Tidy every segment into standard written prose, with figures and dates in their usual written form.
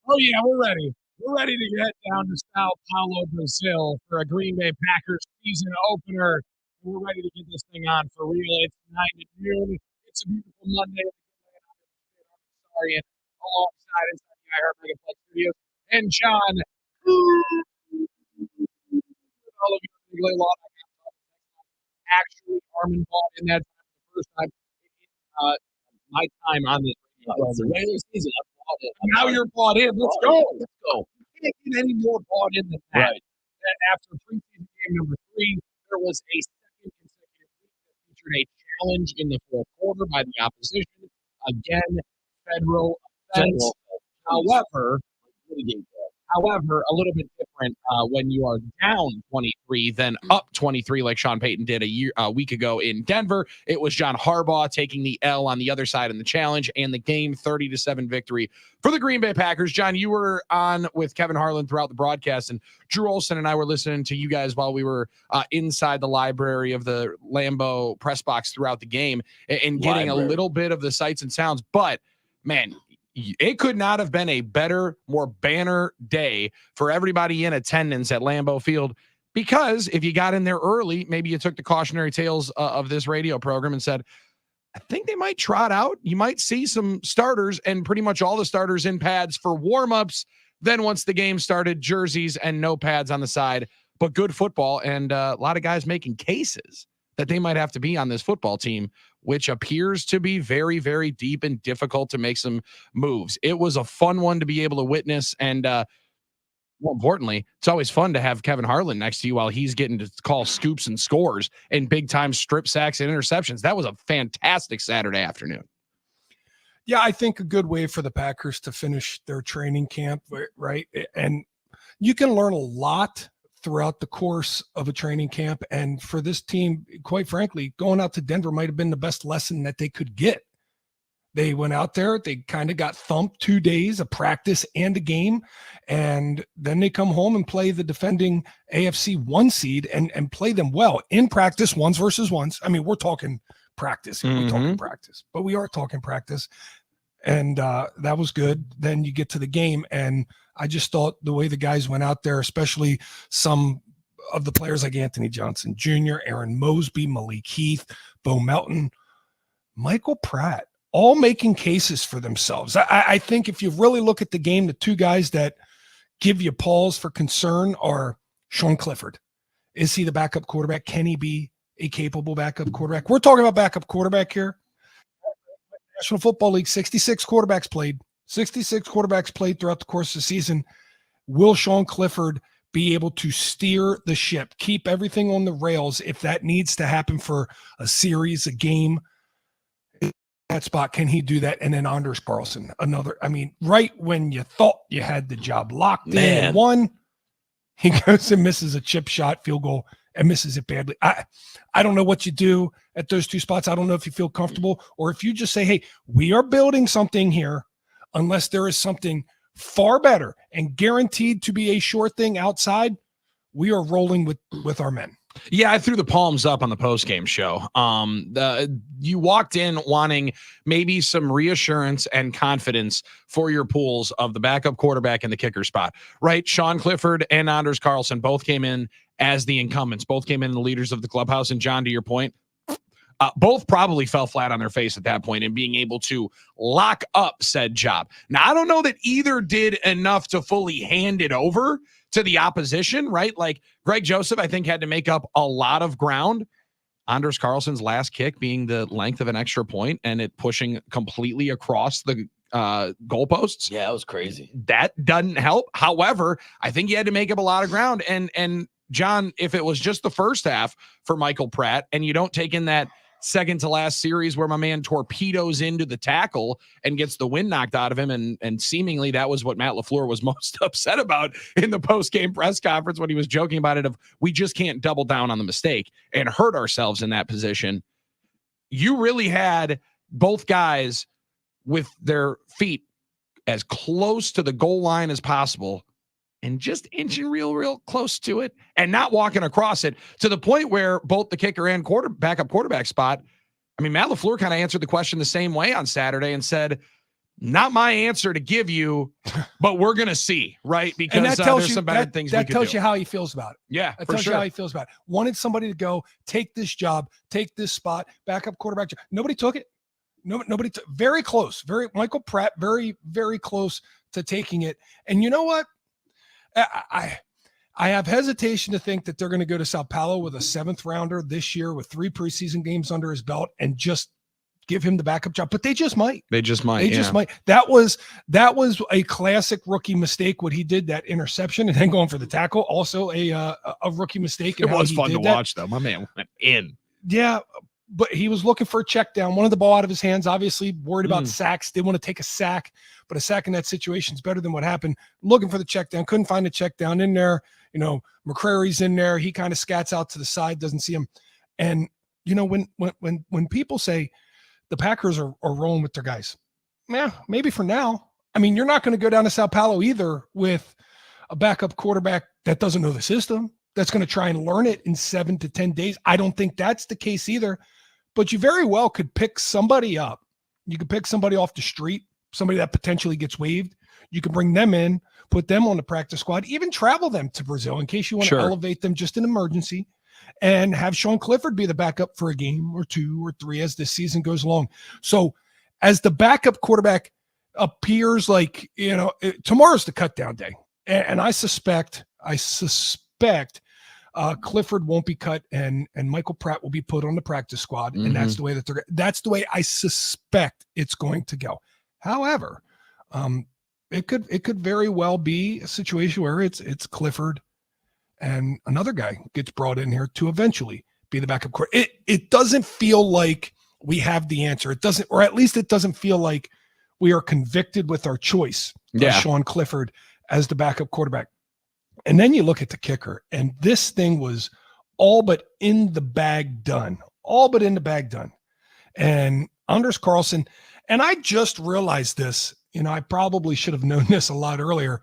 Oh, yeah, we're ready. We're ready to get down to Sao Paulo, Brazil for a Green Bay Packers season opener. We're ready to get this thing on for real. It's 9 to noon. It's a beautiful Monday. Sorry, and alongside inside the iHeartMedia Studios and John. All of you, actually, Armin bought in that for the first time uh, my time on this. It's a regular season. I'm bought in. Now you're bought in. Let's go. Let's go. You can't get any more bought in than that. Right. That after preseason game number 3, there was a second consecutive week that featured a challenge in the fourth quarter by the opposition. Again, federal offense. However, a little bit different when you are down 23 than up 23, like Sean Payton did a week ago in Denver. It was John Harbaugh taking the L on the other side in the challenge and the game 30-7 victory for the Green Bay Packers. John, you were on with Kevin Harlan throughout the broadcast, and Drew Olson and I were listening to you guys while we were inside the library of the Lambeau press box throughout the game and getting a little bit of the sights and sounds. But, man, it could not have been a better, more banner day for everybody in attendance at Lambeau Field, because if you got in there early, maybe you took the cautionary tales of this radio program and said, I think they might trot out. You might see some starters and pretty much all the starters in pads for warmups. Then once the game started, jerseys and no pads on the side, but good football and a lot of guys making cases that they might have to be on this football team, which appears to be very, very deep and difficult to make some moves. It was a fun one to be able to witness. And more importantly, it's always fun to have Kevin Harlan next to you while he's getting to call scoops and scores and big time strip sacks and interceptions. That was a fantastic Saturday afternoon. Yeah, I think a good way for the Packers to finish their training camp, right? And you can learn a lot throughout the course of a training camp. And for this team, quite frankly, going out to Denver might have been the best lesson that they could get. They went out there, they kind of got thumped 2 days of practice and a game. And then they come home and play the defending AFC 1 seed and play them well in practice, ones versus ones. I mean, we're talking practice. We're talking practice, but we are talking practice. And that was good. Then you get to the game, and I just thought the way the guys went out there, especially some of the players like Anthony Johnson Jr., Aaron Mosby, Malik Heath, Bo Melton, Michael Pratt, all making cases for themselves. I think if you really look at the game, the two guys that give you pause for concern are Sean Clifford. Is he the backup quarterback? Can he be a capable backup quarterback? We're talking about backup quarterback here. National Football League, 66 quarterbacks played. 66 quarterbacks played throughout the course of the season. Will Sean Clifford be able to steer the ship, keep everything on the rails if that needs to happen for a series, a game? That spot, can he do that? And then Anders Carlson, another. I mean, right when you thought you had the job locked in and won, he goes and misses a chip shot, field goal, and misses it badly. I don't know what you do at those two spots. I don't know if you feel comfortable or if you just say, hey, we are building something here unless there is something far better and guaranteed to be a sure thing outside. We are rolling with our men. Yeah, I threw the palms up on the post-game show. You walked in wanting maybe some reassurance and confidence for your pools of the backup quarterback and the kicker spot, right? Sean Clifford and Anders Carlson both came in as the incumbents, both came in the leaders of the clubhouse. And John, to your point, both probably fell flat on their face at that point in being able to lock up said job. Now, I don't know that either did enough to fully hand it over to the opposition, right? Like Greg Joseph, I think, had to make up a lot of ground. Anders Carlson's last kick being the length of an extra point and it pushing completely across the goalposts. Yeah, it was crazy. That doesn't help. However, I think he had to make up a lot of ground. And John, if it was just the first half for Michael Pratt and you don't take in that second to last series where my man torpedoes into the tackle and gets the wind knocked out of him. And seemingly that was what Matt LaFleur was most upset about in the post-game press conference when he was joking about it of we just can't double down on the mistake and hurt ourselves in that position. You really had both guys with their feet as close to the goal line as possible and just inching real close to it and not walking across it to the point where both the kicker and backup quarterback spot, I mean, Matt LaFleur kind of answered the question the same way on Saturday and said, not my answer to give you, but we're going to see, right? Because And that tells there's you some better things that we could tells do. you how he feels about it. Yeah, That for tells you sure. how he feels about it. Wanted somebody to go take this job, take this spot, backup quarterback job. Nobody took it. Nobody took. Very close. Michael Pratt. Very, very close to taking it. And you know what? I have hesitation to think that they're going to go to Sao Paulo with a 7th rounder this year with 3 preseason games under his belt and just give him the backup job. But they just might. They just might. They just might. That was a classic rookie mistake. What he did, that interception and then going for the tackle, also a rookie mistake. It was fun to watch, though. My man went in. Yeah, but he was looking for a check down, wanted the ball out of his hands, obviously worried about sacks, didn't want to take a sack, but a sack in that situation is better than what happened. Looking for the check down, couldn't find a check down in there. McCrary's in there. He kind of scats out to the side, doesn't see him. And, when people say the Packers are rolling with their guys, yeah, maybe for now. I mean, you're not going to go down to Sao Paulo either with a backup quarterback that doesn't know the system, that's going to try and learn it in 7 to 10 days. I don't think that's the case either. But you very well could pick somebody up. You could pick somebody off the street, somebody that potentially gets waived. You can bring them in, put them on the practice squad, even travel them to Brazil in case you want to elevate them just in emergency, and have Sean Clifford be the backup for a game or 2 or 3 as this season goes along. So as the backup quarterback appears like, tomorrow's the cut down day. And I suspect Clifford won't be cut and Michael Pratt will be put on the practice squad. And that's the way that's the way I suspect it's going to go. However, it could very well be a situation where it's Clifford and another guy gets brought in here to eventually be the backup quarterback. It doesn't feel like we have the answer. It doesn't, or at least it doesn't feel like we are convicted with our choice of Sean Clifford as the backup quarterback. And then you look at the kicker, and this thing was all but in the bag done. And Anders Carlson, and I just realized this, I probably should have known this a lot earlier,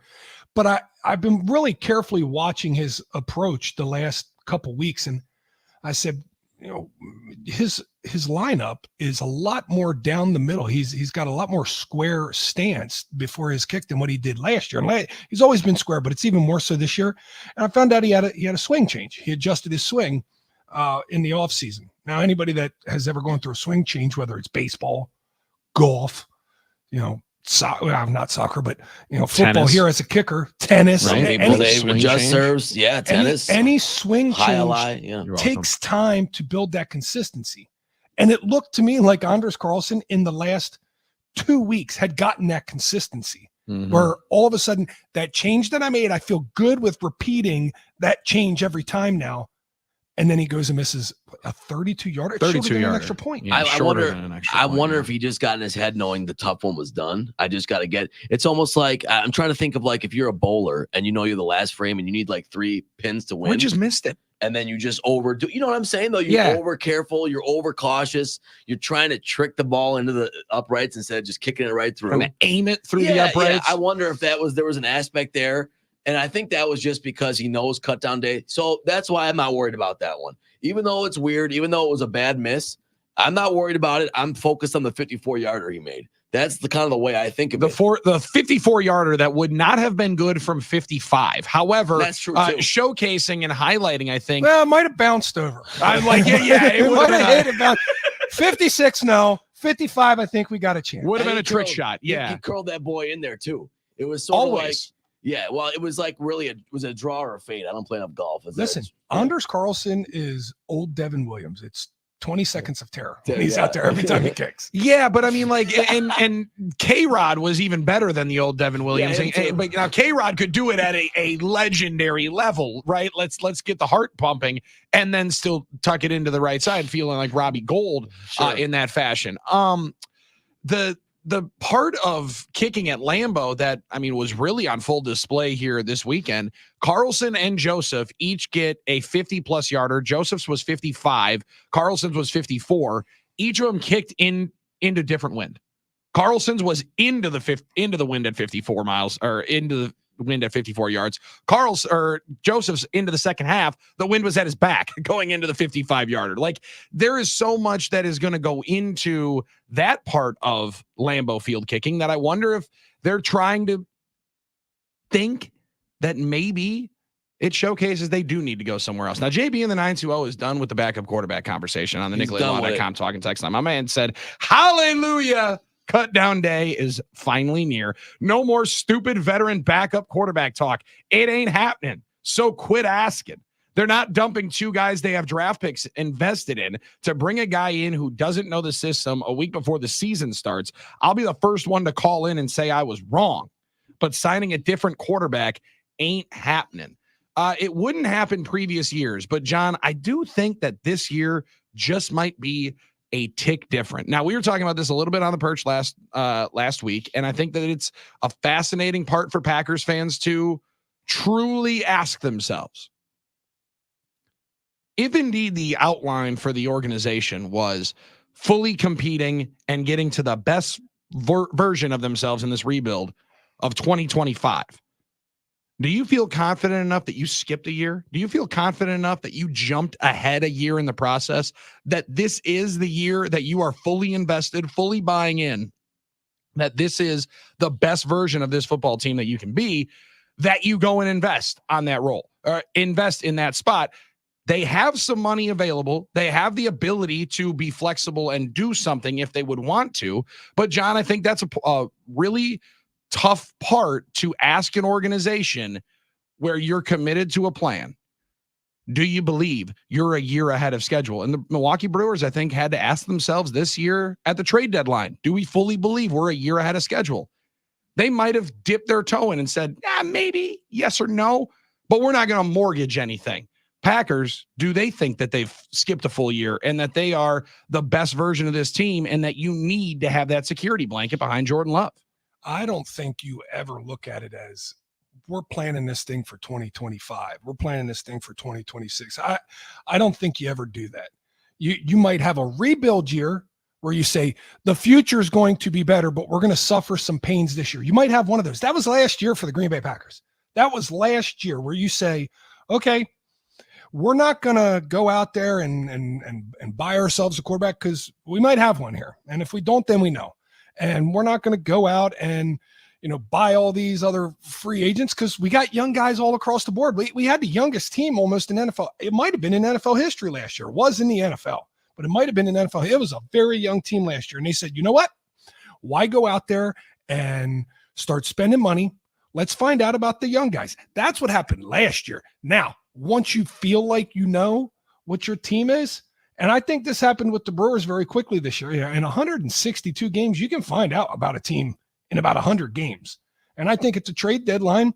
but I've been really carefully watching his approach the last couple weeks. And I said, his lineup is a lot more down the middle. He's got a lot more square stance before his kick than what he did last year. And he's always been square, but it's even more so this year. And I found out he had a swing change. He adjusted his swing in the offseason. Now, anybody that has ever gone through a swing change, whether it's baseball, golf, not soccer, but football tennis. Here as a kicker, tennis, right? They adjust serves, tennis, any swing high, change takes time to build that consistency. And it looked to me like Anders Carlson in the last 2 weeks had gotten that consistency, where all of a sudden that change that I made, I feel good with repeating that change every time now. And then he goes and misses a 32-yarder. 32-yarder. An extra point. Yeah, I wonder if he just got in his head knowing the tough one was done. I just got to get – it's almost like – I'm trying to think of like if you're a bowler and you're the last frame and you need like 3 pins to win. We just missed it. And then you just overdo – you know what I'm saying, though? You're over careful. You're over cautious. You're trying to trick the ball into the uprights instead of just kicking it right through. I'm going to aim it through the uprights. Yeah. I wonder if there was an aspect there. And I think that was just because he knows cut down day. So that's why I'm not worried about that one. Even though it's weird, even though it was a bad miss, I'm not worried about it. I'm focused on the 54-yarder he made. That's the kind of the way I think of it. The 54-yarder that would not have been good from 55. However, that's true too. Showcasing and highlighting, I think. Well, it might have bounced over. I'm like, it might have hit about 56. No, 55. I think we got a chance. Would have been a trick shot. Yeah, he curled that boy in there too. It was sort of like. Yeah, well, it was like really it was a draw or a fade. I don't play enough golf. Listen, Anders Carlson is old Devin Williams. It's 20 seconds of terror. He's out there every time he kicks. Yeah, but I mean, like, and K-Rod was even better than the old Devin Williams. But now K-Rod could do it at a legendary level, right? Let's get the heart pumping and then still tuck it into the right side, feeling like Robbie Gould in that fashion. The part of kicking at Lambeau that, I mean, was really on full display here this weekend, Carlson and Joseph each get a 50-plus yarder. Joseph's was 55. Carlson's was 54. Each of them kicked into different wind. Carlson's was into the wind at 54 miles, or into wind at 54 yards. Joseph's into the second half, the wind was at his back going into the 55-yarder. Like, there is so much that is going to go into that part of Lambeau Field kicking that I wonder if they're trying to think that maybe it showcases they do need to go somewhere else. Now, JB in the 920 is done with the backup quarterback conversation on the NicolaLaw.com talking text line. My man said, hallelujah, cut down day is finally near. No more stupid veteran backup quarterback talk. It ain't happening. So quit asking. They're not dumping two guys they have draft picks invested in to bring a guy in who doesn't know the system a week before the season starts. I'll be the first one to call in and say I was wrong, but signing a different quarterback ain't happening. It wouldn't happen previous years, but John, I do think that this year just might be a tick different. Now, we were talking about this a little bit on the perch last week, and I think that it's a fascinating part for Packers fans to truly ask themselves. If indeed the outline for the organization was fully competing and getting to the best version of themselves in this rebuild of 2025, do you feel confident enough that you skipped a year? Do you feel confident enough that you jumped ahead a year in the process, that this is the year that you are fully invested, fully buying in, that this is the best version of this football team that you can be, that you go and invest on that role or invest in that spot? They have some money available. They have the ability to be flexible and do something if they would want to. But John, I think that's a really tough part to ask an organization where you're committed to a plan. Do you believe you're a year ahead of schedule? And the Milwaukee Brewers, I think, had to ask themselves this year at the trade deadline, do we fully believe we're a year ahead of schedule? They might have dipped their toe in and said, maybe, yes or no, but we're not going to mortgage anything. Packers, do they think that they've skipped a full year and that they are the best version of this team and that you need to have that security blanket behind Jordan Love? I don't think you ever look at it as we're planning this thing for 2025. We're planning this thing for 2026. I don't think you ever do that. You might have a rebuild year where you say the future is going to be better, but we're going to suffer some pains this year. You might have one of those. That was last year for the Green Bay Packers. That was last year where you say, okay, we're not going to go out there and buy ourselves a quarterback because we might have one here. And if we don't, then we know. And we're not going to go out and, buy all these other free agents because we got young guys all across the board. We had the youngest team almost in NFL. It might have been in NFL history last year. It was in the NFL, but it might have been in NFL. It was a very young team last year. And they said, you know what? Why go out there and start spending money? Let's find out about the young guys. That's what happened last year. Now, once you feel like you know what your team is, and I think this happened with the Brewers very quickly this year. In 162 games, you can find out about a team in about 100 games. And I think it's a trade deadline.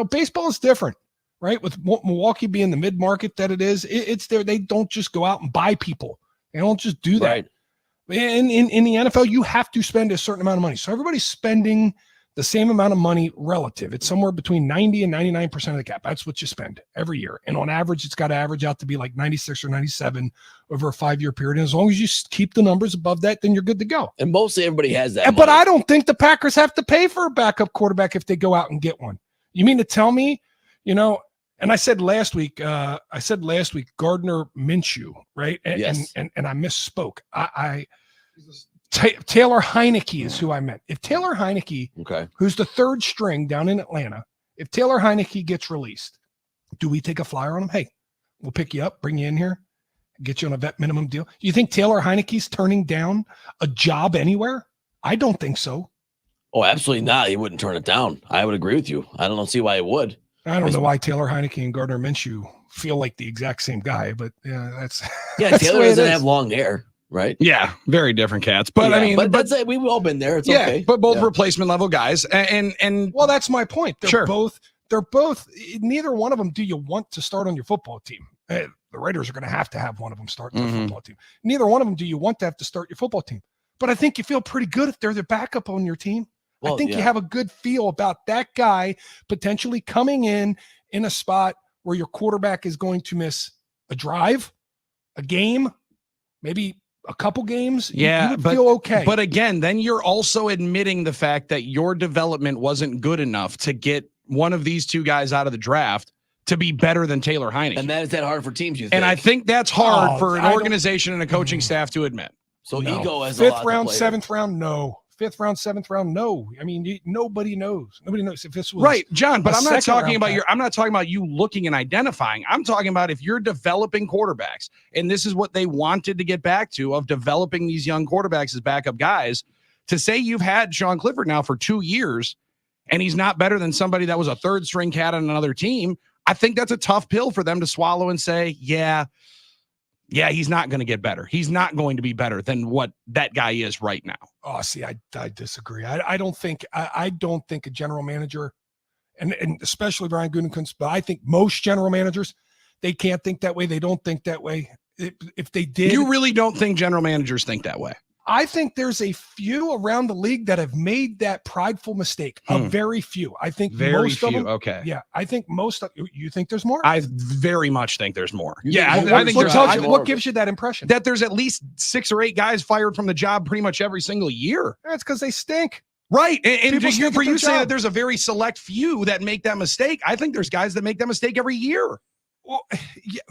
Baseball is different, right? With Milwaukee being the mid-market that it is, it's there. They don't just go out and buy people. They don't just do that. Right. In the NFL, you have to spend a certain amount of money. So everybody's spending the same amount of money relative. It's somewhere between 90 and 99% of the cap. That's what you spend every year. And on average, it's got to average out to be like 96 or 97 over a 5-year period. And as long as you keep the numbers above that, then you're good to go. And mostly everybody has that. But I don't think the Packers have to pay for a backup quarterback if they go out and get one. You mean to tell me, and I said last week, Gardner Minshew, right? Yes. And I misspoke. Taylor Heineke is who I meant. If Taylor Heineke, who's the third string down in Atlanta, if Taylor Heineke gets released, do we take a flyer on him? Hey, we'll pick you up, bring you in here, get you on a vet minimum deal. Do you think Taylor Heineke's turning down a job anywhere? I don't think so. Oh, absolutely not. He wouldn't turn it down. I would agree with you. I don't see why he would. I don't know why Taylor Heineke and Gardner Minshew feel like the exact same guy, but that's Taylor doesn't have long hair. Right. Yeah. Very different cats. But but that's it. We've all been there. It's okay. But both replacement level guys. And well, that's my point. They're both, neither one of them do you want to start on your football team. The Raiders are going to have one of them start their football team. Neither one of them do you want to have to start your football team. But I think you feel pretty good if they're the backup on your team. Well, I think you have a good feel about that guy potentially coming in a spot where your quarterback is going to miss a drive, a game, maybe a couple games. You would feel okay. But again, then you're also admitting the fact that your development wasn't good enough to get one of these two guys out of the draft to be better than Taylor Heineke. And is that hard for teams, you think? And I think that's hard for an I organization and a coaching staff to admit. So No. ego has a lot Fifth to round, play seventh round, no. Fifth round, seventh round, no. I mean, nobody knows. Nobody knows if this was Right, John, but a I'm not second talking round about pick. I'm not talking about you looking and identifying. I'm talking about if you're developing quarterbacks, and this is what they wanted to get back to, of developing these young quarterbacks as backup guys, to say you've had Sean Clifford now for 2 years and he's not better than somebody that was a third string cat on another team. I think that's a tough pill for them to swallow and say, yeah, he's not going to get better. He's not going to be better than what that guy is right now. Oh, see, I disagree. I don't think I don't think a general manager, and especially Brian Gutekunst, but I think most general managers, they can't think that way. They don't think that way. If they did, You really don't think general managers think that way? I think there's a few around the league that have made that prideful mistake. A very few. I think Very most few. of them. Okay. Yeah, I think most of you think there's more. I very much think there's more. You Yeah, think I think there's what gives you that impression? that there's at least 6 or 8 guys fired from the job pretty much every single year. That's because they stink. Right. And People for stink at you their saying job. that there's a very select few that make that mistake, I think there's guys that make that mistake every year. Well, yeah,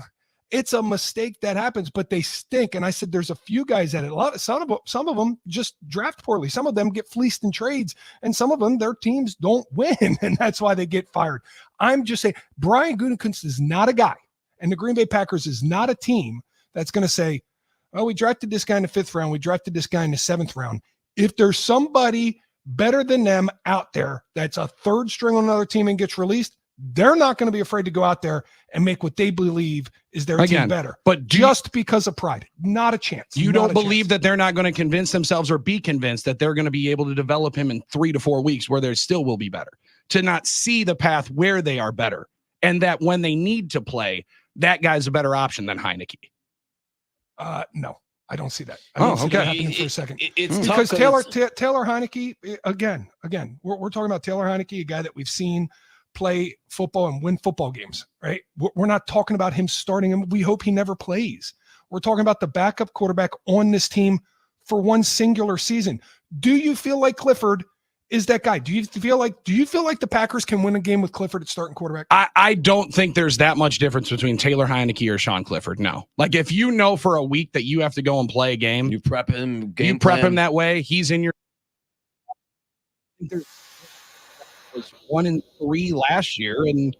it's a mistake that happens, but they stink. And I said, there's a few guys that some of them just draft poorly. Some of them get fleeced in trades, and some of them, their teams don't win, and that's why they get fired. I'm just saying, Brian Gutekunst is not a guy, and the Green Bay Packers is not a team that's going to say, well, we drafted this guy in the 5th round. We drafted this guy in the 7th round. If there's somebody better than them out there that's a third string on another team and gets released, they're not going to be afraid to go out there and make what they believe is their team better. But Just because of pride. Not a chance. you Not don't a believe chance. that they're not going to convince themselves or be convinced that they're going to be able to develop him in 3 to 4 weeks where there still will be better, to not see the path where they are better, and that when they need to play, that guy's a better option than Heineke. No, I don't see that. I don't see that happening for a second. It's tough Because 'cause Taylor Heineke, again, we're talking about Taylor Heineke, a guy that we've seen play football and win football games, right? We're not talking about him starting him. We hope he never plays. We're talking about the backup quarterback on this team for one singular season. Do you feel like Clifford is that guy? Do you feel like the Packers can win a game with Clifford at starting quarterback? I don't think there's that much difference between Taylor Heineke or Sean Clifford. No. Like, if you know for a week that you have to go and play a game, you prep him, you prep him that way, he's in your. There's was 1 in 3 last year and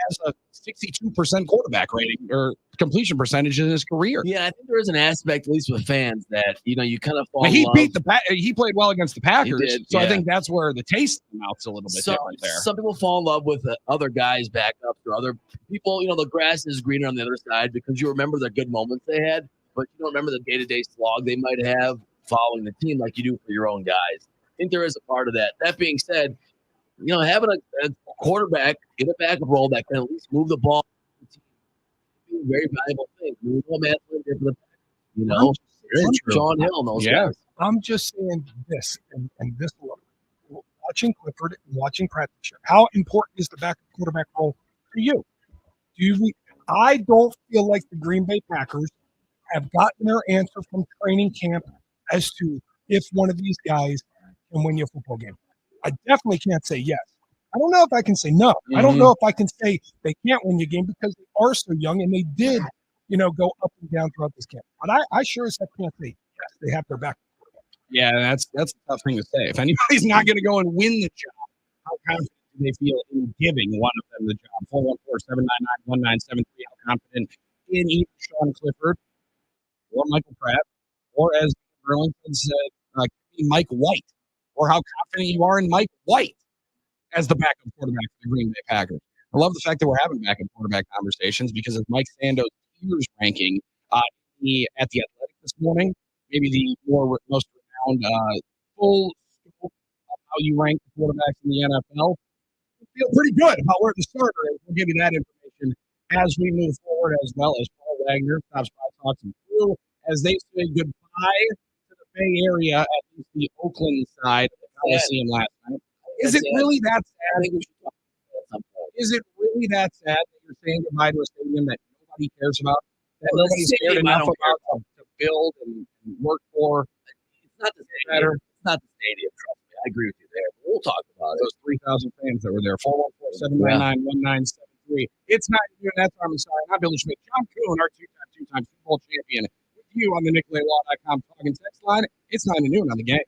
has a 62% quarterback rating or completion percentage in his career. Yeah, I think there is an aspect, at least with fans, that you kind of fall. Now, in he love. beat he played well against the Packers, did, so I yeah. think that's where the taste in the mouth's a little bit different there. Some people fall in love with other guys' backups or other people. The grass is greener on the other side because you remember the good moments they had, but you don't remember the day-to-day slog they might have following the team like you do for your own guys. I think there is a part of that. That being said, having a quarterback in a backup role that can at least move the ball is a very valuable thing. Sean Hill and those guys. I'm just saying this, and this look. Watching Clifford and watching practice, how important is the backup quarterback role for you? I don't feel like the Green Bay Packers have gotten their answer from training camp as to if one of these guys can win you a football game. I definitely can't say yes. I don't know if I can say no. I don't know if I can say they can't win your game because they are so young and they did, go up and down throughout this camp. But I sure as heck can't say yes, they have their back. Yeah, that's a tough thing to say. If anybody's not going to go and win the job, how confident do they feel in giving one of them the job? 414-799-1973. How confident in either Sean Clifford or Michael Pratt, or as Burlington said, Mike White, or how confident you are in Mike White as the backup quarterback for the Green Bay Packers. I love the fact that we're having backup quarterback conversations because of Mike Sando's tiers ranking at the Athletic this morning, maybe the most renowned full scope of how you rank the quarterbacks in the NFL. I feel pretty good about where the starter is. We'll give you that information as we move forward, as well as Paul Wagner, Top Spot Talks and Crew, as they say goodbye to the Bay Area, at least the Oakland side of the Coliseum last night. Is it really that sad? Is it really that sad that you're saying goodbye to a stadium that nobody cares about, that nobody's cared enough about to build and work for? It's not the stadium. It's not the stadium. Trust me, I agree with you there. We'll talk about it. Those 3,000 fans that were there. 414-799-1973. It's 9 to noon. That's Armin Sorry. I'm Billy Schmidt. John Kuhn, our two-time Super Bowl champion. With you on the NicolaLaw.com talking text line. It's 9 to noon on the game.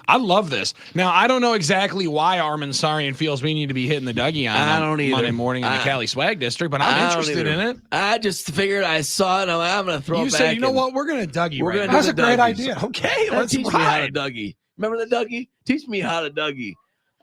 I love this. Now, I don't know exactly why Armin Sarian feels we need to be hitting the Dougie on Monday morning in the Cali Swag District, but I'm interested in it. I just figured I saw it. I'm going to throw it back. You said, you know what? We're going to Dougie right now. That's a great idea. Okay, let's teach me how to Dougie. Remember the Dougie? Teach me how to Dougie.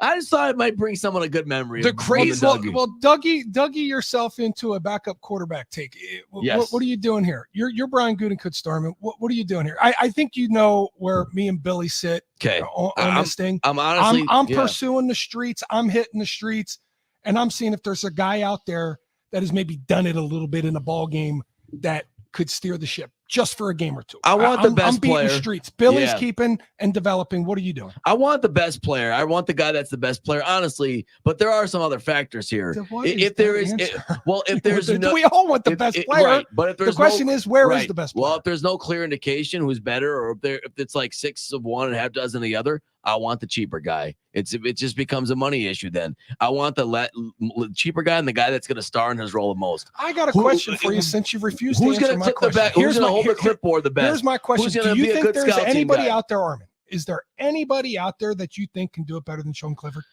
I just thought it might bring someone a good memory. The crazy, Dougie yourself into a backup quarterback take. Yes. What are you doing here? You're Brian Gutekunst, Starman. What are you doing here? I think you know where me and Billy sit. Okay, on this thing. I'm honestly, I'm pursuing the streets. I'm hitting the streets, and I'm seeing if there's a guy out there that has maybe done it a little bit in a ball game that could steer the ship just for a game or two. I want the best I'm beating player. Streets. Billy's keeping and developing. What are you doing? I want the best player. I want the guy that's the best player, honestly. But there are some other factors here. If there's no, we all want the best player. Right. But if there's the question is, where is the best player? Well, if there's no clear indication who's better, or if it's like 6 of one and half dozen of the other, I want the cheaper guy. It just becomes a money issue then. I want the cheaper guy and the guy that's going to star in his role the most. I got a question for you since you've refused who's to answer my question. Who's going to hold the clipboard the best? Here's my question. Do you think there's anybody out there, Armin? Is there anybody out there that you think can do it better than Sean Clifford?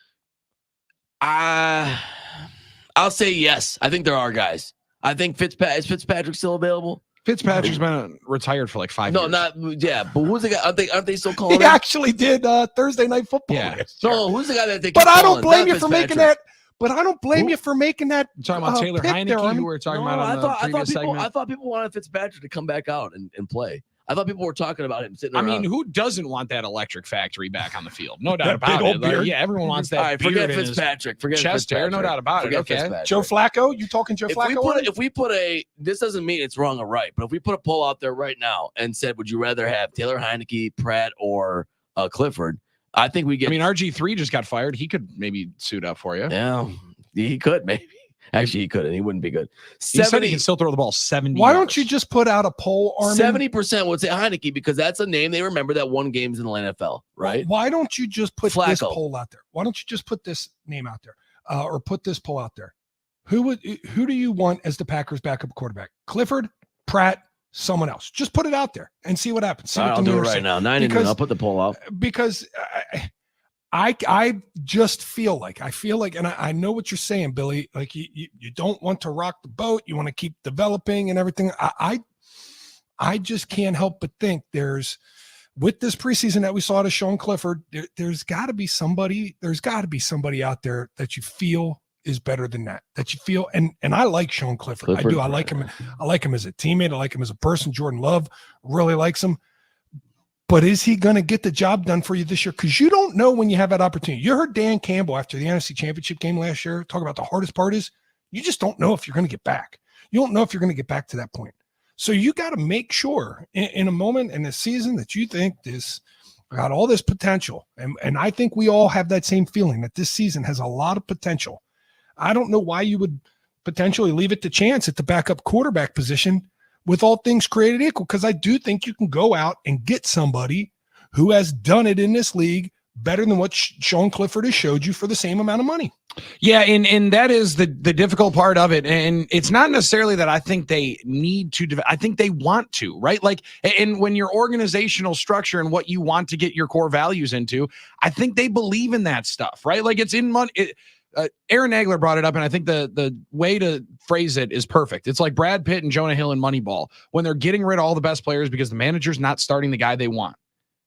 I'll say yes. I think there are guys. I think is Fitzpatrick still available? Fitzpatrick's been retired for like 5 years. But who's the guy? Aren't they still calling? He actually did Thursday Night Football. Yeah. So who's the guy that they? But I don't blame you for making that. But I don't blame you for making that. You're talking about Taylor Heineke, who we were talking about on the previous segment. I thought people wanted Fitzpatrick to come back out and play. I thought people were talking about him sitting around. I mean, who doesn't want that electric factory back on the field? No doubt about it. Like, everyone wants that. All right, forget Fitzpatrick. Forget chest hair. No doubt about it. Okay. Joe Flacco, you talking Joe Flacco? If we put this doesn't mean it's wrong or right, but if we put a poll out there right now and said, would you rather have Taylor Heineke, Pratt, or Clifford? I think we get. I mean, RG3 just got fired. He could maybe suit up for you. Yeah, he could maybe. Actually, he couldn't. He wouldn't be good. He said he can still throw the ball 70 Why yards. don't you just put out a poll, Armin? 70% would say Heineke because that's a name they remember that won games in the NFL, right? Why don't you just put Flacco. this poll out there? Why don't you just put this name out there or put this poll out there? Who do you want as the Packers backup quarterback? Clifford, Pratt, someone else? Just put it out there and see what happens. See I'll do it right now. 9 I'll put the poll out. Because I just feel like, and I know what you're saying, Billy, like you don't want to rock the boat. You want to keep developing and everything. I just can't help but think with this preseason that we saw to Sean Clifford, there's got to be somebody out there that you feel is better than that you feel. And I like Sean Clifford. I do. I like him. I like him as a teammate. I like him as a person. Jordan Love really likes him. But is he going to get the job done for you this year? Because you don't know when you have that opportunity. You heard Dan Campbell after the NFC Championship game last year talk about the hardest part is you just don't know if you're going to get back. You don't know if you're going to get back to that point. So you got to make sure in a moment in a season that you think this got all this potential. And I think we all have that same feeling that this season has a lot of potential. I don't know why you would potentially leave it to chance at the backup quarterback position with all things created equal, because I do think you can go out and get somebody who has done it in this league better than what Sean Clifford has showed you for the same amount of money. Yeah, and that is the difficult part of it. And it's not necessarily that I think they need to, I think they want to, right? Like, and when your organizational structure and what you want to get your core values into, I think they believe in that stuff, right? Like it's in money. Aaron Nagler brought it up, and I think the way to phrase it is perfect. It's like Brad Pitt and Jonah Hill in Moneyball when they're getting rid of all the best players because the manager's not starting the guy they want.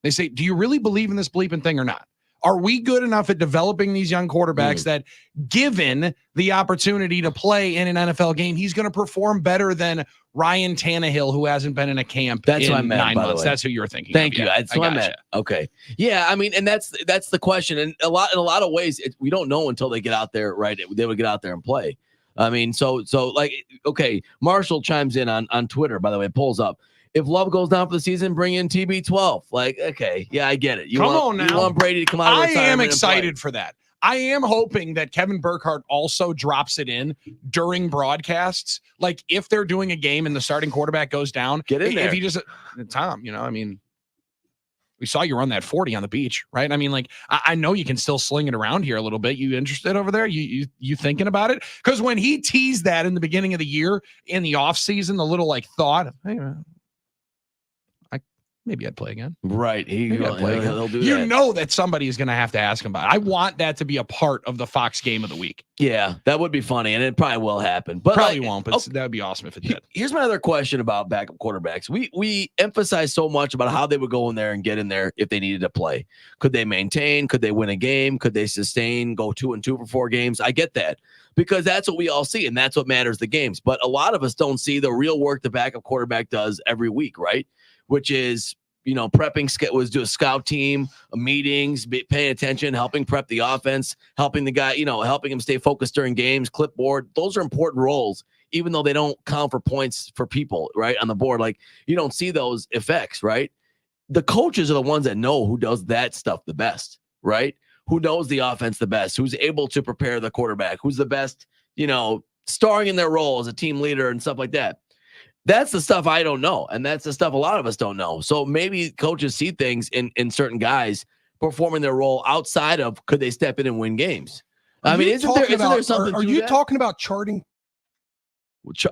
They say, do you really believe in this bleeping thing or not? Are we good enough at developing these young quarterbacks that given the opportunity to play in an NFL game, he's going to perform better than Ryan Tannehill, who hasn't been in a camp in 9 months? That's who you're thinking. Thank you. Yeah, that's what I meant. Okay. Yeah. I mean, and that's the question. And in a lot of ways, we don't know until they get out there, right? They would get out there and play. I mean, so like, okay. Marshall chimes in on Twitter, by the way, pulls up. If Love goes down for the season, bring in TB12. Like, okay, yeah, I get it. You want Brady to come out of retirement. I am excited for that. I am hoping that Kevin Burkhardt also drops it in during broadcasts. Like, if they're doing a game and the starting quarterback goes down, get in there. If he just, Tom, I mean, we saw you run that 40 on the beach, right? I mean, like, I know you can still sling it around here a little bit. You interested over there? You thinking about it? Because when he teased that in the beginning of the year in the offseason, the little like thought, hey, maybe I'd play again. Right. Maybe I'd play again. He'll do You that. know that somebody is going to have to ask him about it. I want that to be a part of the Fox game of the week. Yeah, that would be funny, and it probably will happen. But Probably won't, but that would be awesome if it did. Here's my other question about backup quarterbacks. We emphasize so much about how they would go in there and get in there if they needed to play. Could they maintain? Could they win a game? Could they sustain, go 2-2 for 4 games? I get that because that's what we all see, and that's what matters the games. But a lot of us don't see the real work the backup quarterback does every week, right? Which is, prepping, was do a scout team, meetings, paying attention, helping prep the offense, helping the guy, helping him stay focused during games, clipboard. Those are important roles, even though they don't count for points for people, right, on the board. Like, you don't see those effects, right? The coaches are the ones that know who does that stuff the best, right? Who knows the offense the best, who's able to prepare the quarterback, who's the best, starring in their role as a team leader and stuff like that. That's the stuff I don't know. And that's the stuff a lot of us don't know. So maybe coaches see things in certain guys performing their role outside of could they step in and win games? I mean, isn't there something? Are you talking about charting?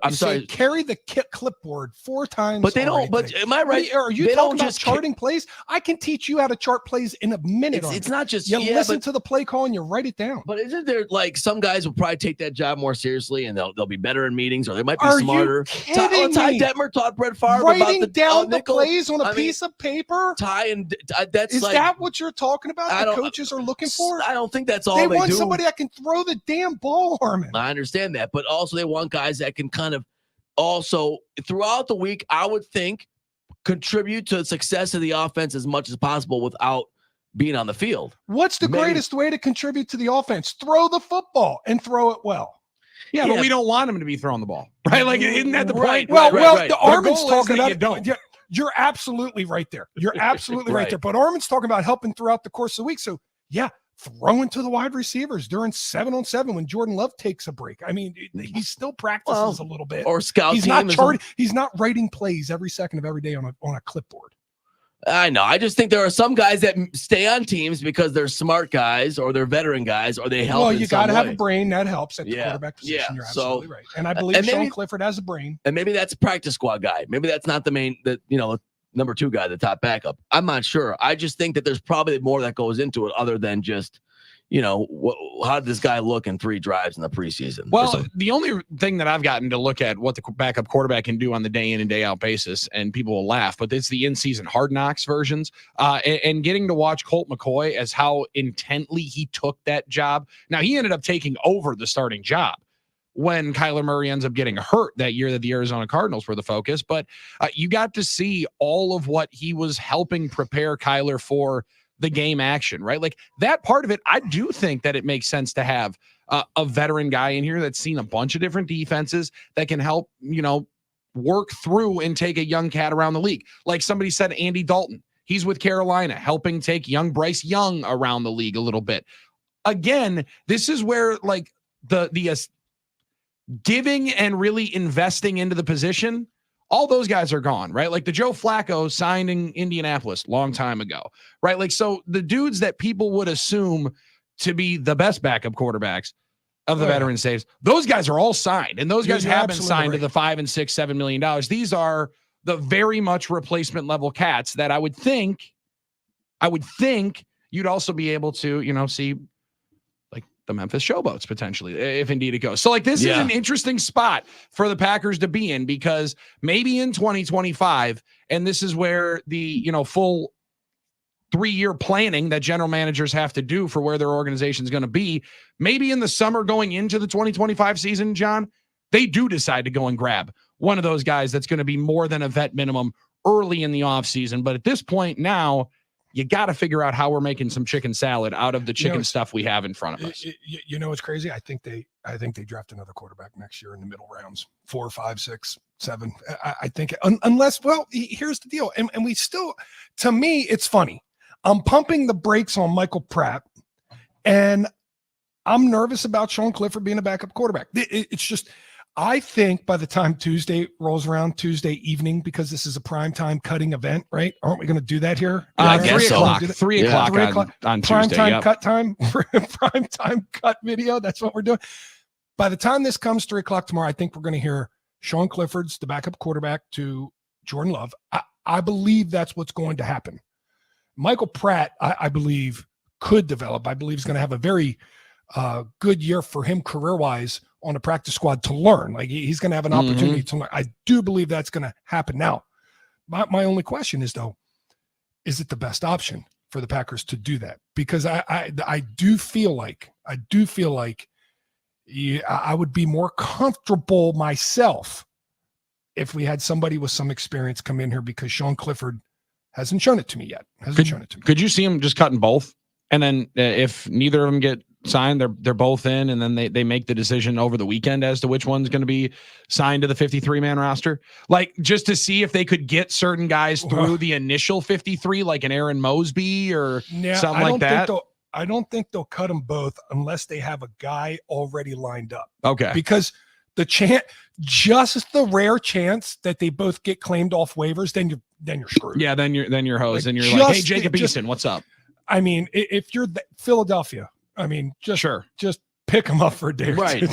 I'm sorry. Carry the clipboard 4 times. But they don't. But am I right? Are you talking about charting plays? I can teach you how to chart plays in a minute. It's not just you listen to the play call and you write it down. But isn't there like some guys will probably take that job more seriously and they'll be better in meetings or they might be smarter? Ty Detmer taught Brett Favre writing about down the plays on a piece of paper. Ty and that's is that what you're talking about? The coaches are looking for. I don't think that's all they want do. Somebody that can throw the damn ball, Harmon. I understand that, but also they want guys that can kind of. Also, throughout the week, I would think contribute to the success of the offense as much as possible without being on the field. What's the greatest way to contribute to the offense? Throw the football and throw it well. Yeah, but we don't want him to be throwing the ball, right? Like, isn't that the point? Well, right. The Armin's talking about it. You're absolutely right there. You're absolutely right there. But Armin's talking about helping throughout the course of the week. So, yeah. Throwing to the wide receivers during 7-on-7 when Jordan Love takes a break. I mean, he still practices a little bit. Or scout he's team. Not charting, he's not writing plays every second of every day on a clipboard. I know. I just think there are some guys that stay on teams because they're smart guys or they're veteran guys or they help. Well, you got to have a brain that helps at the quarterback position. Yeah. You're absolutely right. And I believe Sean Clifford has a brain. And maybe that's a practice squad guy. Maybe that's not the main, number 2 guy, the top backup. I'm not sure. I just think that there's probably more that goes into it other than just, how did this guy look in 3 drives in the preseason? Well, the only thing that I've gotten to look at what the backup quarterback can do on the day in and day out basis, and people will laugh, but it's the in-season Hard Knocks versions, and getting to watch Colt McCoy as how intently he took that job. Now, he ended up taking over the starting job when Kyler Murray ends up getting hurt that year that the Arizona Cardinals were the focus. But you got to see all of what he was helping prepare Kyler for the game action, right? Like that part of it, I do think that it makes sense to have a veteran guy in here that's seen a bunch of different defenses that can help, work through and take a young cat around the league. Like somebody said, Andy Dalton, he's with Carolina, helping take young Bryce Young around the league a little bit. Again, this is where like the giving and really investing into the position, all those guys are gone, right? Like the Joe Flacco signed in Indianapolis long time ago, right? Like, so the dudes that people would assume to be the best backup quarterbacks of the veteran saves, those guys are all signed, and those guys have been signed to the $5 and $6, $7 million. These are the very much replacement level cats that I would think you'd also be able to, see like the Memphis Showboats potentially, if indeed it goes. So like this is an interesting spot for the Packers to be in, because maybe in 2025, and this is where the, full 3-year planning that general managers have to do for where their organization is going to be, maybe in the summer going into the 2025 season, John, they do decide to go and grab one of those guys that's going to be more than a vet minimum early in the offseason. But at this point now, you got to figure out how we're making some chicken salad out of the chicken stuff we have in front of us. It's crazy. I think they draft another quarterback next year in the middle rounds, 4, 5, 6, 7. I think unless, here's the deal. And we still, to me, it's funny. I'm pumping the brakes on Michael Pratt, and I'm nervous about Sean Clifford being a backup quarterback. It's just, I think by the time Tuesday rolls around, Tuesday evening, because this is a primetime cutting event, right? Aren't we going to do that here? I guess 3 o'clock on Tuesday. Primetime cut time, primetime cut video. That's what we're doing. By the time this comes 3 o'clock tomorrow, I think we're going to hear Sean Clifford's the backup quarterback to Jordan Love. I believe that's what's going to happen. Michael Pratt, I believe, could develop. I believe he's going to have a very good year for him career-wise on a practice squad to learn. Like he's going to have an opportunity to learn. I do believe that's going to happen. Now, my only question is, though, is it the best option for the Packers to do that? Because I do feel like I would be more comfortable myself if we had somebody with some experience come in here, because Sean Clifford hasn't shown it to me yet. Could you see him just cutting both? And then if neither of them get signed, they're both in, and then they make the decision over the weekend as to which one's going to be signed to the 53-man roster, like just to see if they could get certain guys through the initial 53, like an Aaron Mosby or something like that. I don't think they'll cut them both unless they have a guy already lined up. Okay. Because just the rare chance that they both get claimed off waivers, then you're screwed. Yeah, then you're hosed, and you're like, hey, Jacob Eason, what's up? I mean, if you're Philadelphia, I mean, just pick them up for a day. Right.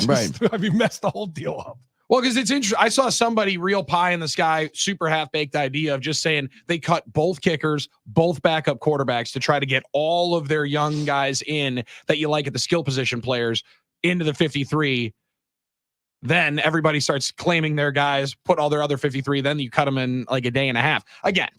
I mean, mess the whole deal up. Well, because it's interesting. I saw somebody real pie in the sky, super half-baked idea of just saying they cut both kickers, both backup quarterbacks to try to get all of their young guys in that you like at the skill position players into the 53. Then everybody starts claiming their guys, put all their other 53. Then you cut them in like a day and a half. Again,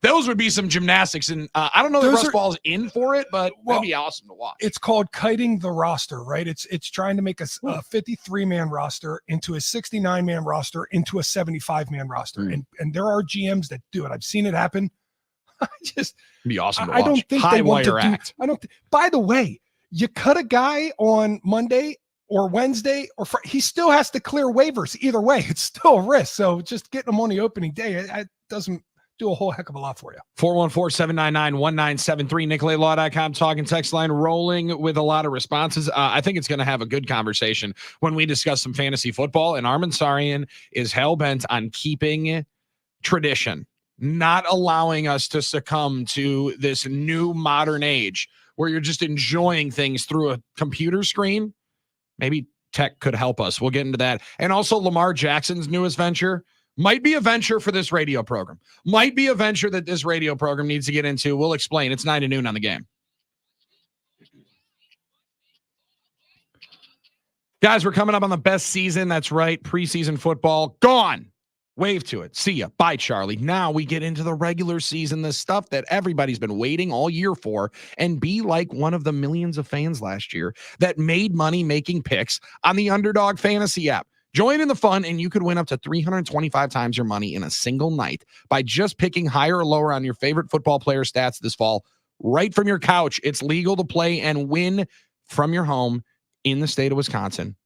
those would be some gymnastics. And I don't know that Russ Ball's in for it, but that'd be awesome to watch. It's called kiting the roster, right? It's trying to make a 53-man roster into a 69-man roster into a 75-man roster. And there are GMs that do it. I've seen it happen. It'd be awesome to watch. I don't think High they want to act. By the way, you cut a guy on Monday or Wednesday or Friday, he still has to clear waivers. Either way, it's still a risk. So just getting him on the opening day, it doesn't do a whole heck of a lot for you. 414-799-1973, NicolaLaw.com talking text line rolling with a lot of responses. I think it's going to have a good conversation when we discuss some fantasy football, and Armin Sarian is hell-bent on keeping tradition, not allowing us to succumb to this new modern age where you're just enjoying things through a computer screen. Maybe tech could help us. We'll get into that. And also Lamar Jackson's newest venture might be a venture for this radio program. Might be a venture that this radio program needs to get into. We'll explain. It's 9 to noon on the game. Guys, we're coming up on the best season. That's right. Preseason football gone. Wave to it. See ya. Bye, Charlie. Now we get into the regular season, the stuff that everybody's been waiting all year for, and be like one of the millions of fans last year that made money making picks on the Underdog Fantasy app. Join in the fun, and you could win up to 325 times your money in a single night by just picking higher or lower on your favorite football player stats this fall, right from your couch. It's legal to play and win from your home in the state of Wisconsin.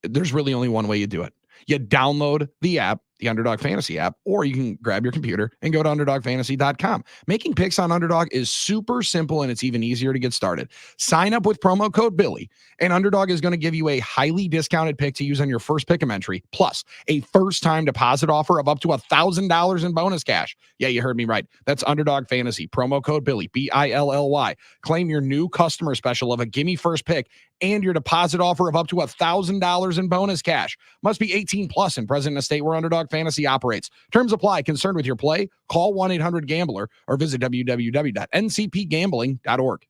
There's really only one way you do it. You download the app, the Underdog Fantasy app, or you can grab your computer and go to UnderdogFantasy.com. Making picks on Underdog is super simple, and it's even easier to get started. Sign up with promo code Billy, and Underdog is going to give you a highly discounted pick to use on your first pick-em entry, plus a first-time deposit offer of up to $1,000 in bonus cash. Yeah, you heard me right. That's Underdog Fantasy, promo code Billy, Billy. Claim your new customer special of a gimme first pick and your deposit offer of up to $1,000 in bonus cash. Must be 18 plus and present in a state where Underdog Fantasy operates. Terms apply. Concerned with your play? Call 1-800-GAMBLER or visit www.ncpgambling.org.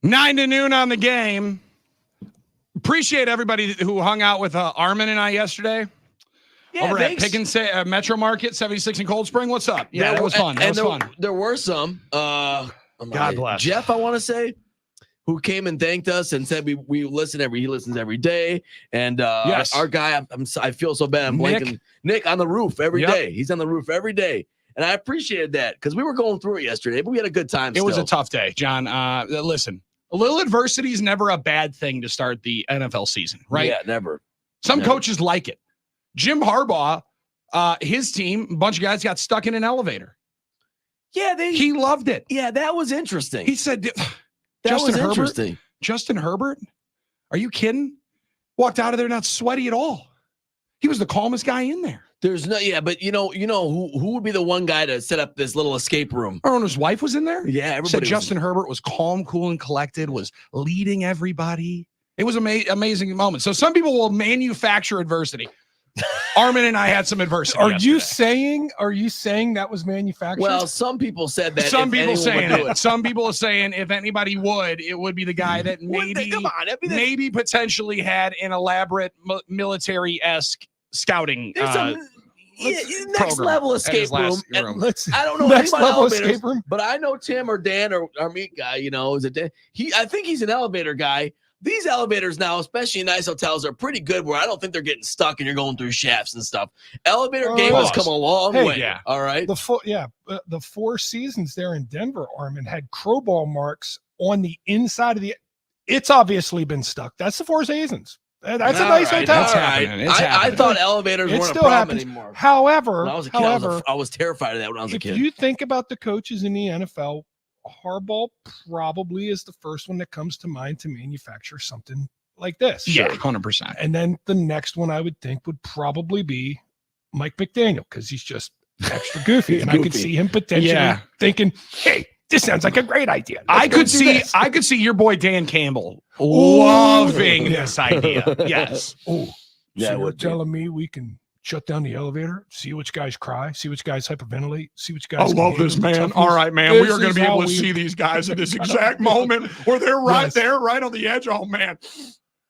9 to noon on the game. Appreciate everybody who hung out with Armin and I yesterday. Yeah, over thanks. at Metro Market, 76 in Cold Spring. What's up? Yeah, that was fun. That was fun. There were some. God bless. Jeff, I want to say, who came and thanked us and said we listen he listens every day. And yes. our guy, I feel so bad. I'm blanking. Nick on the roof every day. He's on the roof every day. And I appreciated that because we were going through it yesterday, but we had a good time. It was a tough day, John. Listen, a little adversity is never a bad thing to start the NFL season, right? Yeah, never. Some coaches like it. Jim Harbaugh, his team, a bunch of guys got stuck in an elevator. Yeah, he loved it. Yeah, that was interesting. He said, Justin Herbert? Justin Herbert? Are you kidding? Walked out of there not sweaty at all. He was the calmest guy in there. There's no, but you know who would be the one guy to set up this little escape room? Or his wife was in there. Yeah, everybody said Justin Herbert was calm, cool, and collected. Was leading everybody. It was amazing moment. So some people will manufacture adversity. Armin and I had some adversity. Are you saying that was manufactured? Well, some people said that. Some people saying it. Some people are saying if anybody would, it would be the guy that maybe potentially had an elaborate military-esque scouting. Next level escape room. I don't know next level escape room, but I know Tim or Dan or our meat guy. Is it Dan? I think he's an elevator guy. These elevators now, especially in nice hotels, are pretty good where I don't think they're getting stuck and you're going through shafts and stuff. Elevator game has come a long way. Yeah. All right. The Four Seasons there in Denver, Armin, had crowbar marks on the inside of it's obviously been stuck. That's the Four Seasons. That's a nice hotel. That's happening. I thought elevators weren't a problem anymore. However, when I was a kid, I was terrified of that when I was a kid. If you think about the coaches in the NFL, Harbaugh probably is the first one that comes to mind to manufacture something like this. Yeah, 100%. And then the next one I would think would probably be Mike McDaniel because he's just extra goofy. And I could see him potentially thinking, hey, this sounds like a great idea. I could see your boy Dan Campbell loving this idea. Yes. So you're telling me we can shut down the elevator, see which guys cry, see which guys hyperventilate, see which guys. I love this, man. All right, man. We are going to be able to see these guys at this exact moment where they're right there, right on the edge. Oh, man.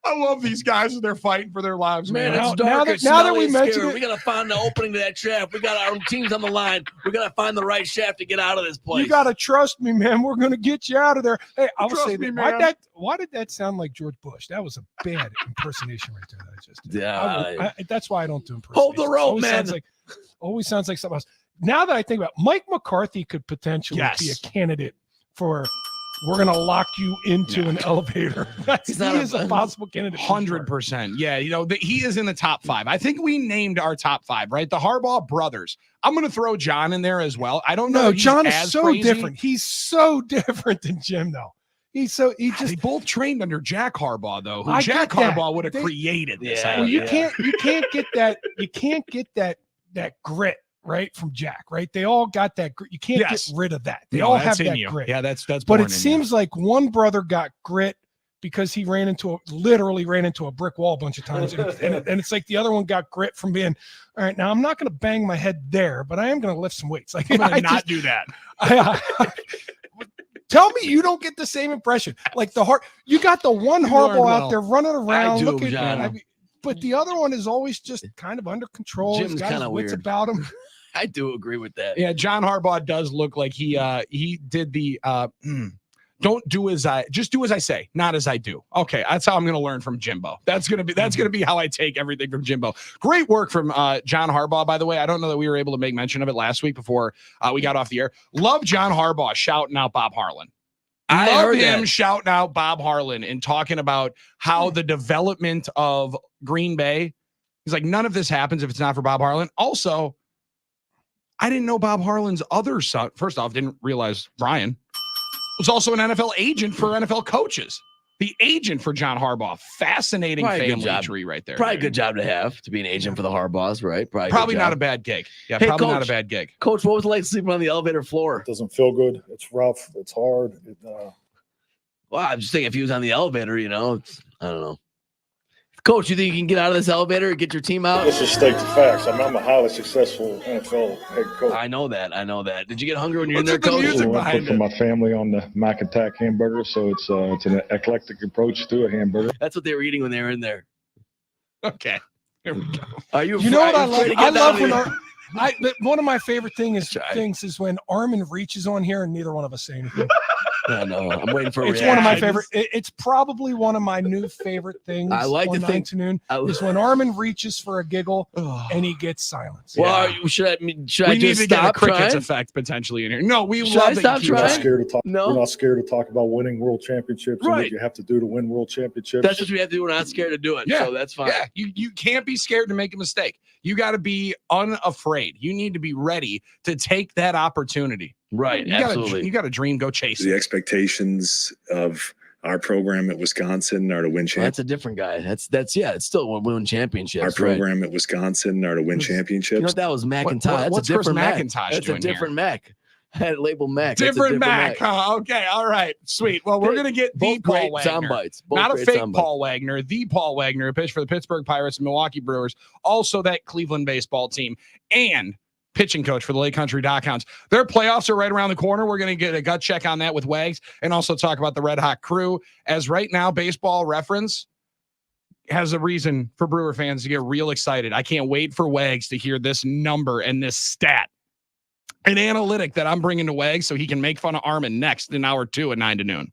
I love these guys and they're fighting for their lives, man. It's dark. Now that we mentioned it, we got to find the opening to that shaft. We got our teams on the line. We got to find the right shaft to get out of this place. You got to trust me, man. We're going to get you out of there. Hey, I will say that. Why did that sound like George Bush? That was a bad impersonation right there. That I just did. Yeah. That's why I don't do impersonations. Hold the rope, man. Always sounds like something else. Now that I think about it, Mike McCarthy could potentially be a candidate for. We're going to lock you into an elevator. He is a possible candidate. 100%. Yeah. He is in the top 5. I think we named our top 5, right? The Harbaugh brothers. I'm going to throw John in there as well. I don't know. No, John is so different. He's so different than Jim, though. They both trained under Jack Harbaugh, though. Who Jack Harbaugh would have created this. Yeah, well, you can't get that. You can't get that grit. Right from Jack, right? They all got that grit. You can't get rid of that. They all have that grit. Yeah, that's. But it seems like one brother got grit because he literally ran into a brick wall a bunch of times, and it's like the other one got grit from being. All right, now I'm not going to bang my head there, but I am going to lift some weights. Like I'm going to not do that. Tell me you don't get the same impression. Like you got the one Harbaugh out there running around. But the other one is always just kind of under control. Jim's kind of weird about him. I do agree with that. Yeah, John Harbaugh does look like he did the don't do as I say, not as I do. Okay, that's how I'm going to learn from Jimbo. That's going to be how I take everything from Jimbo. Great work from John Harbaugh, by the way. I don't know that we were able to make mention of it last week before we got off the air. Love John Harbaugh shouting out Bob Harlan. I love him shouting out Bob Harlan and talking about how the development of Green Bay. He's like, none of this happens if it's not for Bob Harlan. Also, I didn't know Bob Harlan's other son. First off, didn't realize Brian was also an NFL agent for NFL coaches. The agent for John Harbaugh. Fascinating family tree right there. Probably a good job to have, to be an agent for the Harbaughs, right? Probably not a bad gig. Yeah, probably not a bad gig. Coach, what was it like sleeping on the elevator floor? It doesn't feel good. It's rough. It's hard. Well, I'm just thinking if he was on the elevator, I don't know. Coach, you think you can get out of this elevator and get your team out? Let's just state the facts. I mean, I'm a highly successful NFL head coach. I know that. Did you get hungry when you're in What's there, with the Coach? music I behind put it? my family on the Mac Attack hamburger, so it's an eclectic approach to a hamburger. That's what they were eating when they were in there. Okay. Here we go. Are you? You know what I love? afraid to I get love down when here? one of my favorite things Try. is when Armin reaches on here and neither one of us say anything. I know. I'm waiting for. A It's one of my reaction. favorite. It's probably one of my new favorite things. I like to on think- 9 to Noon I- is when Armin reaches for a giggle and he gets silence. Well, Yeah. should I We just need to get a stop crickets trying? effect potentially in here. No, we Should love I that stop you keep We're not trying? going. scared to talk. No? We're not scared to talk about winning world championships and Right. what you have to do to win world championships. That's what we have to do. We're not scared to do it. Yeah. So that's fine. Yeah, you can't be scared to make a mistake. You got to be unafraid. You need to be ready to take that opportunity. Right. You Absolutely. got a dream. Go chase The it. expectations of our program at Wisconsin are to win Well, championships. that's a different guy. That's yeah. It's still win championships. Our right. program at Wisconsin are to win You know championships. that was Macintosh. what- That's what's a different Chris Mac. McIntosh That's doing a different Mac. I had it labeled Mac. That's a Different Mac, huh? Okay, all right, sweet. Well, we're gonna get the Both Paul great sound Wagner. bites. Both Not a great fake sound bites. Paul Wagner, the Paul Wagner who pitched for the Pittsburgh Pirates and Milwaukee Brewers, also that Cleveland baseball team, and pitching coach for the Lake Country Dockhounds. Their playoffs are right around the corner. We're going to get a gut check on that with Wags and also talk about the Red Hot Crew. As right now, Baseball Reference has a reason for Brewer fans to get real excited. I can't wait for Wags to hear this number and this stat. An analytic that I'm bringing to Wags so he can make fun of Armin next in hour 2 at 9 to noon.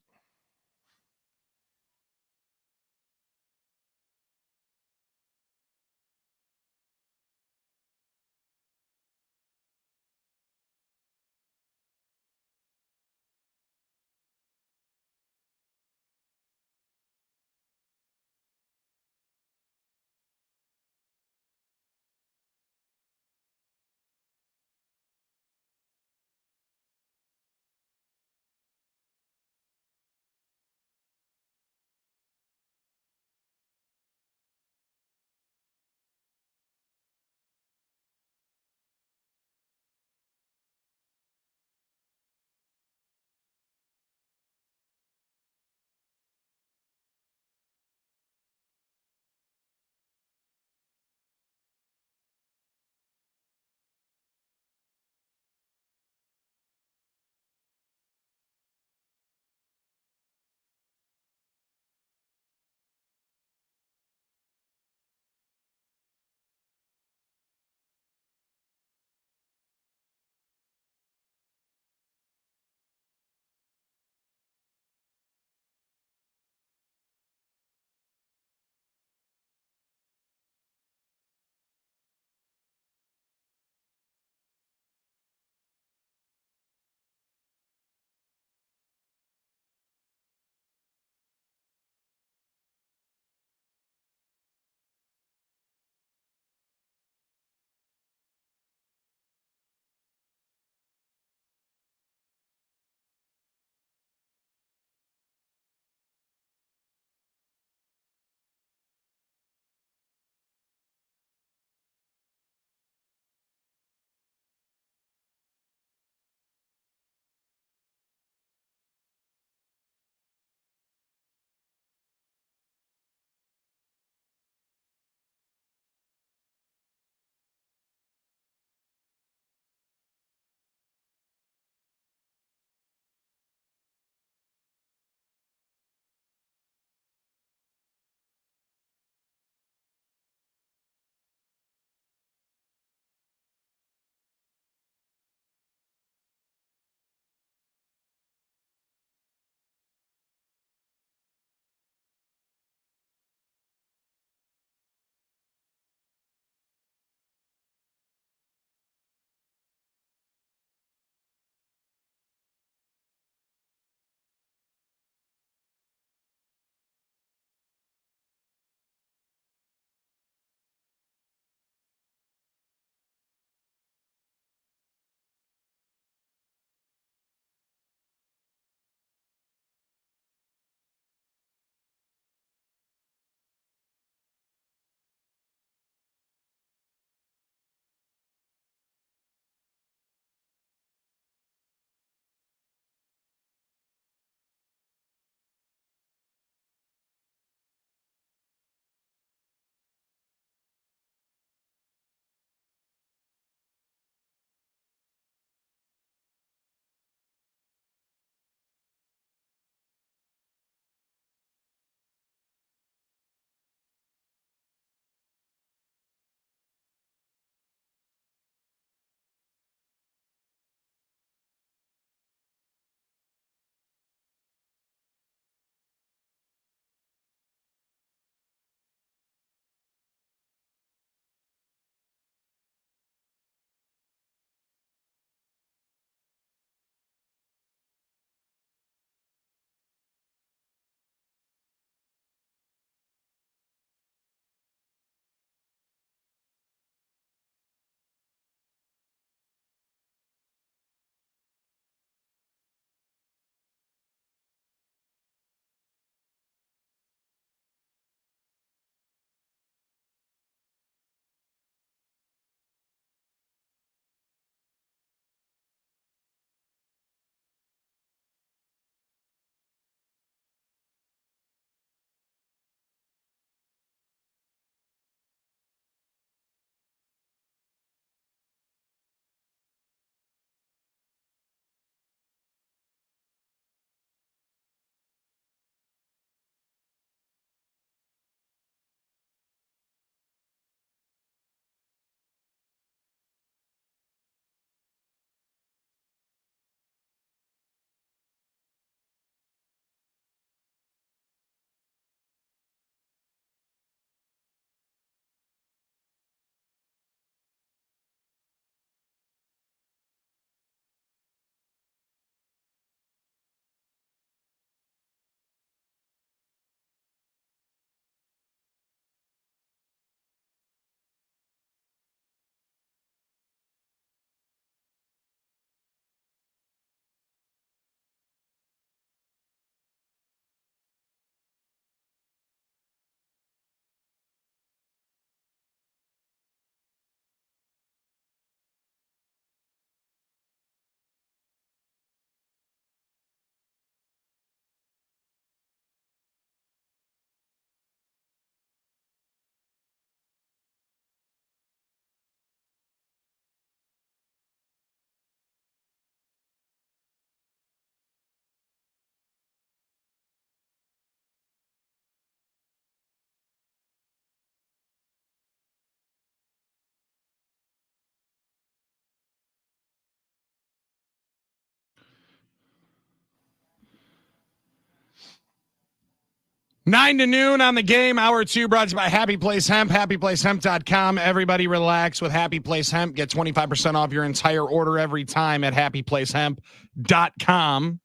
9 to noon on the game. Hour 2 brought to you by Happy Place Hemp, happyplacehemp.com. Everybody relax with Happy Place Hemp. Get 25% off your entire order every time at happyplacehemp.com.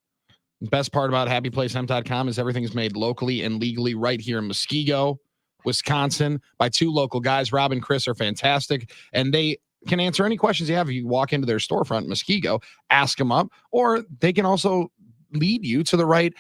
The best part about happyplacehemp.com is everything is made locally and legally right here in Muskego, Wisconsin, by 2 local guys. Rob and Chris are fantastic, and they can answer any questions you have. If you walk into their storefront in Muskego, ask them up, or they can also lead you to the right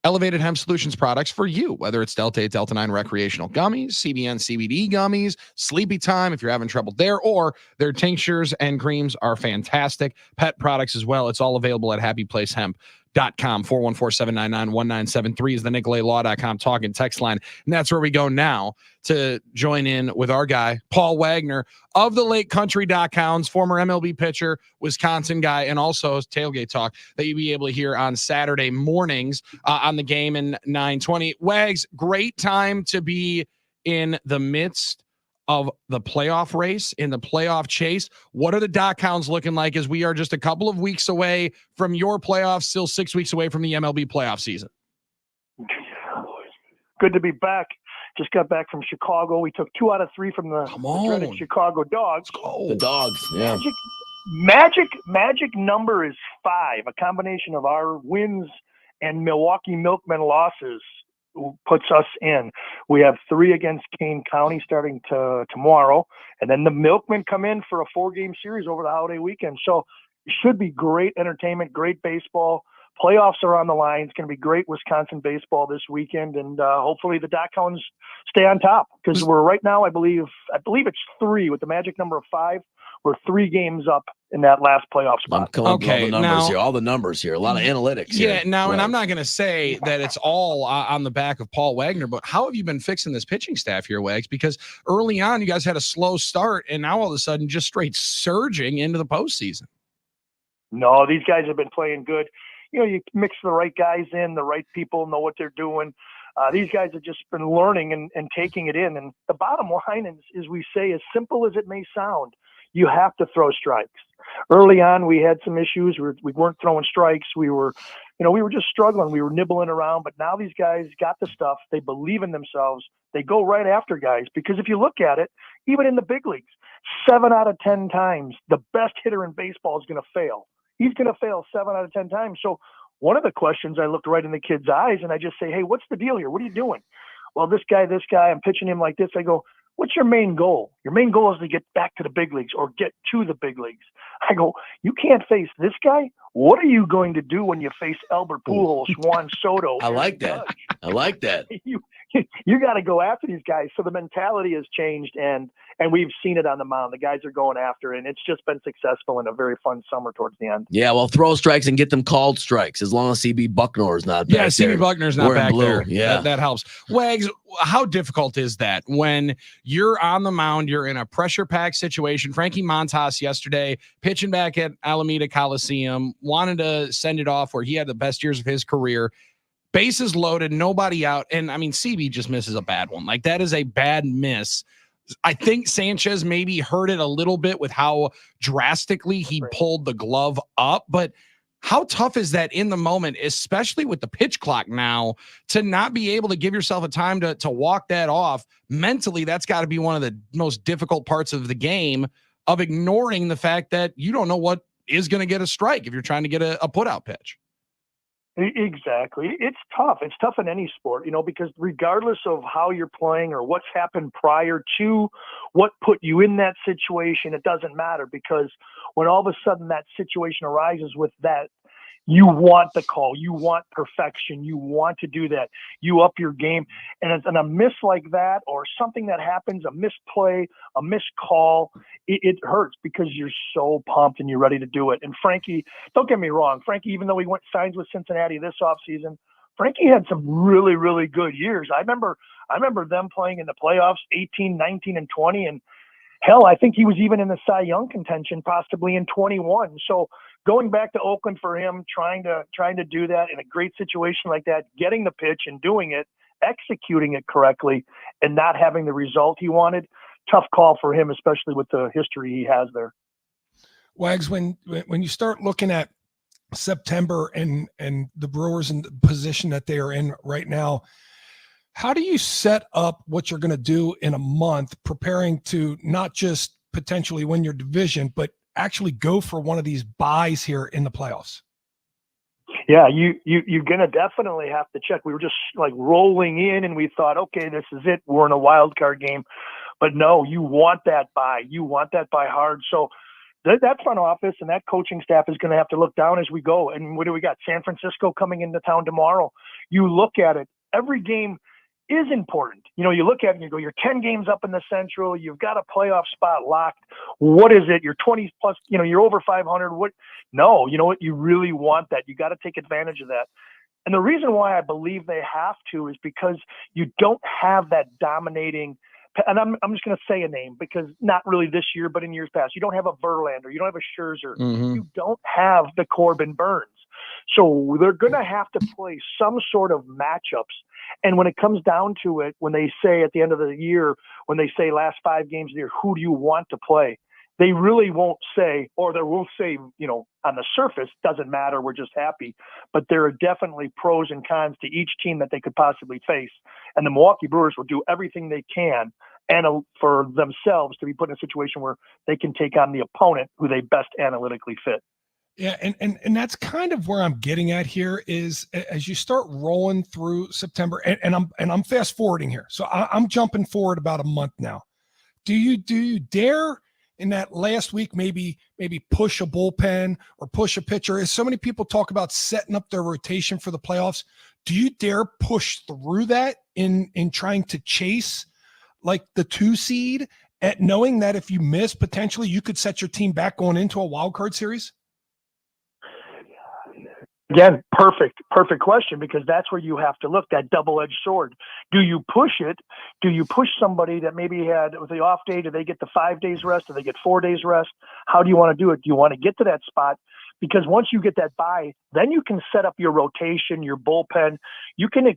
Elevated Hemp Solutions products for you, whether it's Delta 8, Delta 9 recreational gummies, CBN, CBD gummies, Sleepy Time if you're having trouble there, or their tinctures and creams are fantastic. Pet products as well. It's all available at happyplacehemp.com. 414-799-1973 is the NicoletLaw.com talk and text line. And that's where we go now to join in with our guy, Paul Wagner of the LakeCountry.coms, former MLB pitcher, Wisconsin guy, and also Tailgate Talk that you'll be able to hear on Saturday mornings on the game in 920. Wags, great time to be in the midst of the playoff race, in the playoff chase. What are the .coms looking like as we are just a couple of weeks away from your playoffs, still 6 weeks away from the MLB playoff season? Good to be back. Just got back from Chicago. We took 2 out of 3 from the dreaded Chicago Dogs. The Dogs, yeah. Magic number is 5. A combination of our wins and Milwaukee Milkmen losses puts us in. We have 3 against Kane County starting tomorrow, and then the Milkmen come in for a 4-game series over the holiday weekend. So it should be great entertainment, great baseball. Playoffs are on the line. It's going to be great Wisconsin baseball this weekend, and hopefully the .coms stay on top, because we're right now, I believe it's 3 with the magic number of 5. We're 3 games up in that last playoff spot. I'm coming up with all the numbers here. A lot of analytics here. Yeah, now, right. And I'm not going to say that it's all on the back of Paul Wagner, but how have you been fixing this pitching staff here, Wags? Because early on, you guys had a slow start, and now all of a sudden, just straight surging into the postseason. No, these guys have been playing good. You mix the right guys in, the right people know what they're doing. These guys have just been learning and taking it in. And the bottom line is we say, as simple as it may sound, you have to throw strikes. Early on, we had some issues. We weren't throwing strikes. We were just struggling. We were nibbling around. But now these guys got the stuff. They believe in themselves. They go right after guys. Because if you look at it, even in the big leagues, 7 out of 10 times, the best hitter in baseball is going to fail. He's going to fail 7 out of 10 times. So one of the questions, I looked right in the kid's eyes and I just say, hey, what's the deal here? What are you doing? Well, this guy, I'm pitching him like this. I go, what's your main goal? Your main goal is to get back to the big leagues or get to the big leagues. I go, you can't face this guy. What are you going to do when you face Albert Pujols, Juan Soto? I like that. You got to go after these guys. So the mentality has changed, and we've seen it on the mound. The guys are going after it, and it's just been successful in a very fun summer towards the end. Yeah, well, throw strikes and get them called strikes as long as CB Bucknor is not back there. Yeah, CB Bucknor's not back there. Yeah. That helps. Wags, how difficult is that when you're on the mound, you're in a pressure-packed situation? Frankie Montas yesterday pitching back at Alameda Coliseum, wanted to send it off where he had the best years of his career. Bases loaded, nobody out. And I mean, CB just misses a bad one. Like, that is a bad miss. I think Sanchez maybe hurt it a little bit with how drastically he pulled the glove up. But how tough is that in the moment, especially with the pitch clock now, to not be able to give yourself a time to walk that off? Mentally, that's got to be one of the most difficult parts of the game, of ignoring the fact that you don't know what is going to get a strike if you're trying to get a put-out pitch. Exactly. It's tough. It's tough in any sport, because regardless of how you're playing or what's happened prior to what put you in that situation, it doesn't matter, because when all of a sudden that situation arises with that, you want the call, you want perfection, you want to do that, you up your game. And a miss like that, or something that happens, a misplay, a missed call, it hurts, because you're so pumped and you're ready to do it. And Frankie, don't get me wrong, Frankie, even though he signs with Cincinnati this offseason, Frankie had some really, really good years. I remember them playing in the playoffs, 18, 19, and 20. And hell, I think he was even in the Cy Young contention, possibly in 21. So going back to Oakland for him, trying to do that in a great situation like that, getting the pitch and doing it, executing it correctly, and not having the result he wanted, tough call for him, especially with the history he has there. Wags, when you start looking at September and the Brewers in the position that they are in right now, How do you set up what you're going to do in a month, preparing to not just potentially win your division, but actually go for one of these buys here in the playoffs? Yeah, you're gonna definitely have to check. We were just like rolling in, and we thought, okay, this is it. We're in a wild card game, but no, you want that buy. You want that buy hard. So that front office and that coaching staff is going to have to look down as we go. And what do we got? San Francisco coming into town tomorrow. You look at it. Every game is important. You know, you look at it and you go, you're 10 games up in the Central. You've got a playoff spot locked. What is it? You're 20 plus, you know, you're over 500. What? No, you know what? You really want that. You got to take advantage of that. And the reason why I believe they have to is because you don't have that dominating, and I'm just going to say a name because not really this year, but in years past, you don't have a Verlander, you don't have a Scherzer, you don't have the Corbin Burns. So they're going to have to play some sort of matchups. And when it comes down to it, when they say at the end of the year, when they say last 5 games of the year, who do you want to play? They really won't say, or they will say, you know, on the surface, doesn't matter, we're just happy. But there are definitely pros and cons to each team that they could possibly face. And the Milwaukee Brewers will do everything they can and for themselves to be put in a situation where they can take on the opponent who they best analytically fit. Yeah, and that's kind of where I'm getting at here is as you start rolling through September, and I'm fast forwarding here, so I'm jumping forward about a month now. Do you dare in that last week maybe push a bullpen or push a pitcher? As so many people talk about setting up their rotation for the playoffs, do you dare push through that in trying to chase like the 2 seed, at knowing that if you miss, potentially you could set your team back going into a wild card series? Again, perfect question, because that's where you have to look, that double-edged sword. Do you push it? Do you push somebody that maybe had with the off day? Do they get the 5 days rest? Do they get 4 days rest? How do you want to do it? Do you want to get to that spot? Because once you get that bye, then you can set up your rotation, your bullpen. You can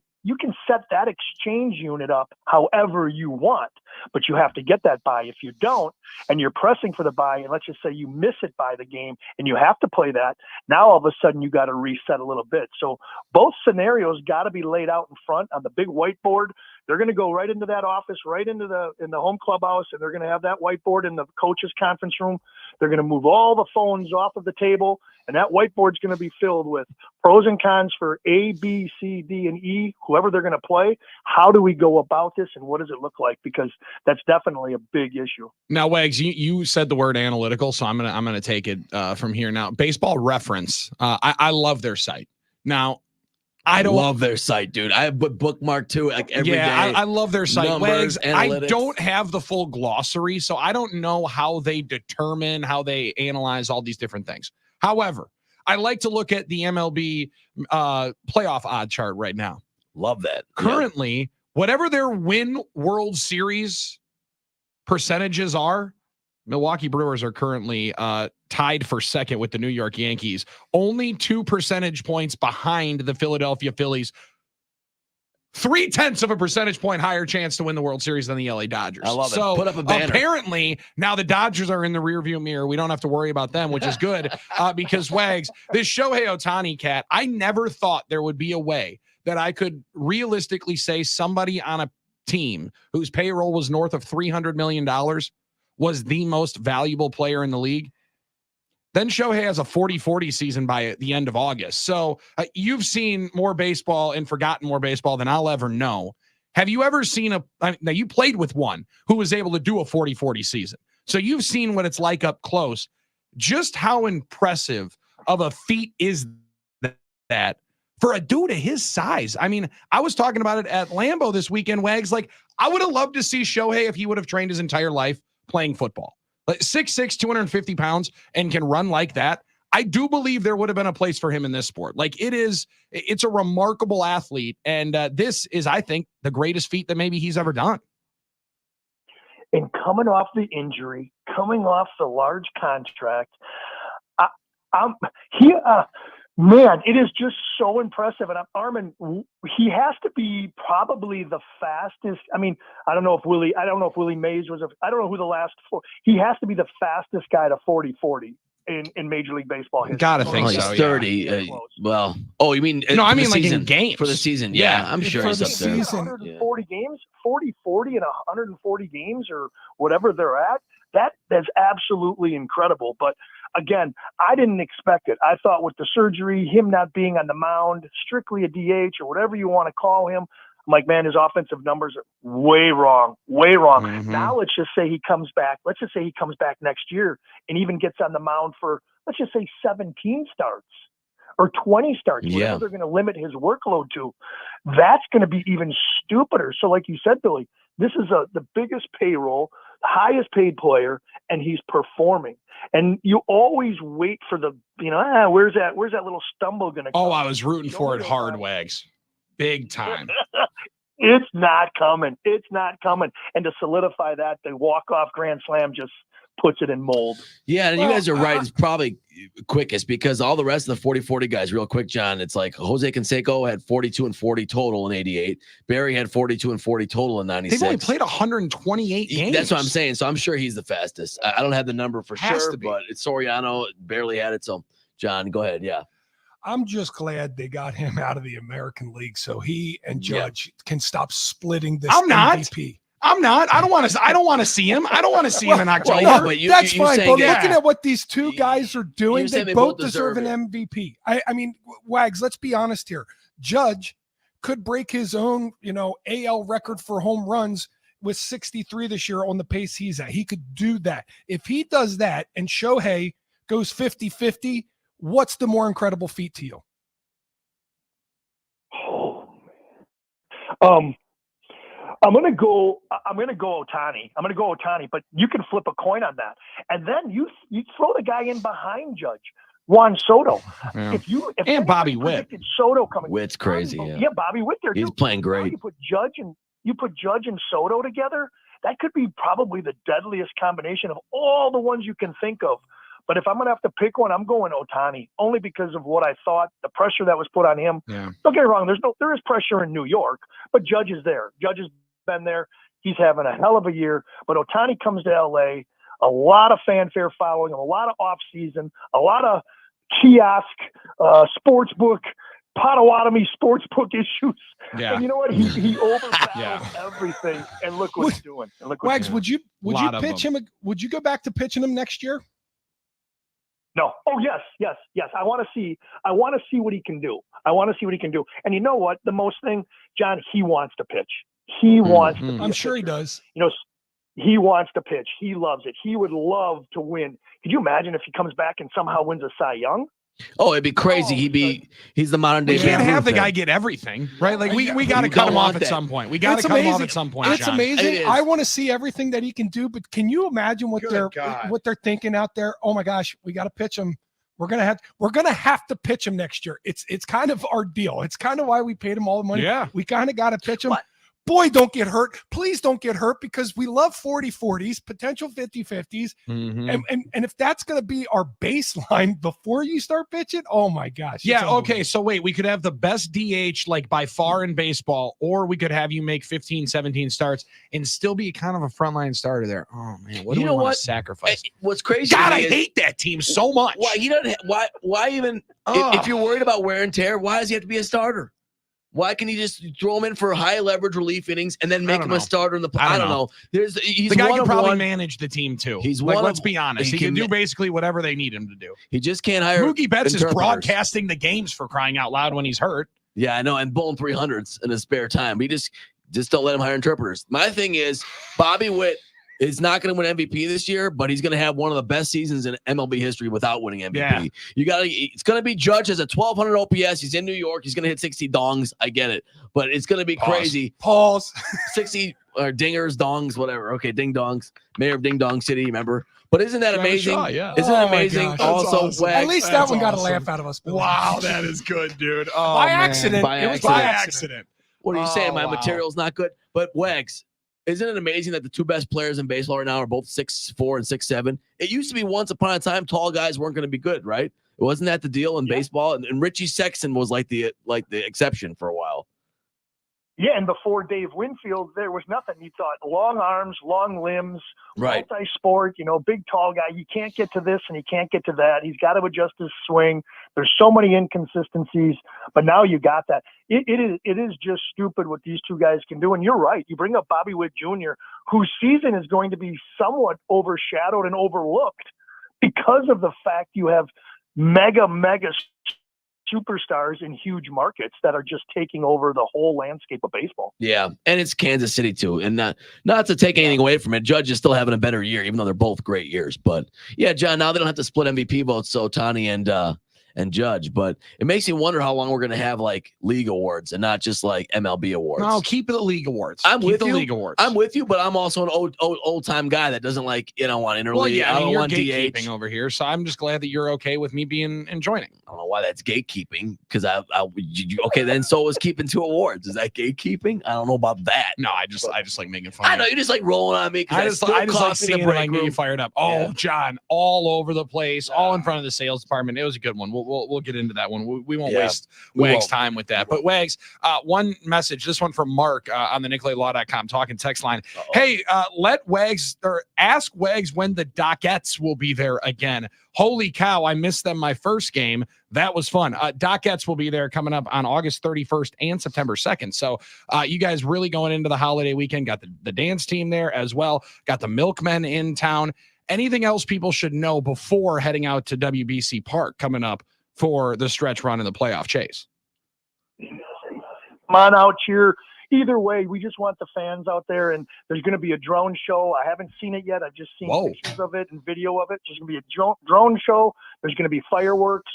set that exchange unit up however you want, but you have to get that bye. If you don't, and you're pressing for the bye, and let's just say you miss it by the game and you have to play that, now all of a sudden you got to reset a little bit. So both scenarios got to be laid out in front on the big whiteboard. They're going to go right into that office, right into in the home clubhouse, and they're going to have that whiteboard in the coaches' conference room. They're going to move all the phones off of the table, and that whiteboard's going to be filled with pros and cons for A, B, C, D, and E, whoever they're going to play. How do we go about this, and what does it look like? Because that's definitely a big issue. Now, Wags, you said the word analytical, so I'm gonna take it from here. Now, Baseball Reference, I love their site. Now, I don't love their site, dude. I have bookmark too, like every day. I love their site. Numbers, Wags, I analytics. don't have the full glossary, so I don't know how they determine, how they analyze all these different things. However, I like to look at the MLB playoff odd chart right now. Love that. Currently, whatever their win World Series percentages are, Milwaukee Brewers are currently tied for second with the New York Yankees, only 2 percentage points behind the Philadelphia Phillies. 0.3 of a percentage point higher chance to win the World Series than the LA Dodgers. I love it. So put up a banner. Apparently now the Dodgers are in the rearview mirror. We don't have to worry about them, which is good because Wags, this Shohei Ohtani cat, I never thought there would be a way that I could realistically say somebody on a team whose payroll was north of $300 million was the most valuable player in the league. Then Shohei has a 40-40 season by the end of August. So you've seen more baseball and forgotten more baseball than I'll ever know. Have you ever seen now you played with one who was able to do a 40-40 season. So you've seen what it's like up close. Just how impressive of a feat is that for a dude of his size? I mean, I was talking about it at Lambeau this weekend, Wags. Like, I would have loved to see Shohei if he would have trained his entire life playing football. Like 6'6", 250 pounds, and can run like that. I do believe there would have been a place for him in this sport. Like, it's a remarkable athlete. And this is, I think, the greatest feat that maybe he's ever done. And coming off the injury, coming off the large contract, man, it is just so impressive. And Armin, he has to be probably the fastest. I mean, I don't know if Willie Mays was I don't know who the last four. He has to be the fastest guy to 40-40. in Major League Baseball history. Gotta think Oh, so. he's yeah. 30. Close. Well, oh, you mean No, I for the mean like season. in games For the season. Yeah, I'm sure For he's the up there. season. 140 games, 40 and 140 games or whatever they're at. That's absolutely incredible. But again, I didn't expect it. I thought with the surgery, him not being on the mound, strictly a DH or whatever you want to call him, I'm like, man, his offensive numbers are way wrong, way wrong. Mhm. Now let's just say he comes back. Let's just say he comes back next year and even gets on the mound for, let's just say 17 starts or 20 starts, Yeah. whatever they're going to limit his workload to. That's going to be even stupider. So like you said, Billy, this is the biggest payroll, the highest paid player, and he's performing. And you always wait for the, where's that little stumble going to come? Oh, I was rooting for it Nobody hard, will Wags. Big time. It's not coming. It's not coming. And to solidify that, the walk-off grand slam just puts it in mold. Yeah, and Well, you guys are right. It's probably quickest because all the rest of the 40-40 guys, real quick, John, it's like Jose Canseco had 42 and 40 total in 88. Barry had 42 and 40 total in 96. They've only played 128 games. That's what I'm saying. So I'm sure he's the fastest. I don't have the number for Has sure, to be. but it's Soriano barely had it. So, John, go ahead. Yeah. I'm just glad they got him out of the American League so he and Yeah. Judge can stop splitting this I'm not. MVP. I'm not. I don't want to see him. I don't want to see him in October. yeah, but you- That's you fine. saying But that- looking at what these two guys are doing, You're saying they they both both deserve deserve an MVP. I mean, Wags, let's be honest here. Judge could break his own, AL record for home runs with 63 this year on the pace he's at. He could do that. If he does that and Shohei goes 50-50, what's the more incredible feat to you? I'm gonna go Otani. I'm gonna go Otani, but you can flip a coin on that, and then you throw the guy in behind Judge, Juan Soto. Yeah. If And Bobby anybody Witt. predicted Soto coming, Witt's crazy. Yeah. yeah, Bobby Witt there He's too. playing Now great. you put Judge and Soto together. That could be probably the deadliest combination of all the ones you can think of. But if I'm going to have to pick one, I'm going Otani, only because of what I thought, the pressure that was put on him. Yeah. Don't get me wrong, there is pressure in New York, but Judge is there. Judge has been there. He's having a hell of a year. But Otani comes to LA, a lot of fanfare following him, a lot of off-season, a lot of kiosk, sportsbook, Potawatomi sportsbook issues. Yeah. And you know what? He overbattles Yeah. everything. And look what he's doing. And look what Wags, he's doing. would you Lot of pitch him? Would you go back to pitching him next year? No. Oh, yes. I want to see what he can do. And you know what? The most thing, John, he wants to pitch. He wants to. Mhm. Be I'm a sure he pitcher. does. He wants to pitch. He loves it. He would love to win. Could you imagine if he comes back and somehow wins a Cy Young? Oh, it'd be crazy. Oh, He's the modern day. We can't Babe have the Ruth guy then. get everything, right? Like we You got to don't cut him off want at that. some point. We got to It's cut him off amazing. at some point. It's John. It amazing. is. I want to see everything that he can do, but can you imagine what Good they're God. what they're thinking out there? Oh my gosh, we got to pitch him. We're gonna have to pitch him next year. It's kind of our deal. It's kind of why we paid him all the money. Yeah. We kind of got to pitch him. What? Boy, don't get hurt. Please don't get hurt because we love 40-40s, potential 50-50s. Mhm. And if that's going to be our baseline before you start pitching, oh my gosh. it's Yeah. unbelievable. Okay. So wait, we could have the best DH like by far in baseball, or we could have you make 15, 17 starts and still be kind of a frontline starter there. Oh man, what do You we know want what? to sacrifice? What's crazy? God, to I me is- hate that team so much. Why he doesn't? Why even? Ugh. If you're worried about wear and tear, why does he have to be a starter? Why can he just throw him in for high leverage relief innings and then make don't him know. a starter in the? I I don't don't know. He's the guy one can of probably one. manage the team too. He's like, one let's of- be honest. he He can can do basically whatever they need him to do. He just can't hire. Mookie Betts is interpreters. broadcasting the games for crying out loud when he's hurt. Yeah, I know, and bowling 300s in his spare time. He just don't let him hire interpreters. My thing is, Bobby Witt is not going to win MVP this year, but he's going to have one of the best seasons in MLB history without winning MVP. Yeah. It's going to be Judge as a 1200 OPS. He's in New York. He's going to hit 60 dongs. I get it, but it's going to be Pause. crazy. Pause. 60 or dingers, dongs, whatever. Okay, ding dongs. Mayor of Ding Dong City, remember? But isn't that amazing? yeah. Isn't Oh that my amazing? gosh, that's Also, awesome. Wags, At least that That's one got a awesome. laugh out of us. Billy. Wow, that is good, dude. Oh, By man. accident. By It was accident. By by accident. what are you saying? Oh, My wow. material's not good. But Wags, isn't it amazing that the two best players in baseball right now are both 6'4" and 6'7"? It used to be once upon a time tall guys weren't going to be good, right? Wasn't that the deal in baseball? And Richie Sexton was like the exception for a while. Yeah, and before Dave Winfield, there was nothing. You thought long arms, long limbs, Right. multi-sport, big tall guy. You can't get to this and he can't get to that. He's got to adjust his swing. There's so many inconsistencies, but now you got that. It is just stupid what these two guys can do. And you're right. You bring up Bobby Witt Jr., whose season is going to be somewhat overshadowed and overlooked because of the fact you have mega superstars in huge markets that are just taking over the whole landscape of baseball. Yeah, and it's Kansas City too, and not to take anything away from it. Judge is still having a better year, even though they're both great years. But yeah, John, now they don't have to split MVP votes, so Ohtani and Judge. But it makes you wonder how long we're going to have like league awards and not just like MLB awards. No, keep the league awards. I'm keep with the you. league awards. I'm with you, but I'm also an old time guy that doesn't like want interleague. Well, yeah, I don't you're want gatekeeping DH. over here, so I'm just glad that you're okay with me being and joining. I don't know why that's gatekeeping, because okay, then so is keeping 2 awards. Is that gatekeeping? I don't know about that. No, I just like making fun. I know you just like rolling on me. I just like seeing it and get you fired up. Oh, Yeah. John, all over the place, all in front of the sales department. It was a good one. We'll get into that one. We won't waste Wags' time with that. But Wags, one message. This one from Mark on the NicolaLaw.com talking text line. Uh-oh. Hey, let Wags or ask Wags when the Dockettes will be there again. Holy cow, I missed them my first game. That was fun. Dockettes will be there coming up on August 31st and September 2nd. So you guys really going into the holiday weekend. Got the dance team there as well. Got the Milkmen in town. Anything else people should know before heading out to WBC Park coming up for the stretch run in the playoff chase? Come on out here. Either way, we just want the fans out there, and there's going to be a drone show. I haven't seen it yet. I've just seen pictures of it and video of it. There's going to be a drone show. There's going to be fireworks.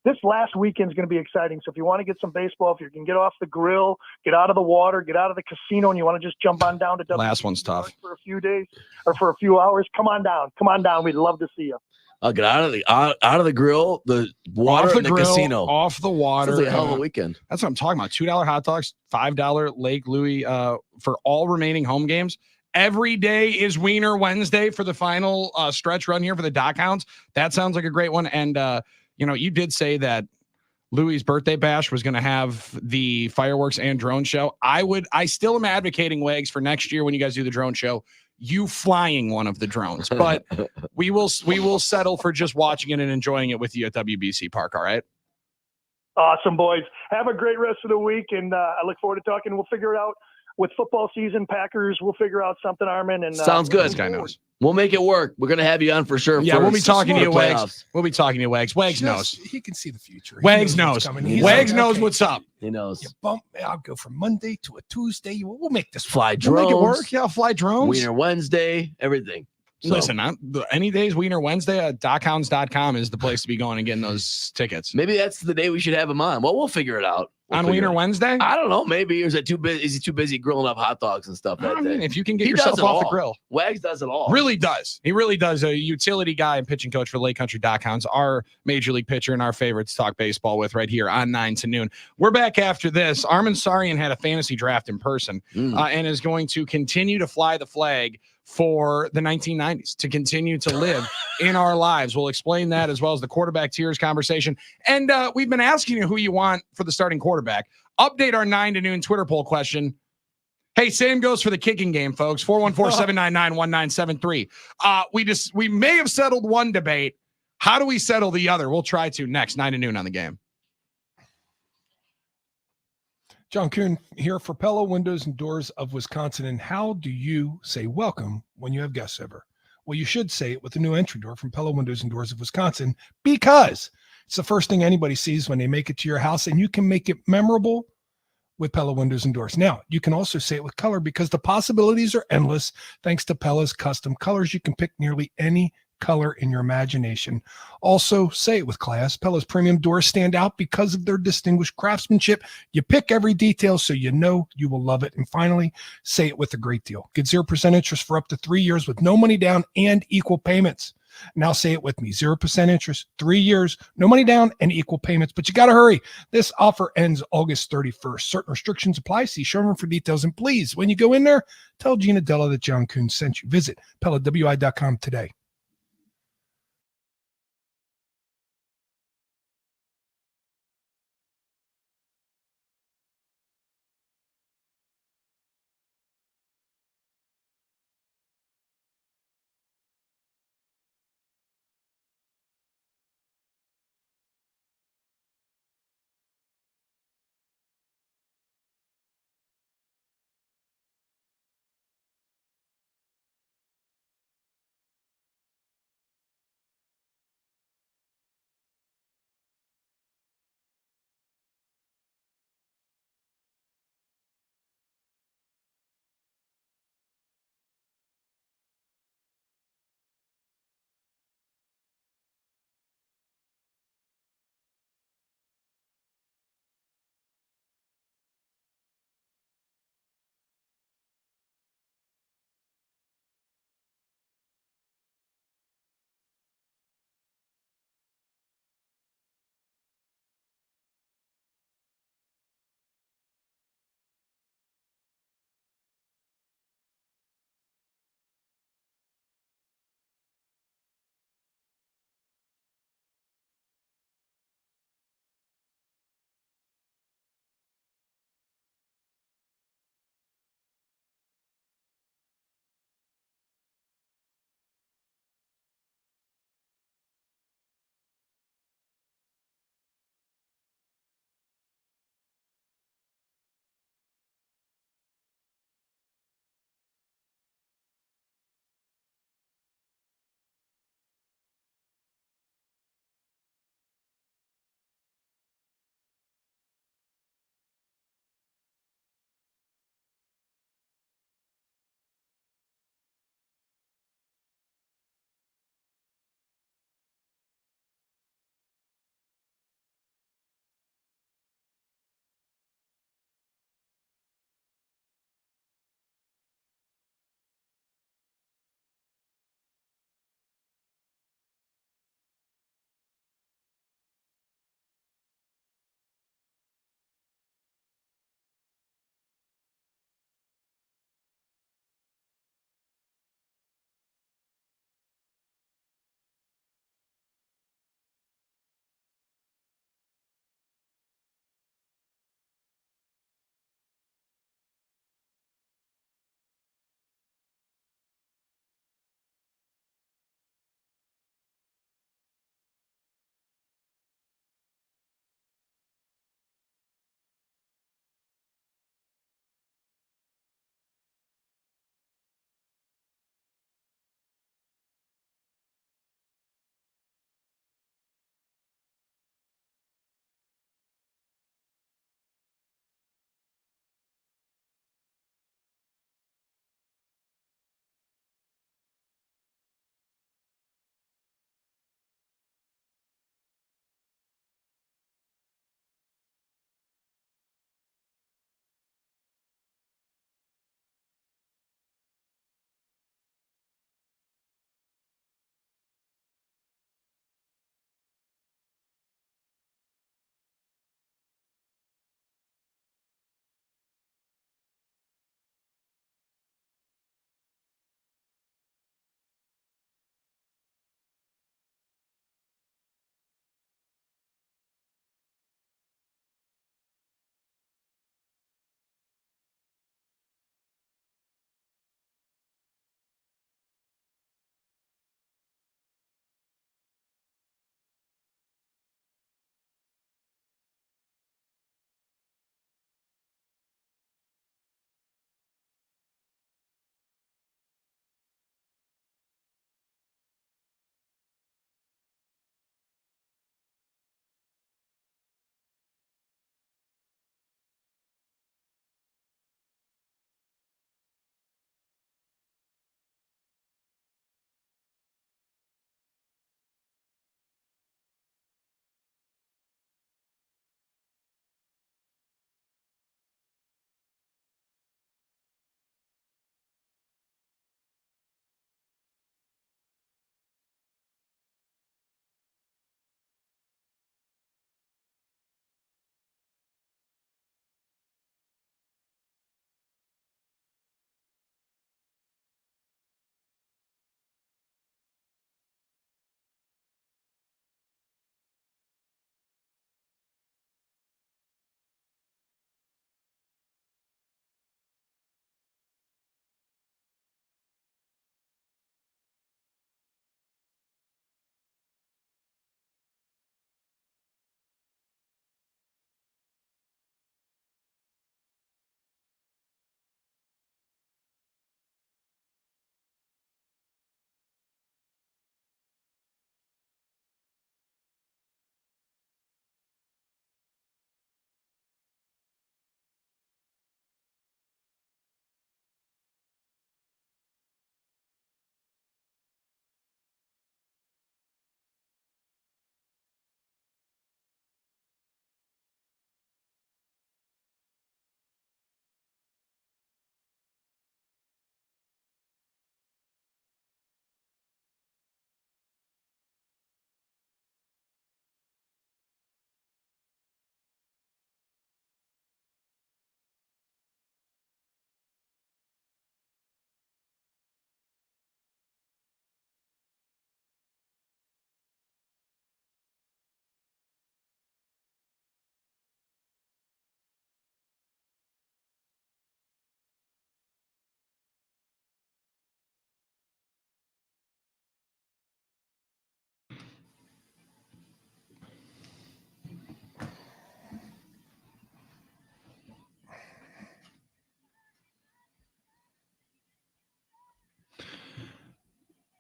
This last weekend is going to be exciting. So if you want to get some baseball, if you can get off the grill, get out of the water, get out of the casino, and you want to just jump on down to Last one's tough for a few days or for a few hours, come on down. Come on down. We'd love to see you. I'll get out of the grill, the water, off the and the grill, casino. off the water. Sounds like a hell of a weekend. That's what I'm talking about. $2 hot dogs, $5 Lake Louis for all remaining home games. Every day is Wiener Wednesday for the final stretch run here for the Dock Hounds. That sounds like a great one. And you did say that Louis' birthday bash was going to have the fireworks and drone show. I still am advocating Wags for next year when you guys do the drone show, you flying one of the drones, but we will settle for just watching it and enjoying it with you at WBC Park. All right. Awesome, boys. Have a great rest of the week, and I look forward to talking. We'll figure it out with football season. Packers, we'll figure out something, Armin. And sounds good. This guy knows. We'll make it work. We're gonna have you on for sure. Yeah, we'll be talking to you, playoffs. Wags. We'll be talking to you, Wags. Wags knows. He can see the future. Wags knows. Wags knows what's up. He knows. You bump. I'll go from Monday to a Tuesday. We'll make this Fly work. drones. We'll make it work. Yeah, I'll fly drones. Wiener Wednesday, everything. So, Listen, any days Wiener Wednesday at DocHounds.com is the place to be going and getting those tickets. maybe that's the day we should have him on. Well, we'll figure it out. On Wiener Wednesday? I don't know. Maybe is it too busy? Is he too busy grilling up hot dogs and stuff that I mean, day? if you can get He yourself does it off the all. grill. Wags does it all. Really does. He really does. A utility guy and pitching coach for Lake Country Dockhounds, our major league pitcher and our favorite to talk baseball with right here on 9 to noon. We're back after this. Armin Sarian had a fantasy draft in person and is going to continue to fly the flag for the 1990s, to continue to live in our lives. We'll explain that as well as the quarterback tiers conversation. And we've been asking you who you want for the starting quarterback. Update our 9 to noon Twitter poll question. Hey, same goes for the kicking game, folks. 414-799-1973. We may have settled one debate. How do we settle the other? We'll try to next 9 to noon on the game. John Kuhn here for Pella Windows and Doors of Wisconsin. And how do you say welcome when you have guests over? Well, you should say it with the new entry door from Pella Windows and Doors of Wisconsin, because it's the first thing anybody sees when they make it to your house, and you can make it memorable with Pella Windows and Doors. Now, you can also say it with color, because the possibilities are endless thanks to Pella's custom colors. You can pick nearly any color in your imagination. Also, say it with class. Pella's premium doors stand out because of their distinguished craftsmanship. You pick every detail so you know you will love it. And finally, say it with a great deal. Get 0% interest for up to 3 years with no money down and equal payments. Now say it with me. 0% interest, 3 years, no money down, and equal payments. But you got to hurry. This offer ends August 31st. Certain restrictions apply. See showroom for details. And please, when you go in there, tell Gina Della that John Kuhn sent you. Visit PellaWI.com today.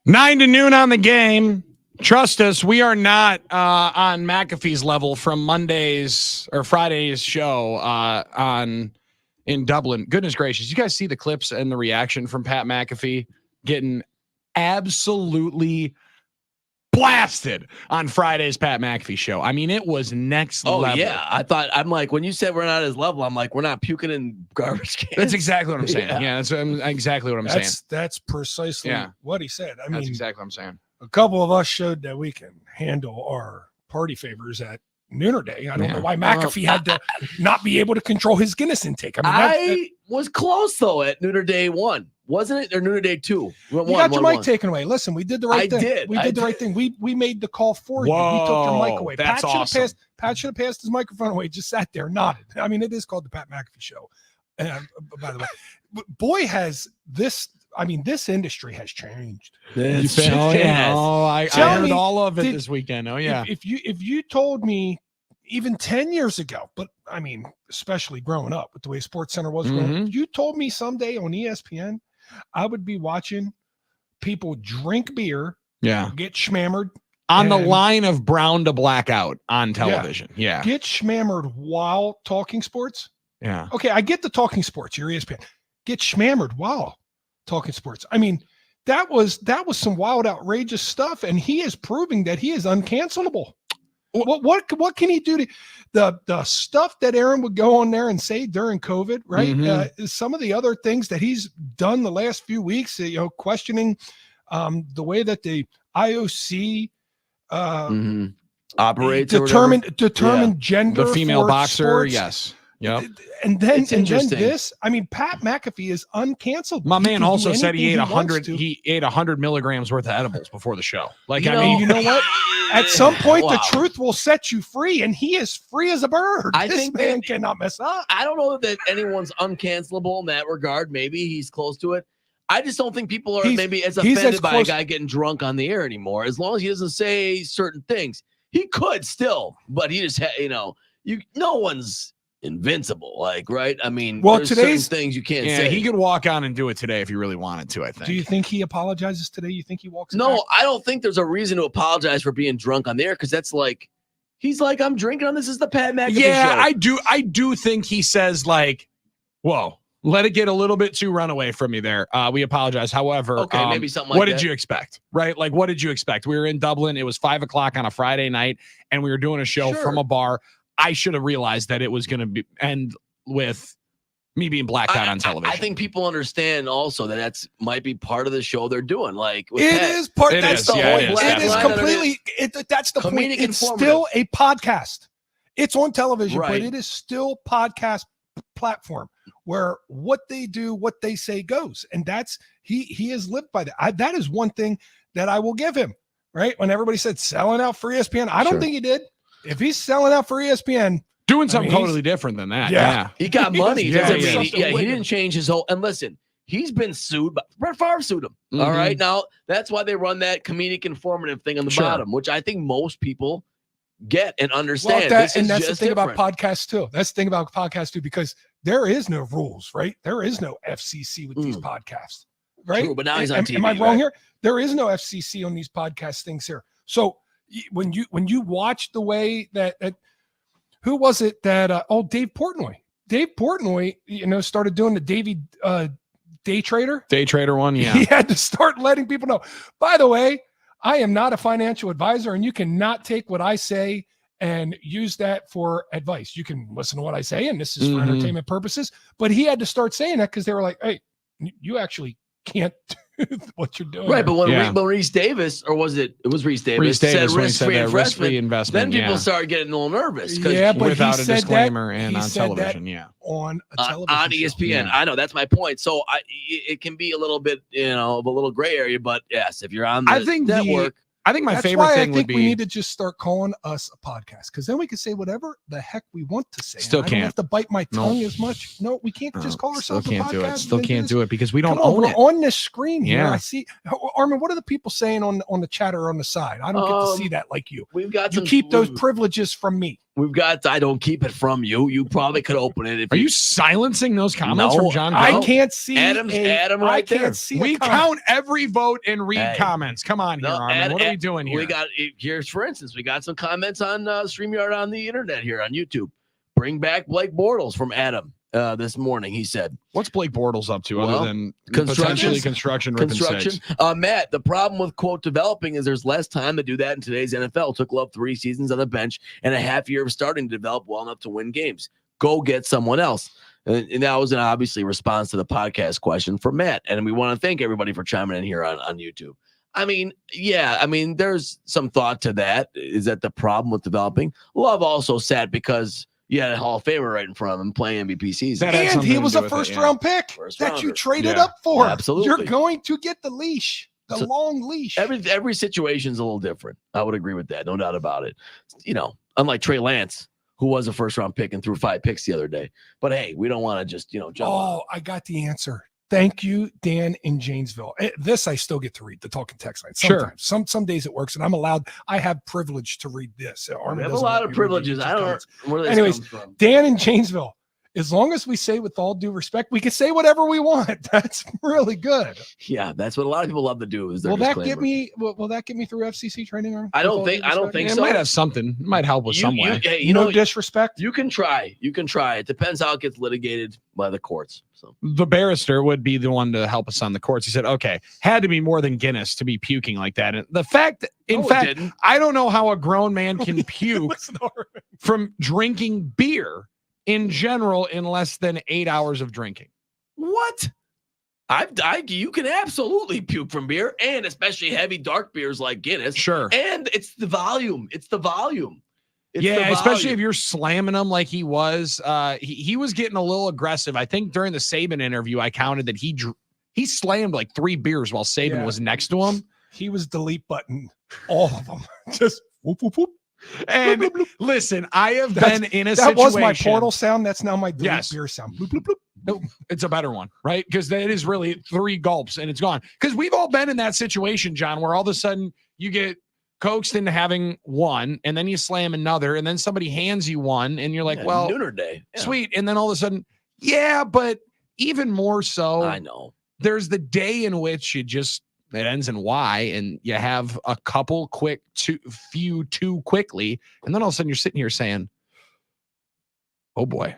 9 to noon on the game. Trust us, we are not on McAfee's level from Monday's or Friday's show in Dublin. Goodness gracious. You guys see the clips and the reaction from Pat McAfee getting absolutely blasted on Friday's Pat McAfee show. I mean, it was next level. Oh, yeah. I'm like, when you said we're not at his level, I'm like, we're not puking in garbage cans. That's exactly what I'm saying. Yeah, that's exactly what I'm saying. That's precisely what he said. I That's mean, exactly what I'm saying. a couple of us showed that we can handle our party favors at Nooner Day. I don't know why McAfee had to not be able to control his Guinness intake. I mean, was close though at Nooner Day 1, wasn't it? Or Nooner Day 2? You got your mic taken away. Listen, we did the right thing. We did the right thing. We made the call for you. We took your mic away. That's awesome. Pat should have passed his microphone away. Just sat there, nodded. I mean, it is called the Pat McAfee Show. By the way, boy, has this. I mean, this industry has changed. I heard all of it this weekend. Oh yeah. If you told me even 10 years ago, but I mean, especially growing up with the way SportsCenter was, you told me someday on ESPN, I would be watching people drink beer, get schmammered on the line of brown to blackout on television. Yeah. Get schmammered while talking sports. Yeah. Okay, I get the talking sports, your ESPN. Get schmammered while talking sports. I mean, that was some wild, outrageous stuff, and he is proving that he is uncancelable. What can he do to the stuff that Aaron would go on there and say during COVID, right? Some of the other things that he's done the last few weeks, questioning the way that the IOC operates, determine gender, the female boxer, sports. Yes. Yep. And then this, I mean, Pat McAfee is uncanceled. My man also said he ate 100 milligrams worth of edibles before the show. Like, you know what? At some point, the truth will set you free, and he is free as a bird. This man cannot mess up. I don't know that anyone's uncancelable in that regard. Maybe he's close to it. I just don't think people are maybe as offended by a guy getting drunk on the air anymore. As long as he doesn't say certain things, he could still, but he just, no one's invincible, like, right? I mean, there's certain things you can't say. He could walk on and do it today if he really wanted to, I think. Do you think he apologizes today? You think he walks No, back? I don't think there's a reason to apologize for being drunk on the air, because that's like, he's like, I'm drinking on this is the Pat McAfee show. I do think he says, like, whoa, let it get a little bit too runaway from me there. We apologize. However, maybe something like what that. did you expect? Right? Like, what did you expect? We were in Dublin. It was 5:00 on a Friday night, and we were doing a show from a bar. I should have realized that it was going to end with me being blacked out on television. I think people understand also that might be part of the show they're doing. Like, it is part. That's the point. It is completely. That's the point. It's still a podcast. It's on television, but it is still podcast platform where what they do, what they say goes, and that's he has lived by that. That is one thing that I will give him. Right when everybody said selling out for ESPN, I don't think he did. If he's selling out for ESPN. Doing something totally different than that. Yeah. He got money. He didn't change his whole. And listen, he's been sued. But Brett Favre sued him. All right. Now, that's why they run that comedic informative thing on the bottom, which I think most people get and understand. Well, and that's the thing about podcasts, too. That's the thing about podcasts, too, because there is no rules, right? There is no FCC with these podcasts, right? True, but now he's on TV. Am I wrong here? There is no FCC on these podcast things here. So when you watch the way that who was it that Dave Portnoy started doing the day trader one. He had to start letting people know, by the way, I am not a financial advisor, and you cannot take what I say and use that for advice. You can listen to what I say, and this is for entertainment purposes, but he had to start saying that because they were like, hey, you actually can't do what you're doing. Right, but when Reese Davis, or was it Reese Davis, said risk-free investment, then people started getting a little nervous. But without he a said disclaimer that, and on television, on a television on ESPN. Show. I know, that's my point. So it can be a little bit, of a little gray area, but yes, if you're on the network. I think my favorite thing would be. We need to just start calling us a podcast, because then we can say whatever the heck we want to say. Still can't. I don't have to bite my tongue as much. No, we can't just call ourselves a podcast. Still can't do it because we don't own it. We're on this screen here. I see. Armin, what are the people saying on the chatter on the side? I don't get to see that like you. We've got you keep those privileges from me. We've got I don't keep it from you. You probably could open it. If Are you silencing those comments No, from John? I Bell? can't see Adam I right can't there. see. We count every vote and read Hey. comments. Come on here, No, Armin. What are we doing here? We got here's for instance, we got some comments on StreamYard on the internet here on YouTube. Bring back Blake Bortles from Adam this morning. He said What's Blake Bortles up to Well, other than construction. potentially construction? ripping construction. six? Matt, the problem with quote developing is there's less time to do that in today's NFL. Took Love 3 seasons on the bench and a half year of starting to develop well enough to win games. Go get someone else. And that was an obviously response to the podcast question from Matt. And we want to thank everybody for chiming in here on YouTube. I mean, there's some thought to that. Is that the problem with developing? Love also sat because you had a Hall of Famer right in front of him playing MVP season. That had And something he to was do a with it, first yeah. round pick First that you rounder. traded Yeah. up for. Absolutely. You're going to get the leash, the So- long leash. Every situation's a little different. I would agree with that. No doubt about it. Unlike Trey Lance, who was a first round pick and threw 5 picks the other day. But hey, we don't want to just, jump on. Oh, I got the answer. Thank you, Dan in Janesville. This I still get to read, the Talking Text line. Sure. Sometimes. Some days it works, and I'm allowed. I have privilege to read this. We Armin have a doesn't lot let of me read privileges. the I don't know comments. where this Anyways, comes from. Dan in Janesville. As long as we say with all due respect, we can say whatever we want. That's really good. Yeah, that's what a lot of people love to do. Is their Will that disclaimer. get me? Will that get me through FCC training? Armin? I don't With all think- due I don't respect? think It so. might have something. It might help with some way. Hey, No disrespect. you can try. You can try. It depends how it gets litigated by the courts. So The barrister would be the one to help us on the courts. He said, okay, had to be more than Guinness to be puking like that. And the fact, No, it fact, didn't. I don't know how a grown man can puke Listen, Armin. from drinking beer in general in less than 8 hours of drinking. What? You can absolutely puke from beer, and especially heavy dark beers like Guinness. Sure. And it's the volume. It's the volume. It's Yeah, the especially volume. if you're slamming him like he was. He was getting a little aggressive. I think during the Saban interview, I counted that he slammed like 3 beers while Saban Yeah. was next to him. He was delete button all of them. Just whoop, whoop, whoop. And Bloop, bloop, bloop. listen, I have That's- been in a That situation. was my portal sound. That's now my delete Yes. beer sound. Bloop, bloop, bloop. It's a better one, right? Because that is really 3 gulps and it's gone. Because we've all been in that situation, John, where all of a sudden you get coaxed into having one and then you slam another and then somebody hands you one and you're like, Yeah, well, Nooner Day. Yeah, sweet. And then all of a sudden, yeah, but even more so, I know. there's the day in which it ends in Y and you have a couple quick too quickly. And then all of a sudden you're sitting here saying, oh boy,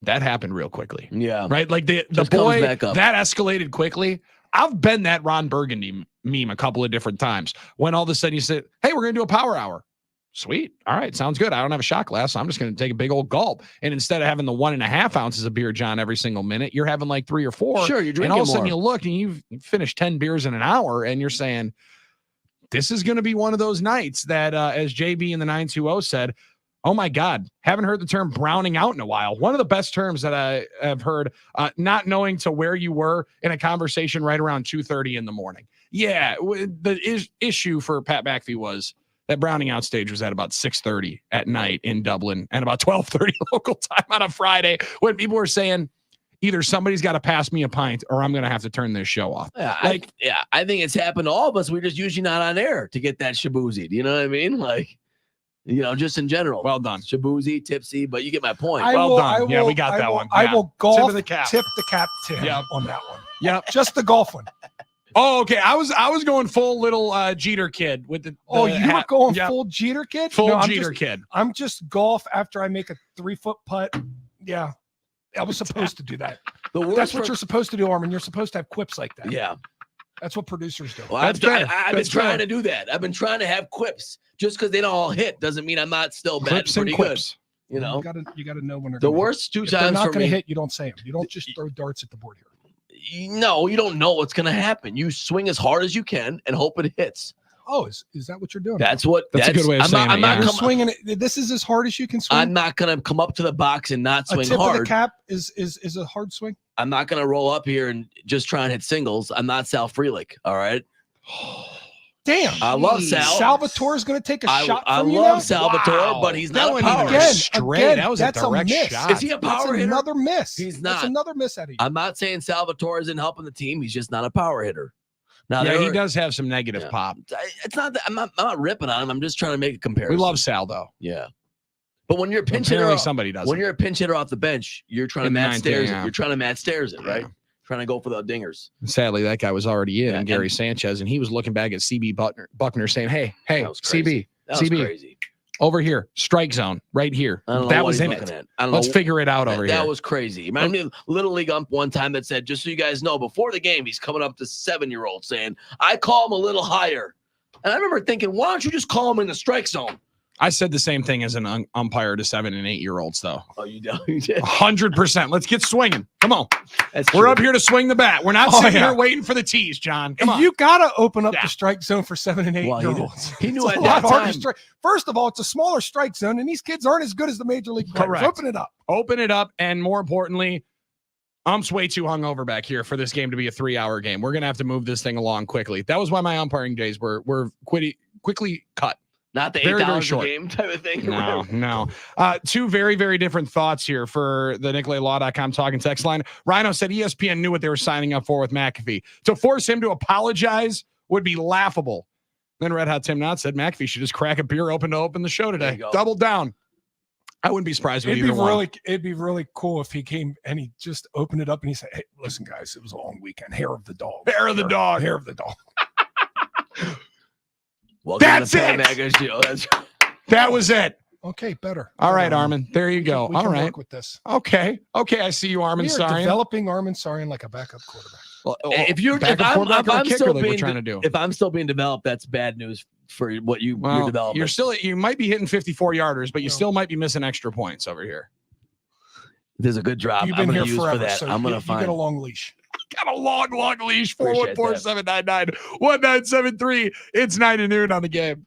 that happened real quickly. Yeah. Right? Like the Just comes boy back up. that escalated quickly. I've been that Ron Burgundy meme a couple of different times when all of a sudden you said, hey, we're going to do a power hour. Sweet. All right. Sounds good. I don't have a shot glass. So I'm just going to take a big old gulp. And instead of having the 1.5 ounces of beer, John, every single minute, you're having like 3 or 4. Sure, you're And drinking all of a sudden more. you look and you've finished 10 beers in an hour and you're saying, this is going to be one of those nights that, as JB in the 920 said, oh my God, haven't heard the term browning out in a while. One of the best terms that I have heard, not knowing to where you were in a conversation right around 2:30 in the morning. Yeah, the issue for Pat McAfee was that browning out stage was at about 6:30 at night in Dublin and about 12:30 local time on a Friday when people were saying, either somebody's got to pass me a pint or I'm going to have to turn this show off. Yeah, Like- I think it's happened to all of us. We're just usually not on air to get that shaboozy. Do you know what I mean? Like, just in general. Well done. Shaboozy, tipsy, but you get my point. Well done. Yeah, we got that one. I Yeah. will golf Tip of the cap. tip the cap to him Yep. on that one. Yep. Just the golf one. Oh, okay. I was going full little Jeter kid with the Oh, you were hat. going Yep. full Jeter kid? Full No, I'm Jeter just, kid. I'm just golf after I make a 3-foot putt. Yeah. I was supposed to do that. The worst That's what for- you're supposed to do, Armin. You're supposed to have quips like that. Yeah. That's what producers do. Well, That's fair. I've been That's trying fair. to do that. I've been trying to have quips. Just because they don't all hit doesn't mean I'm not still batting Clips and pretty quips. good. You know, you gotta know when they're the gonna worst 2 hit. If they're times not for going to me. hit, you don't say them. You don't just throw darts at the board here. No, you don't know what's going to happen. You swing as hard as you can and hope it hits. Oh, is that what you're doing? That's what. That's a good way of I'm saying not, I'm it, not yeah. You're com- swinging it. This is as hard as you can swing. I'm not going to come up to the box and not a swing tip of the hard. cap is a hard swing. I'm not going to roll up here and just try and hit singles. I'm not Sal Frelick. All right. Damn. I love Sal. Salvatore is going to take a shot I from you love now? Salvatore, Wow. but he's That not a went power even hitter. Again, straight. again, That was a that's a direct miss. shot. Is he a That's power hitter? another miss. He's That's not. another miss out of you. I'm not saying Salvatore isn't helping the team. He's just not a power hitter. Now Yeah, there he are- does have some negative Yeah. pop. It's not that I'm not ripping on him. I'm just trying to make a comparison. We love Sal though. Yeah. But when you're a pinch hitter, Apparently somebody does. when you're a pinch hitter off the bench, you're trying to In the Matt ninth, Stairs it. yeah. You're trying to Matt Stairs it, right? Yeah. Trying to go for the dingers. Sadly, that guy was already in, Yeah, and Gary and- Sanchez, and he was looking back at CB Buckner saying, hey, That was crazy. CB, That was CB, crazy. over here, strike zone, right here. I don't know That what was he's in looking it. at. I don't Let's know. figure it out over That here. was crazy. Reminded me of Little League ump one time that said, just so you guys know, before the game, he's coming up to 7-year-old saying, I call him a little higher. And I remember thinking, why don't you just call him in the strike zone? I said the same thing as an umpire to 7 and 8-year-olds, though. Oh, you did. 100%. Let's get swinging. Come on. That's We're true. up here to swing the bat. We're not Oh, sitting yeah. here waiting for the tees, John. Come on. You got to open up Yeah. the strike zone for 7 and 8 Well, year he olds. He knew It's at a that lot harder time. strike. First of all, it's a smaller strike zone, and these kids aren't as good as the major league players. Correct. Open it up. Open it up, and more importantly, ump's way too hungover back here for this game to be a 3-hour game. We're gonna have to move this thing along quickly. That was why my umpiring days were quickly cut. Not the Very, very $8 a short. game type of thing. No. Two very, very different thoughts here for the NicoletLaw.com talking text line. Rhino said ESPN knew what they were signing up for with McAfee. To force him to apologize would be laughable. Then Red Hot Tim Knott said McAfee should just crack a beer open to open the show There today. you go. Double down. I wouldn't be surprised with either one. It'd be really cool if he came and he just opened it up and he said, "Hey, listen, guys, it was a long weekend. Hair of the dog. Hair of the dog. Hair of the dog." Welcome That's to the it. Pat McAfee Show. That's That was it. Okay, better. All right, Better, Armin. There you go. We All can right. work with this. Okay. I see you, Armin We are Sarian. developing Armin Sarian like a backup quarterback. Well, if you're backup if I'm, quarterback if or a I'm kicker still like we're being trying to do. if I'm still being developed, that's bad news for what you're developing. You're still, you might be hitting 54 yarders, but you No. still might be missing extra points over here. There's a good drop. You've I'm been going here to use forever, for that. so I'm going you to find. get a long leash. Got a long leash. Appreciate 414-799-1973. It's 9 to noon on the game.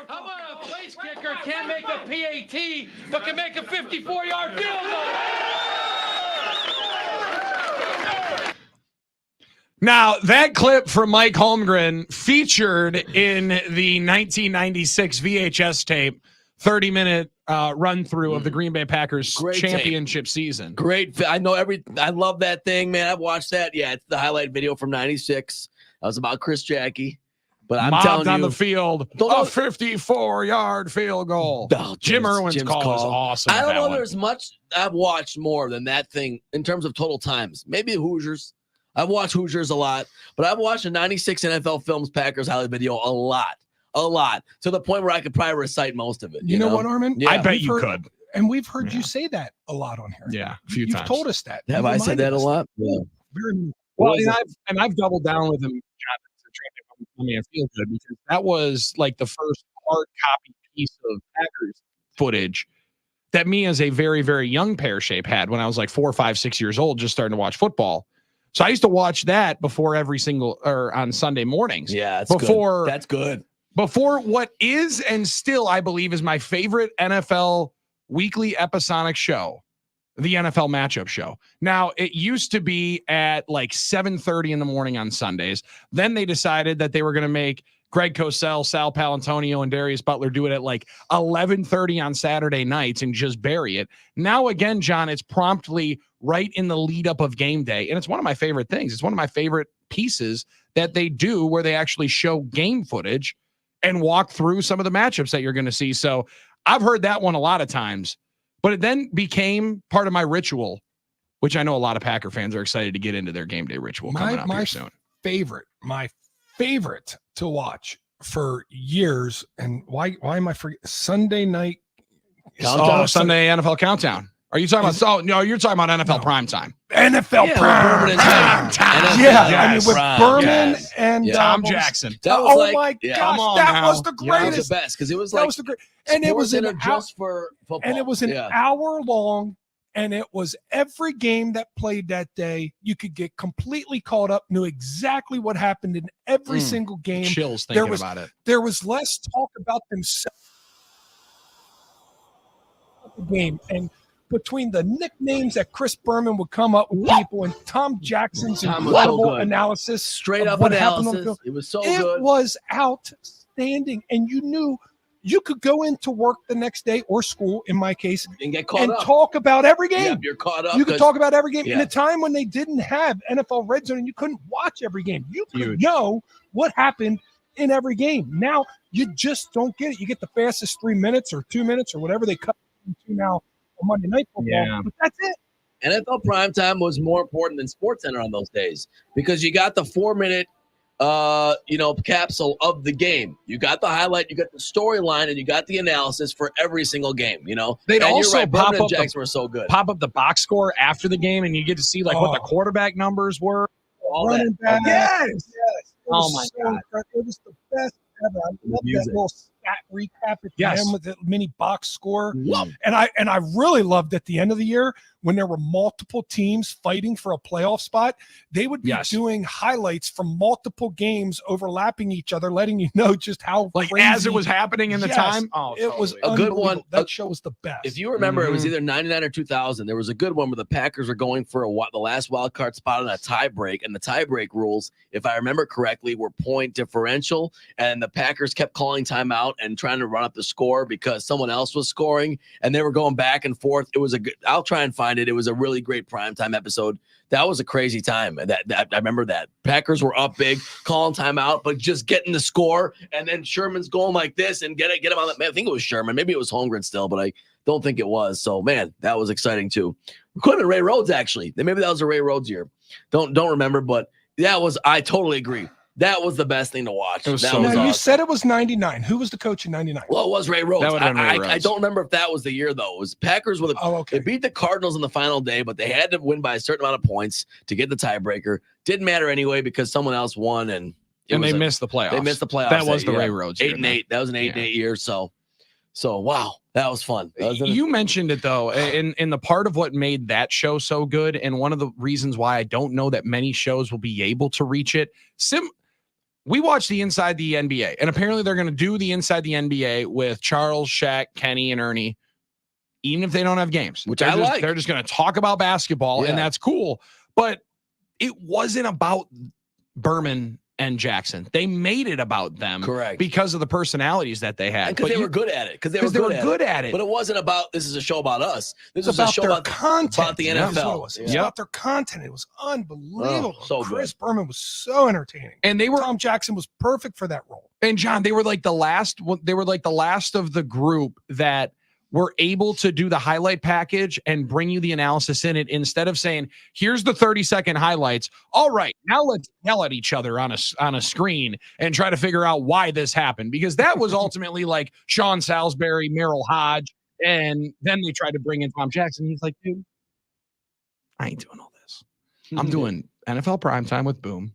How about a place kicker can't make a PAT, but can make a 54-yard field goal? Now, that clip from Mike Holmgren featured in the 1996 VHS tape, 30-minute run through of the Green Bay Packers Great championship season. Great. I love that thing, man. I've watched that. Yeah, it's the highlight video from 96. That was about Chris Jackie. But I'm Mobbed telling on you, the field, a 54-yard field goal. Oh, Jim Irwin's Jim's call is awesome. I don't that know. one. There's much I've watched more than that thing in terms of total times. Maybe the Hoosiers. I've watched Hoosiers a lot, but I've watched the 96 NFL Films Packers highlight video a lot, to the point where I could probably recite most of it. You know what, Armin? Yeah. I bet We've you heard- could. And we've heard Yeah. you say that a lot on here. Yeah, a few You've times. told us that. Have You've I said that a reminded us. lot? Yeah. Very Well, and I've doubled down with him, John, to try to make me feel good, because that was like the first hard copy piece of Packers footage that me as a very, very young pear shape had when I was like 4, 5, 6 years old, just starting to watch football. So I used to watch that before every single or on Sunday mornings. Yeah, it's Before- good. That's good. Before what is and still, I believe, is my favorite NFL weekly episodic show, the NFL matchup show. Now, it used to be at like 7:30 in the morning on Sundays. Then they decided that they were going to make Greg Cosell, Sal Palantonio, and Darius Butler do it at like 11:30 on Saturday nights and just bury it. Now, again, John, it's promptly right in the lead up of game day. And it's one of my favorite things. It's one of my favorite pieces that they do where they actually show game footage and walk through some of the matchups that you're going to see. So I've heard that one a lot of times, but it then became part of my ritual, which I know a lot of Packer fans are excited to get into their game day ritual coming up here soon. my favorite to watch for years. And why am I forgetting? Sunday night Countdown. Sunday NFL Countdown. Are you talking about? Oh no, you're talking about NFL Prime Time. NFL Yeah, Prime. with Berman and Jackson. NFL Yeah, I mean with Prime, Berman yes. and Yeah. Tom what was- Jackson. That was Oh like, my yeah. gosh, Come on that now. was the Yeah, that was greatest. the best because it was That like was the great, and it was an SportsCenter hour, just for football. and it was an Yeah. hour long, and it was every game that played that day. You could get completely caught up, knew exactly what happened in every single game. Chills There thinking was- about it. There was less talk about themselves the game, and between the nicknames that Chris Berman would come up with people and Tom Jackson's Tom was so incredible good. analysis, Straight of up what happened on the analysis. field. It was so It good. was outstanding, and you knew you could go into work the next day or school, in my case, And get caught and up. talk about every Yeah, game. you're caught up. You could 'cause- talk about every game in yeah. a time when they didn't have NFL Red Zone and you couldn't watch every game. You could Huge. know what happened in every game. Now you just don't get it. You get the fastest 3 minutes or 2 minutes or whatever they cut into now on Monday Night Football. Yeah. But that's it. NFL primetime was more important than SportsCenter on those days because you got the 4-minute capsule of the game. You got the highlight, you got the storyline, and you got the analysis for every single game. They'd and you're also right, pop Berman and up the- Jackson were so good. Pop up the box score after the game, and you get to see like what the Oh. quarterback numbers were. All that. Running back. Yes. Yes. It Oh was my so God. incredible. It was the best ever. I love that music. little stat recap at the Yes. end with the mini box score. Whoa. And I really loved at the end of the year when there were multiple teams fighting for a playoff spot, they would be Yes. doing highlights from multiple games overlapping each other, letting you know just how Like crazy as it was happening in the Yes. time. Oh, it was A good one. unbelievable. That show was the best. If you remember, it was Mhm. either 99 or 2000. There was a good one where the Packers were going for the last wild card spot on a tie break, and the tie break rules, if I remember correctly, were point differential, and the Packers kept calling timeout and trying to run up the score because someone else was scoring, and they were going back and forth. It was a good. I'll try and find it. It was a really great primetime episode. That was a crazy time. That I remember that Packers were up big, calling timeout, but just getting the score, and then Sherman's going like this and get him on the. I think it was Sherman. Maybe it was Holmgren still, but I don't think it was. So man, that was exciting too. It could have been Ray Rhodes actually. Maybe that was a Ray Rhodes year. Don't remember, but that was. I totally agree. That was the best thing to watch. It was That so now, was you awesome. said it was 99. Who was the coach in 99? Well, it was Ray Rhodes. That would have been Ray I Rhodes. don't remember if that was the year though. It was Packers with Oh, They okay. beat the Cardinals on the final day, but they had to win by a certain amount of points to get the tiebreaker. Didn't matter anyway because someone else won, and and they missed the playoffs. They missed the playoffs. That was the year. Ray Rhodes year, 8-8. That was an 8-8 year. So wow, that was fun. That was You mentioned it though, in the part of what made that show so good, and one of the reasons why I don't know that many shows will be able to reach it. we watched the Inside the NBA, and apparently they're going to do the Inside the NBA with Charles, Shaq, Kenny, and Ernie, even if they don't have games. Which They're just going to talk about basketball, and that's cool. But it wasn't about Berman and Jackson. They made it about them, correct, because of the personalities that they had. Because they were good at it. Because they were good at it. But it wasn't about, this is a show about us. This is a show about content, about the NFL. It was about their content. It was unbelievable. So Chris Berman was so entertaining, and Tom Jackson was perfect for that role. And John, they were like the last. They were like the last of the group that were able to do the highlight package and bring you the analysis in it, instead of saying, here's the 30-second highlights. All right, now let's yell at each other on a screen and try to figure out why this happened, because that was ultimately like Sean Salisbury, Merrill Hodge, and then they tried to bring in Tom Jackson. He's like, dude, I ain't doing all this. I'm doing NFL primetime with Boom.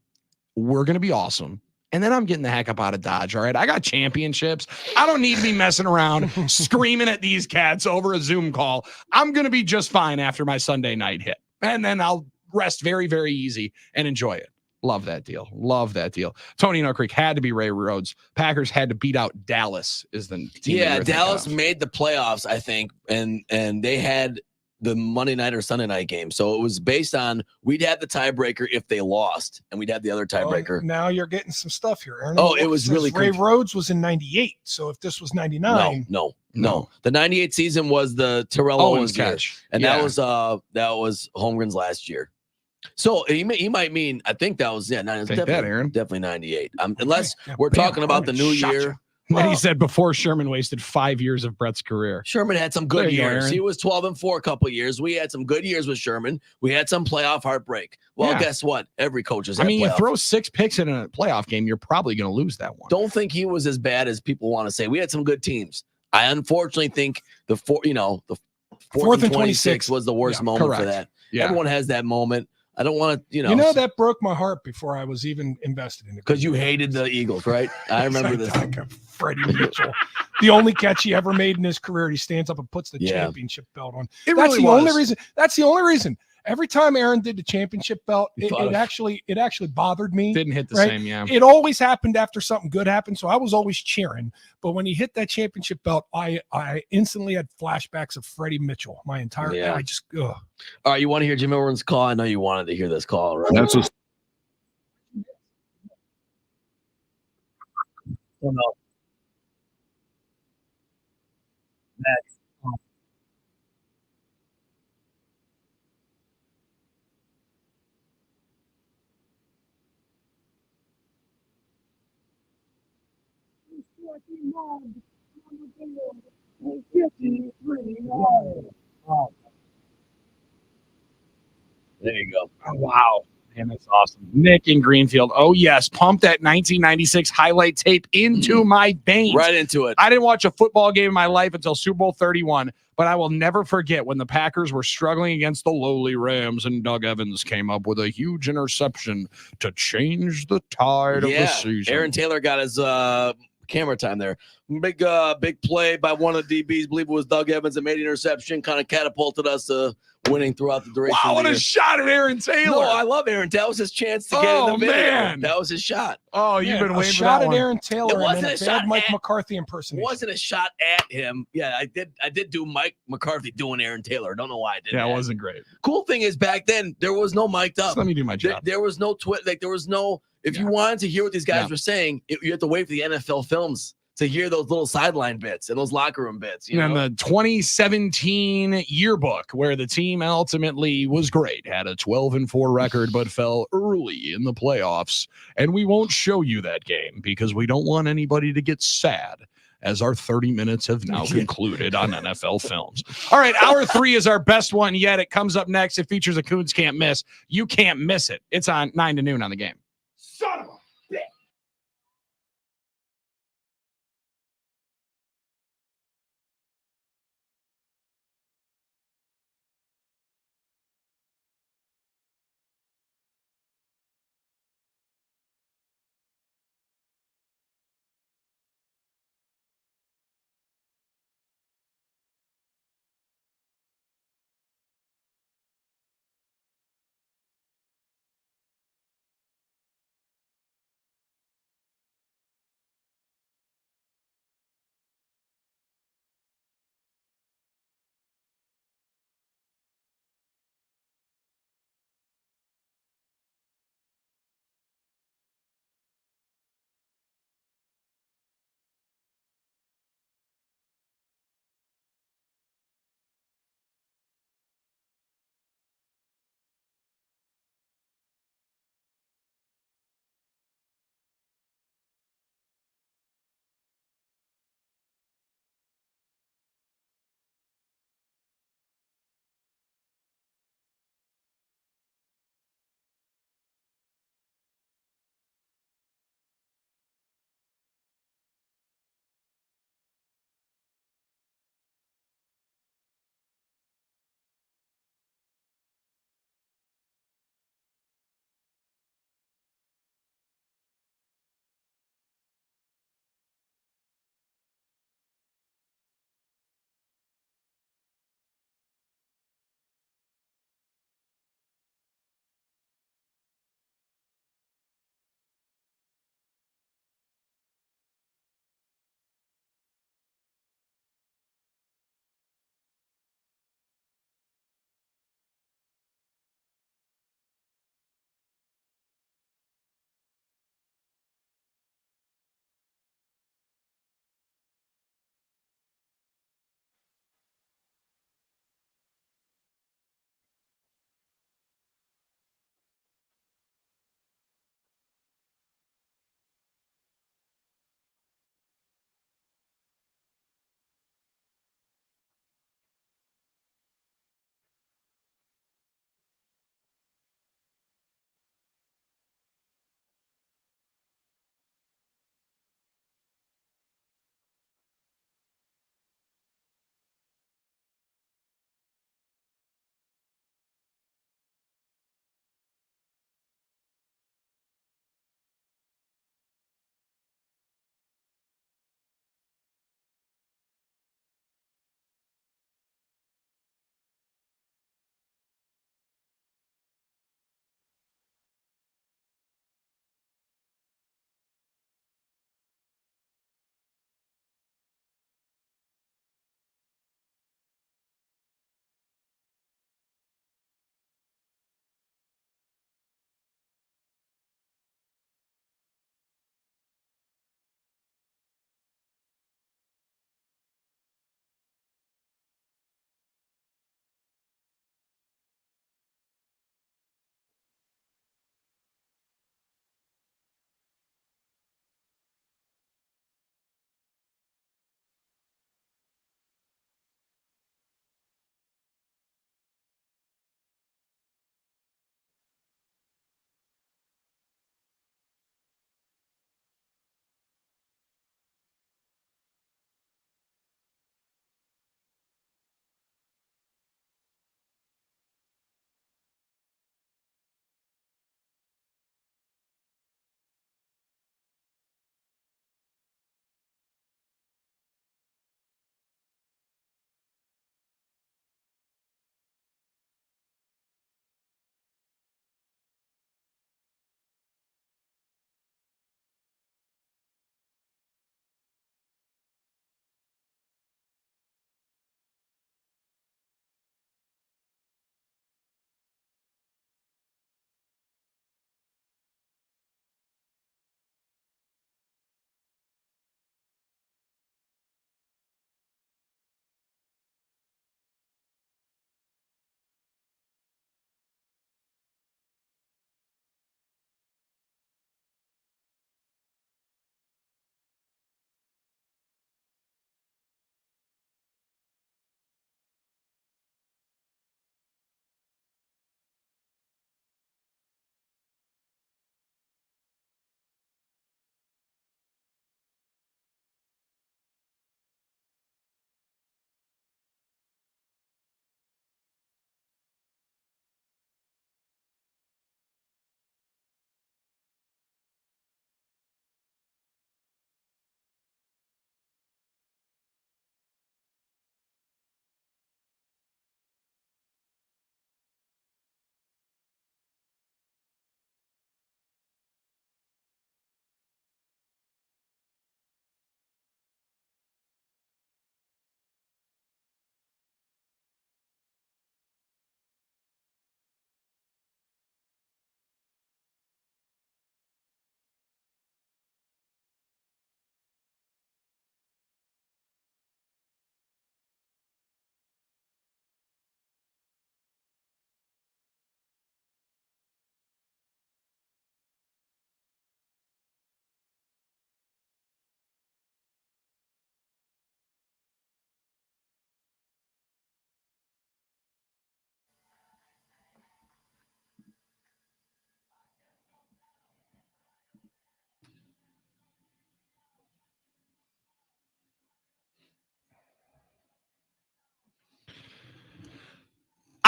We're going to be awesome. And then I'm getting the heck up out of Dodge. All right. I got championships. I don't need to be messing around screaming at these cats over a Zoom call. I'm going to be just fine after my Sunday night hit. And then I'll rest very, very easy and enjoy it. Love that deal. Love that deal. Tony Creek had to be Ray Rhodes. Packers had to beat out Dallas is the team. Yeah, Dallas made the playoffs, I think. And they had the Monday night or Sunday night game. So it was based on, we'd have the tiebreaker if they lost, and we'd have the other tiebreaker. Now you're getting some stuff here, Aaron. Oh, it was really Ray Rhodes was in 98. So if this was 99. No. The 98 season was the Terrell Owens catch. And that was Holmgren's last year. So he might mean, I think that was, definitely 98. Unless we're talking about the new year. What he said before Sherman wasted 5 years of Brett's career. Sherman had some good years. He was 12-4 a couple of years. We had some good years with Sherman. We had some playoff heartbreak. Well, guess what? Every coach has. You throw 6 picks in a playoff game, you're probably going to lose that one. Don't think he was as bad as people want to say. We had some good teams. I unfortunately think the fourth and 26 was the worst moment for that. Yeah. Everyone has that moment. I don't want to, that broke my heart before I was even invested in it. Because you hated the Eagles, right? I remember this. Freddie Mitchell, the only catch he ever made in his career, he stands up and puts the championship belt on. That's the only reason. That's the only reason. Every time Aaron did the championship belt, it actually bothered me. Didn't hit the same, yeah. It always happened after something good happened, so I was always cheering. But when he hit that championship belt, I instantly had flashbacks of Freddie Mitchell. My entire, I just. Ugh. All right, you want to hear Jim Irwin's call? I know you wanted to hear this call, right? That's what. Oh, no. Next. There you go. Oh, wow. Man, that's awesome. Nick in Greenfield. Oh, yes. Pump that 1996 highlight tape into my veins. Right into it. I didn't watch a football game in my life until Super Bowl 31, but I will never forget when the Packers were struggling against the lowly Rams and Doug Evans came up with a huge interception to change the tide of the season. Aaron Taylor got his camera time there. Big play by one of the DBs. Believe it was Doug Evans that made the interception. Kind of catapulted us to winning throughout the duration. Wow, what a shot at Aaron Taylor. No, I love Aaron. That was his chance to get in the video. Man. That was his shot. Oh, you've been waiting for that one. Shot at Aaron Taylor. It wasn't a shot Mike McCarthy impersonation. It wasn't a shot at him. Yeah, I did do Mike McCarthy doing Aaron Taylor. I don't know why I did that. It wasn't great. Cool thing is back then there was no mic'd up. Just let me do my job. There was no there was no, if you wanted to hear what these guys were saying, you had to wait for the NFL films to hear those little sideline bits and those locker room bits. And the 2017 yearbook, where the team ultimately was great, had a 12-4 record, but fell early in the playoffs. And we won't show you that game because we don't want anybody to get sad, as our 30 minutes have now concluded on NFL Films. All right, hour 3 is our best one yet. It comes up next. It features a Coons Can't Miss. You can't miss it. It's on 9 to noon on the Game. Son of a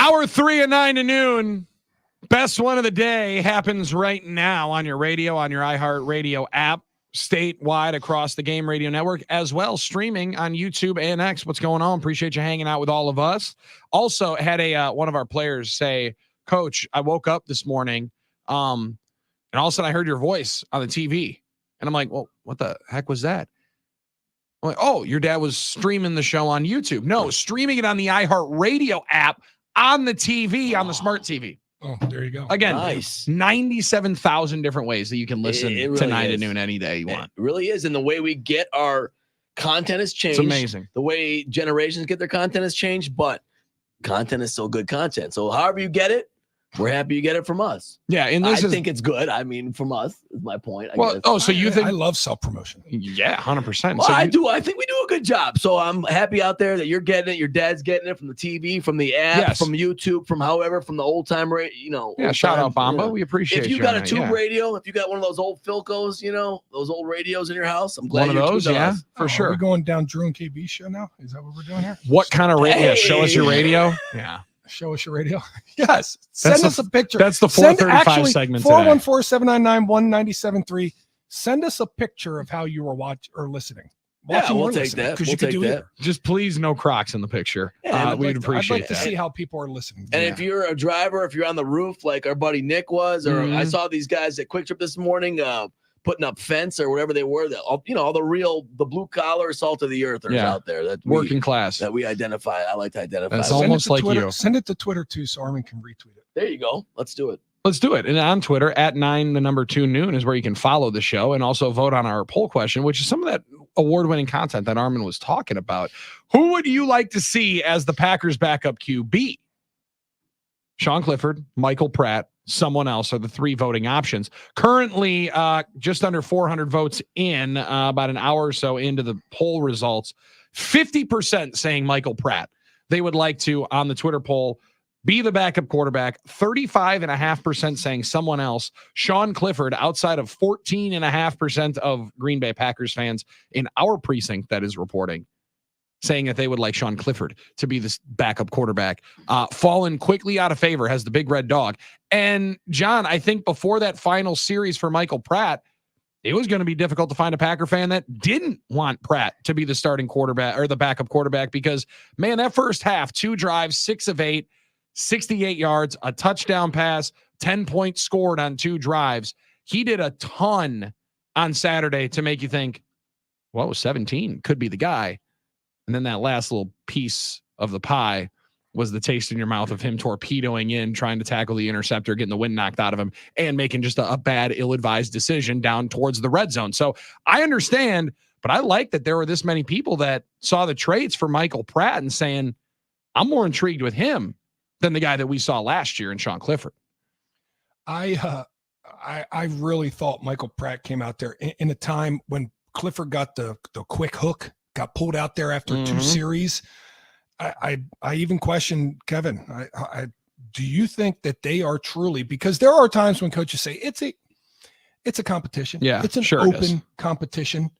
Hour 3 at 9 to noon. Best one of the day happens right now on your radio, on your iHeartRadio app, statewide across the Game Radio Network, as well streaming on YouTube and X. What's going on? Appreciate you hanging out with all of us. Also had one of our players say, Coach, I woke up this morning, and all of a sudden I heard your voice on the TV. And I'm like, well, what the heck was that? I'm like, oh, your dad was streaming the show on YouTube. No, streaming it on the iHeartRadio app on the TV, on the smart TV. Oh, there you go. Again, Nice. 97,000 different ways that you can listen It really to 9 to is. noon any day you want. It really is. And the way we get our content has changed. It's amazing. The way generations get their content has changed, but content is still good content. So however you get it, we're happy you get it from us. Yeah, and this I is think it's good. I mean, from us is my point. I well. guess. Oh, so you I think? love self-promotion. Yeah, 100%. Well, So I you- do. I think we do a good job. So I'm happy out there that you're getting it. Your dad's getting it from the TV, from the app, Yes. from YouTube, from however, from the old time radio. Yeah, old shout time, out Bomba. you know. We appreciate If you you got on a that, tube yeah. radio, if you got one of those old Philcos, those old radios in your house, I'm One glad of you're those, tuned to yeah, us. for Are sure. we going down Drew and KB show now? Is that what we're doing here? What kind of radio? Yeah, show us your Hey. radio. Yeah, Show us your radio. Yes. Send us a picture. that's the Send 435 segment today. 414-799-1973. Send us a picture of how you were watching or listening. Yeah, Watching we'll or take listening, that. 'cause We'll you could take do that. either. Just please no Crocs in the picture. Yeah, We'd I'd appreciate like to that. see how people are listening. And Yeah. if you're a driver, if you're on the roof like our buddy Nick was, or I Mhm. saw these guys at Quick Trip this morning putting up fence or whatever they were, all the blue collar salt of the earthers Yeah. out there that Working class. that we identify. I like to identify. That's them. Send it almost to like Twitter. you. Send it to Twitter too, so Armin can retweet it. There you go. Let's do it. Let's do it. And on Twitter at 9 noon is where you can follow the show and also vote on our poll question, which is some of that award-winning content that Armin was talking about. Who would you like to see as the Packers backup QB? Sean Clifford, Michael Pratt, someone else are the three voting options. Currently, just under 400 votes in, about an hour or so into the poll results. 50% saying Michael Pratt. They would like to, on the Twitter poll, be the backup quarterback. 35.5% saying someone else. Sean Clifford, outside of 14.5% of Green Bay Packers fans in our precinct that is reporting, saying that they would like Sean Clifford to be this backup quarterback. Fallen quickly out of favor has the big red dog. And John, I think before that final series for Michael Pratt, it was going to be difficult to find a Packer fan that didn't want Pratt to be the starting quarterback or the backup quarterback because, man, that first half, 2 drives, 6 of 8, 68 yards, a touchdown pass, 10 points scored on 2 drives. He did a ton on Saturday to make you think, well, 17 could be the guy. And then that last little piece of the pie was the taste in your mouth of him torpedoing in, trying to tackle the interceptor, getting the wind knocked out of him, and making just a bad, ill-advised decision down towards the red zone. So I understand, but I like that there were this many people that saw the traits for Michael Pratt and saying, I'm more intrigued with him than the guy that we saw last year in Sean Clifford. I really thought Michael Pratt came out there in a time when Clifford got the quick hook, got pulled out there after 2 Mhm. series. I even questioned Kevin. Do you think that they are truly, because there are times when coaches say it's a competition. Yeah, It's an sure it is. open competition,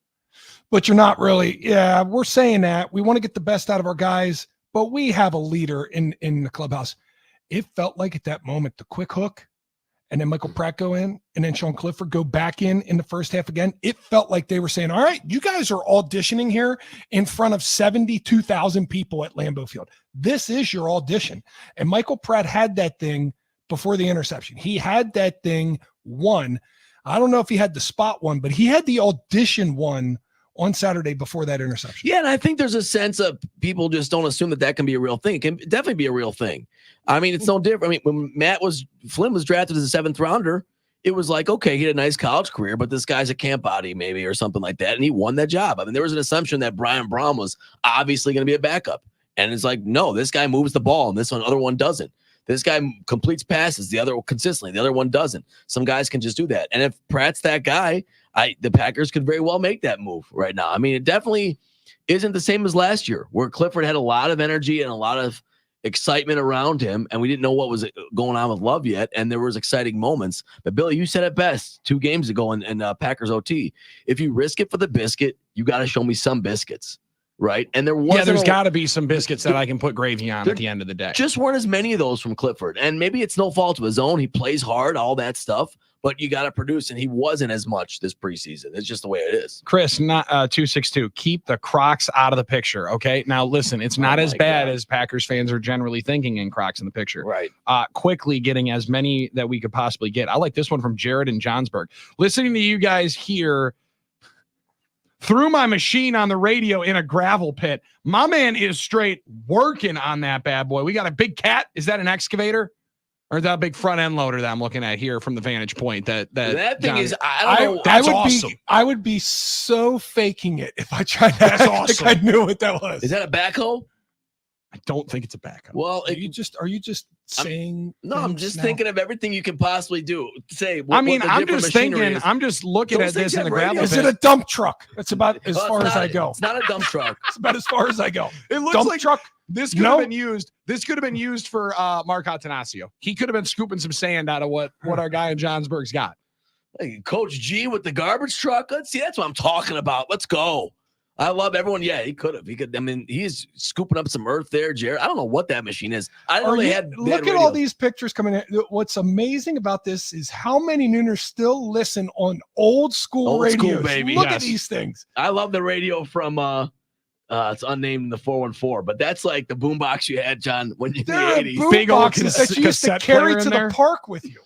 but you're not really. Yeah, we're saying that we want to get the best out of our guys, but we have a leader in the clubhouse. It felt like at that moment, the quick hook, and then Michael Pratt go in, and then Sean Clifford go back in the first half again. It felt like they were saying, all right, you guys are auditioning here in front of 72,000 people at Lambeau Field. This is your audition. And Michael Pratt had that thing before the interception. He had that thing won. I don't know if he had the spot one, but he had the audition one on Saturday before that interception. Yeah, and I think there's a sense of people just don't assume that can be a real thing. It can definitely be a real thing. I mean, it's no different. I mean, when Flynn was drafted as a 7th rounder, it was like, okay, he had a nice college career, but this guy's a camp body maybe or something like that, and he won that job. I mean, there was an assumption that Brian Braun was obviously going to be a backup, and it's like, no, this guy moves the ball, and this other one doesn't. This guy completes passes, the other consistently, the other one doesn't. Some guys can just do that, and if Pratt's that guy, the Packers could very well make that move right now. I mean, it definitely isn't the same as last year, where Clifford had a lot of energy and a lot of excitement around him, and we didn't know what was going on with Love yet, and there was exciting moments. But Billy, you said it best 2 games ago in Packers OT. If you risk it for the biscuit, you got to show me some biscuits, right? And there wasn't there's a- got to be some biscuits that I can put gravy on There at the end of the day. just weren't as many of those from Clifford. And maybe it's no fault of his own. He plays hard, all that stuff, but you got to produce, and he wasn't as much this preseason. It's just the way it is. Chris, not 262. Keep the Crocs out of the picture. Okay. Now listen, it's not as my bad God. as Packers fans are generally thinking in Crocs in the picture. Right. Quickly getting as many that we could possibly get. I like this one from Jared in Johnsburg. Listening to you guys here through my machine on the radio in a gravel pit. My man is straight working on that bad boy. We got a big cat. Is that an excavator? Or is that a big front end loader that I'm looking at here from the vantage point? That That thing John- is, I don't know. That's would awesome. I would be so faking it if I tried to That's act awesome. like I knew what that was. Is that a backhoe? I don't think it's a backup. Well, Are you just saying? no, I'm things just now? thinking of everything you can possibly do. Say, I mean, what the I'm different just machinery thinking, is. I'm just looking Those at this things in the have gravel radios. Is pit. it a dump truck? That's about as No, it's far as not I a- go. It's not a dump truck. It's about as far as I go. It looks Dump like truck. this could No. have been used. This could have been used for Mark Atanasio. He could have been scooping some sand out of what our guy in Johnsburg's got. Hey, Coach G with the garbage truck. Let's see. That's what I'm talking about. Let's go. I love everyone. Yeah, he could have. He could. I mean, he's scooping up some earth there, Jared. I don't know what that machine is. I didn't know they had. Look at all these pictures coming in. What's amazing about this is how many Nooners still listen on old school Old school, radios. baby. Look at Yes. these things. I love the radio from it's unnamed in the 414, but that's like the boombox you had, John, when you in the There are 80s. boom Big old boxes that you used to cassette carry player to in the there. park with you.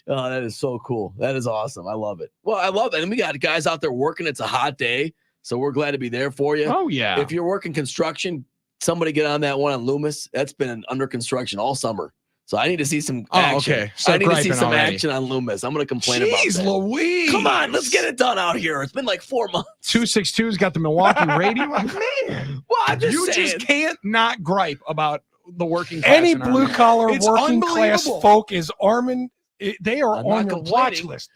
Oh, that is so cool. That is awesome. I love it. Well, I love it. And we got guys out there working. It's a hot day, so we're glad to be there for you. Oh yeah. If you're working construction, somebody get on that one on Loomis. That's been under construction all summer. So I need to see some action. okay. I Start need to see griping some already. action on Loomis. I'm going to complain about Jeez that. Louise. Come on, let's get it done out here. It's been like 4 months. 262's got the Milwaukee radio. Man, Well, I'm just you saying. just can't not gripe about the working class. Any in our blue area. collar It's working class unbelievable. folk is Armin. They are I'm on not your watch complaining. list.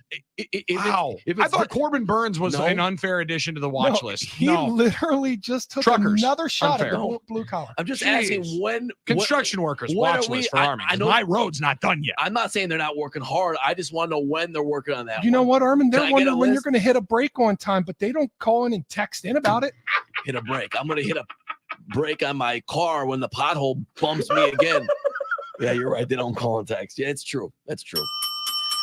Wow. if I it's thought Corbin Burns was No. an unfair addition to the watch No, list. He No. literally just took Truckers. another shot Unfair. at the blue collar. I'm just Jeez. asking when Construction workers when watch are we- list for I- Army. I know- My road's not done yet. I'm not saying they're not working hard. I just want to know when they're working on that. You know one. what, Armin? Can They're I get wondering a when you're list? going to hit a break on time, but they don't call in and text in about it. Hit a break. I'm going to hit a break on my car when the pothole bumps me again. Yeah, you're right. They don't call and text. Yeah, it's true. That's true.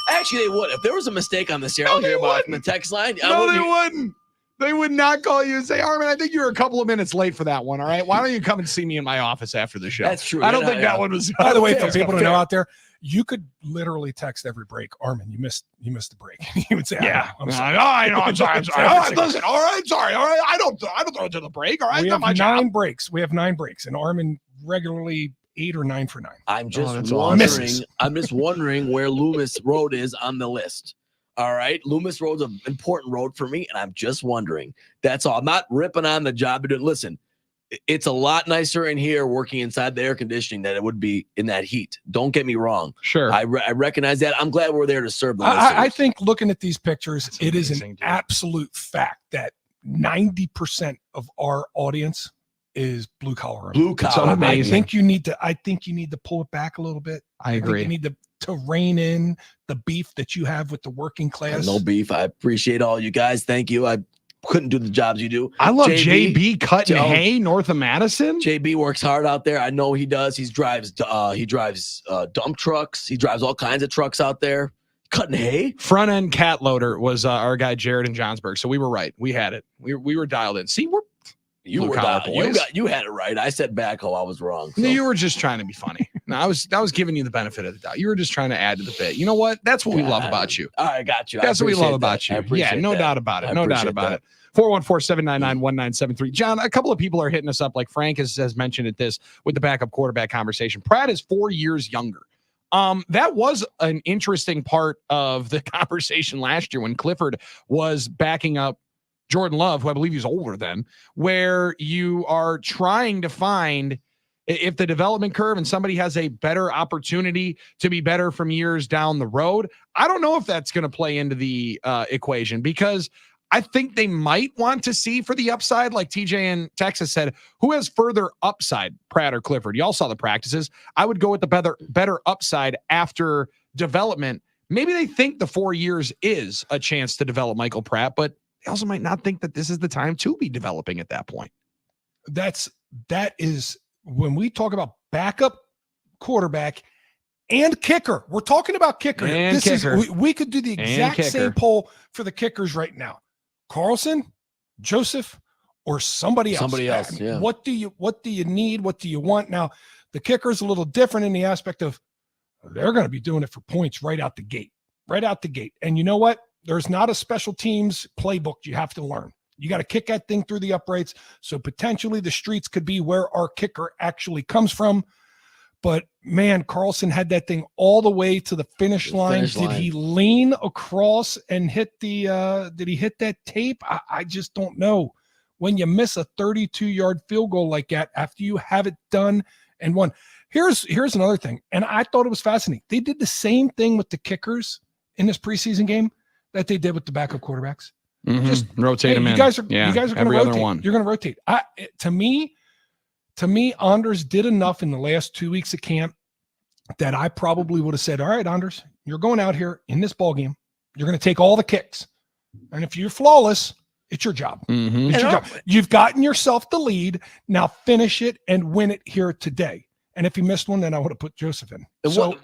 Actually, they would. If there was a mistake on this here, I'll hear about it from the text line. I No, wouldn't they be- wouldn't. They would not call you and say, Armin, I think you're a couple of minutes late for that one. All right. Why don't you come and see me in my office after the show? That's true. I don't Yeah, think yeah. that one was. By the way, Fair, for people to fair. know out there, you could literally text every break. Armin, you missed the break. He would say, Yeah. I'm sorry. I know. I'm sorry. I'm sorry. Every All right, single- listen. All right. Sorry. All right. I don't throw it to the break. All right. We Not have my job. 9 breaks. We have 9 breaks, and Armin regularly 8 or 9 for 9. I'm just that's wondering. awesome. I'm just wondering where Loomis Road is on the list. All right, Loomis Road's an important road for me, and I'm just wondering. That's all. I'm not ripping on the job. But listen, it's a lot nicer in here working inside the air conditioning than it would be in that heat. Don't get me wrong. Sure. I recognize that. I'm glad we're there to serve the I listeners. think looking at these pictures, That's it is amazing, an dude. absolute fact that 90% of our audience is blue collar. Blue collar. I amazing. think you need to pull it back a little bit. I think you need to rein in the beef that you have with the working class. No beef. I appreciate all you guys. Thank you. I couldn't do the jobs you do. I love JB, JB cutting Joe. hay north of Madison. JB works hard out there. I know he does. He drives dump trucks. He drives all kinds of trucks out there. Cutting hay. Front end cat loader was our guy Jared in Johnsburg. So we were right. We had it. We were dialed in. See, You Blue were collar not, you boys. you had it right. I said backhoe. I was wrong. So. you were just trying to be funny. No, I was giving you the benefit of the doubt. You were just trying to add to the bit. You know what? That's what we love about you. All right, got you. I That's what we love appreciate about that. I you. Yeah, appreciate no that. doubt about it. I No doubt appreciate about that. it. 414-799-1973. John, a couple of people are hitting us up, like Frank has mentioned at this with the backup quarterback conversation. Pratt is 4 years younger. That was an interesting part of the conversation last year when Clifford was backing up Jordan Love, who I believe he's older than, where you are trying to find if the development curve and somebody has a better opportunity to be better from years down the road. I don't know if that's going to play into the equation, because I think they might want to see for the upside, like TJ in Texas said, who has further upside, Pratt or Clifford? Y'all saw the practices. I would go with the better upside after development. Maybe they think the 4 years is a chance to develop Michael Pratt, but they also might not think that this is the time to be developing at that point. that is when we talk about backup quarterback and kicker. We're talking about kicker. And kicker. We could do the exact same poll for the kickers right now. Carlson, Joseph, or somebody else. Somebody else, yeah. What do you need? What do you want? Now, the kicker is a little different in the aspect of they're going to be doing it for points right out the gate. And you know what? There's not a special teams playbook you have to learn. You got to kick that thing through the uprights. So potentially the streets could be where our kicker actually comes from. But man, Carlson had that thing all the way to the finish line. Did he lean across and hit did he hit that tape? I just don't know. When you miss a 32-yard field goal like that after you have it done and won. Here's another thing. And I thought it was fascinating. They did the same thing with the kickers in this preseason game that they did with the backup quarterbacks. Mm-hmm. Just rotate them in. You guys are going to rotate. One. You're going to rotate. To me, Anders did enough in the last 2 weeks of camp that I probably would have said, all right, Anders, you're going out here in this ball game. You're going to take all the kicks. And if you're flawless, it's your job. Mm-hmm. It's your job. You've gotten yourself the lead. Now finish it and win it here today. And if he missed one, then I would have put Joseph in. So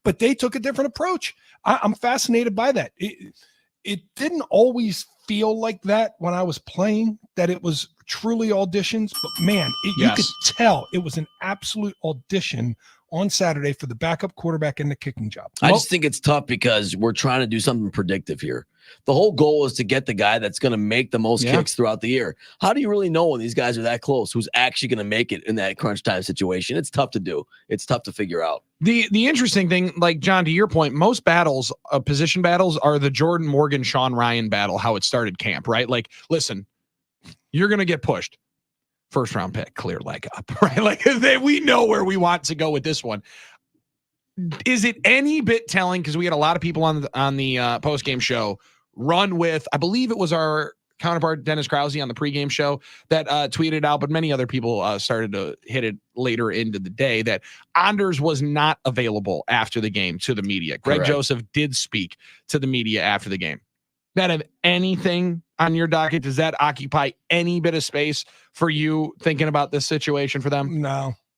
but they took a different approach. I'm fascinated by that. It didn't always feel like that when I was playing, that it was truly auditions, but man, you could tell it was an absolute audition on Saturday for the backup quarterback in the kicking job. I just think it's tough because we're trying to do something predictive here. The whole goal is to get the guy that's going to make the most kicks throughout the year. How do you really know when these guys are that close, who's actually going to make it in that crunch time situation? It's tough to do. It's tough to figure out. The interesting thing, like John, to your point, most battles, position battles, are the Jordan Morgan, Sean Ryan battle, how it started camp, right? Like, listen, you're going to get pushed. First round pick, clear leg up, right? Like we know where we want to go with this one. Is it any bit telling? Because we had a lot of people on the post game show run with, I believe it was our counterpart Dennis Krause on the pregame show that tweeted out, but many other people started to hit it later into the day, that Anders was not available after the game to the media. Greg Joseph did speak to the media after the game. That have anything on your docket? Does that occupy any bit of space for you thinking about this situation for them?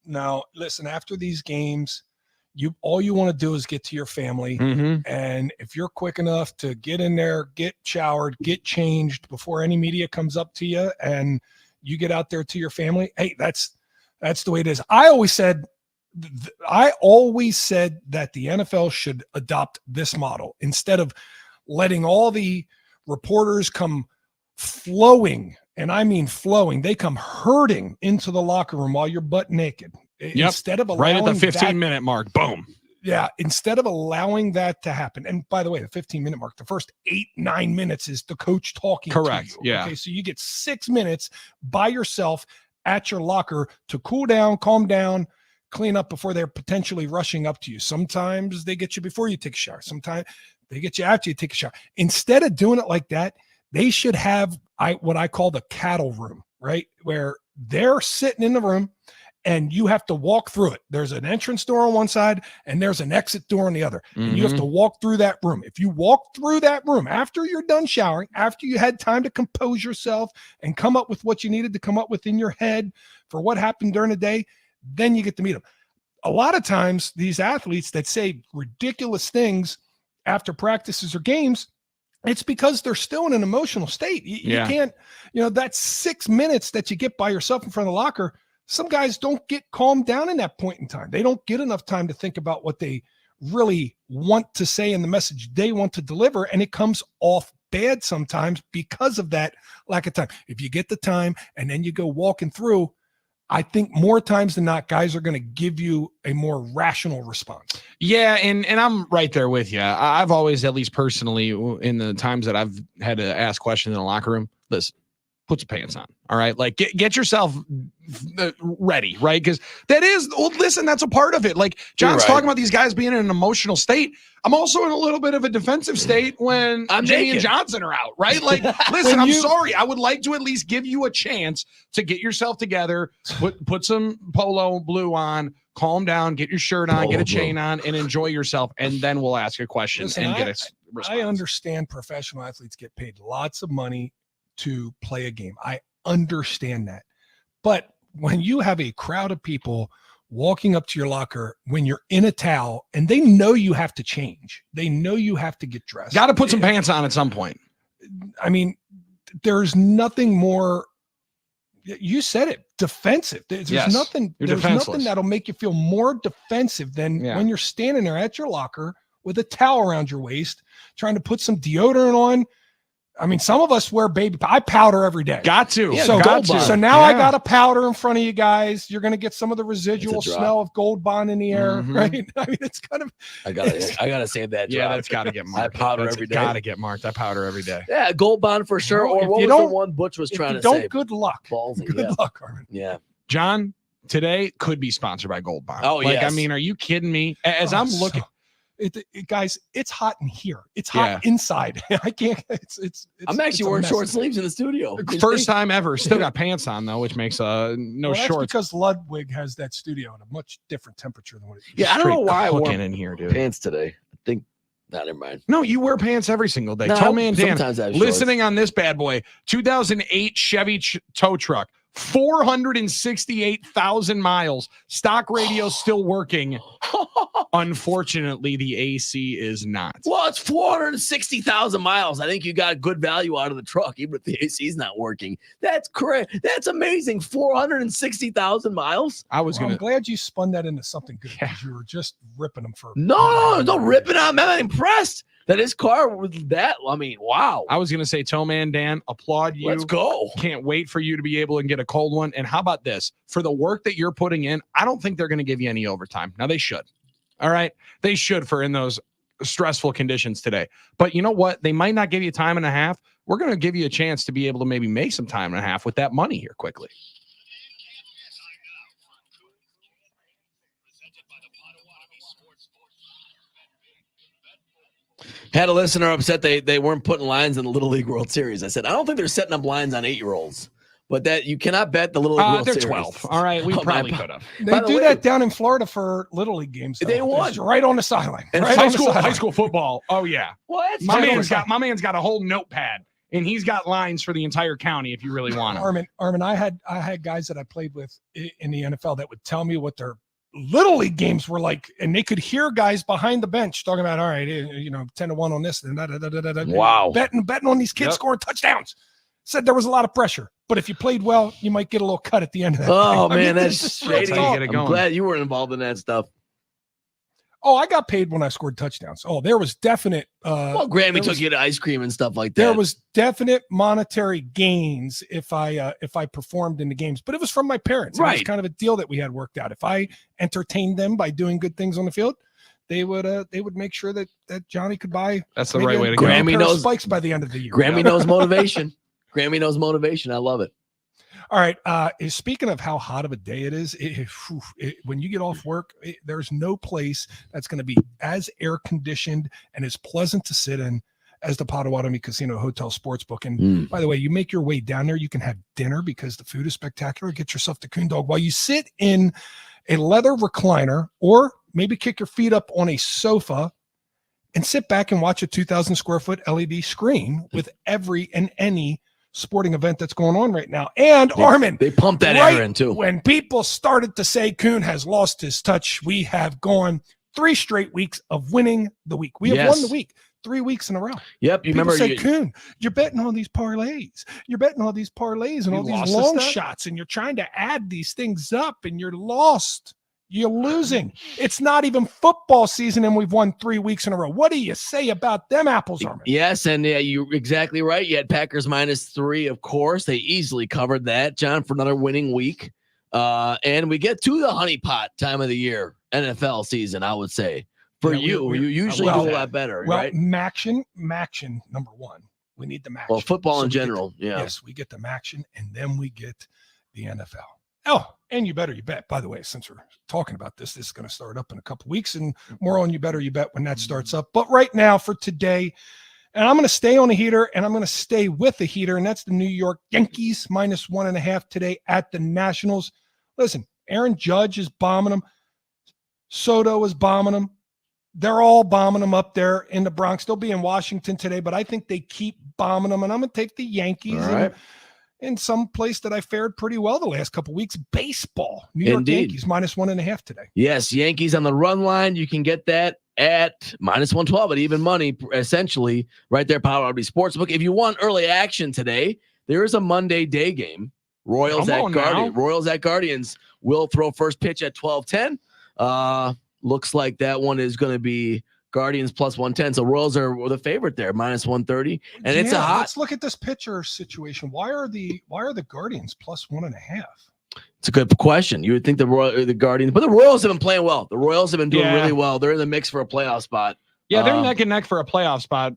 No. Listen, after these games, all you want to do is get to your family. Mm-hmm. And if you're quick enough to get in there, get showered, get changed before any media comes up to you, and you get out there to your family, hey, that's the way it is. I always said that the NFL should adopt this model instead of letting all the reporters come flowing, and I mean flowing. They come herding into the locker room while you're butt naked. Instead of right at the 15-minute mark, boom. Yeah, instead of allowing that to happen. And by the way, the 15-minute mark, the first 8-9 minutes is the coach talking to you. Yeah. Okay, so you get 6 minutes by yourself at your locker to cool down, calm down, clean up before they're potentially rushing up to you. Sometimes they get you before you take a shower. Sometimes they get you after you take a shower. Instead of doing it like that, they should have what I call the cattle room, right? Where they're sitting in the room and you have to walk through it. There's an entrance door on one side and there's an exit door on the other. Mm-hmm. And you have to walk through that room. If you walk through that room after you're done showering, after you had time to compose yourself and come up with what you needed to come up with in your head for what happened during the day, then you get to meet them. A lot of times, these athletes that say ridiculous things after practices or games, it's because they're still in an emotional state. You can't, that's 6 minutes that you get by yourself in front of the locker. Some guys don't get calmed down in that point in time. They don't get enough time to think about what they really want to say and the message they want to deliver. And it comes off bad sometimes because of that lack of time. If you get the time and then you go walking through, I think more times than not, guys are going to give you a more rational response. Yeah, and I'm right there with you. I've always, at least personally, in the times that I've had to ask questions in the locker room, listen, put some pants on. All right. Like get yourself ready. Right. Because listen, that's a part of it. Like John's talking about these guys being in an emotional state. I'm also in a little bit of a defensive state when Jimmy and Johnson are out. Right. Like, listen, I'm sorry. I would like to at least give you a chance to get yourself together, put some polo blue on, calm down, get your shirt on, get a chain on, and enjoy yourself. And then we'll ask a question and get a response. I understand professional athletes get paid lots of money to play a game. I understand that. But when you have a crowd of people walking up to your locker when you're in a towel and they know you have to change, they know you have to get dressed. Got to put some pants on at some point. I mean, there's nothing more. You said it, defensive. There's Yes, nothing. you're There's defenseless. nothing that'll make you feel more defensive than Yeah. when you're standing there at your locker with a towel around your waist, trying to put some deodorant on. I mean, some of us wear baby. I powder every day. Got to. Yeah, so, got to. so now I Yeah. got a powder in front of you guys. You're going to get some of the residual drop. smell of Gold Bond in the air, Mhm. right? I mean, it's kind of I gotta save that. Yeah, drop. that's got to get I marked. powder That's every day. Got to get marked. I powder every day. Yeah, Gold Bond for sure. Well, Or if what you was the don't- one Butch was if trying you to don't. say? Good luck. Ballsy, Good yeah. luck, Armin. Yeah. John, today could be sponsored by Gold Bond. Oh, like, I yes. mean, are you kidding me? As Oh, I'm looking, guys, it's hot in here. It's hot inside. I can't. It's I'm it's actually a wearing mess short in here. sleeves in the studio. first time ever, still got pants on though, which makes no Well, that's shorts. because Ludwig has that studio at a much different temperature than what it used Yeah, I don't know Straight why I wore cooking in here, dude. pants today. I think. Nah, never mind. No, you wear pants every single day. No, Tell me and Dan, sometimes I have shorts. listening on this bad boy, 2008 Chevy tow truck, 468,000 miles. Stock radio still working. Unfortunately, the AC is not. Well, it's 460,000 miles. I think you got good value out of the truck, even if the AC is not working. That's correct. That's amazing. 460,000 miles. I was Well, I'm gonna. glad you spun that into something good because you were just ripping them for. No, don't rip it out. I'm not impressed that his car was that. I mean, wow. I was gonna say, Towman Dan, applaud you. Let's go. Can't wait for you to be able to get a cold one. And how about this? For the work that you're putting in, I don't think they're going to give you any overtime. Now they should. All right. They should for in those stressful conditions today. But you know what? They might not give you time and a half. We're going to give you a chance to be able to maybe make some time and a half with that money here quickly. Had a listener upset they weren't putting lines in the Little League World Series. I said, I don't think they're setting up lines on 8-year-olds, but that you cannot bet the Little League World They're Series. 12. All right. We Oh, probably my- could have. They By the do way- that down in Florida for Little League games. They though. won. It's right on the sideline. And Right High on the school, sideline. high school football. Oh, yeah. What? My Right on man's the got a whole notepad and he's got lines for the entire county if you really want them. Armin, I had guys that I played with in the NFL that would tell me what their Little League games were like, and they could hear guys behind the bench talking about, all right, 10-1 on this, and Wow. betting on these kids Yep. scoring touchdowns. Said there was a lot of pressure, but if you played well, you might get a little cut at the end of that. Oh, thing. I man, mean, that's it's just real shady. how you talk. get it I'm going. glad you weren't involved in that stuff. Oh, I got paid when I scored touchdowns. Oh, there was definite. Well, Grammy there took was- you to ice cream and stuff like that. There was definite monetary gains if I performed in the games, but it was from my parents. It was Right. kind of a deal that we had worked out. If I entertained them by doing good things on the field, they would make sure that Johnny could buy That's the maybe right a way to good go. Grammy pair of knows- spikes by the end of the year. Grammy knows motivation. Grammy knows motivation. I love it. All right. Speaking of how hot of a day it is, when you get off work, there's no place that's going to be as air conditioned and as pleasant to sit in as the Potawatomi Casino Hotel Sportsbook. And by the way, you make your way down there, you can have dinner because the food is spectacular. Get yourself the coon dog while you sit in a leather recliner, or maybe kick your feet up on a sofa and sit back and watch a 2,000 square foot LED screen with every and any sporting event that's going on right now. And Armin, They pumped that right air in too. when people started to say Kuhn has lost his touch, we have gone 3 straight weeks of winning the week. We have won Yes. the week 3 weeks in a row. Yep. You People remember say, Kuhn, you're betting all these parlays. You're betting all these parlays and You all these lost this long stuff? shots, and you're trying to add these things up, and you're lost. You're losing. It's not even football season, and we've won 3 weeks in a row. What do you say about them apples, Armin? Yes, and yeah, you're exactly right. You had Packers -3, of course. They easily covered that, John, for another winning week. And we get to the honeypot time of the year, NFL season, I would say. For Yeah, you, we- you usually well, do a lot better, Well, right? Maction, number one. We need the Maction. Well, football in we get general, yeah. Yes, we get the Maction, and then we get the NFL. Oh, and you better you bet. By the way, since we're talking about this is going to start up in a couple weeks, and more on you better you bet when that starts up. But right now, for today, and I'm going to stay on the heater, and I'm going to stay with the heater, and that's the New York Yankees -1.5 today at the Nationals. Listen, Aaron Judge is bombing them. Soto is bombing them. They're all bombing them up there in the Bronx. They'll be in Washington today, but I think they keep bombing them, and I'm going to take the Yankees. All and right. in some place that I fared pretty well the last couple weeks, baseball. New York Indeed. Yankees -1.5 today. Yes, Yankees on the run line. You can get that at -112 at even money, essentially, right there, Power RB Sportsbook. If you want early action today, there is a Monday day game. Royals Come at on Guardians. now. Royals at Guardians will throw first pitch at 12:10. Looks like that one is going to be Guardians +110. So Royals are the favorite there, -130. And it's a hot. Let's look at this pitcher situation. Why are the Guardians +1.5? It's a good question. You would think the Guardians, but the Royals have been playing well. The Royals have been doing Yeah. really well. They're in the mix for a playoff spot. Yeah, they're neck and neck for a playoff spot.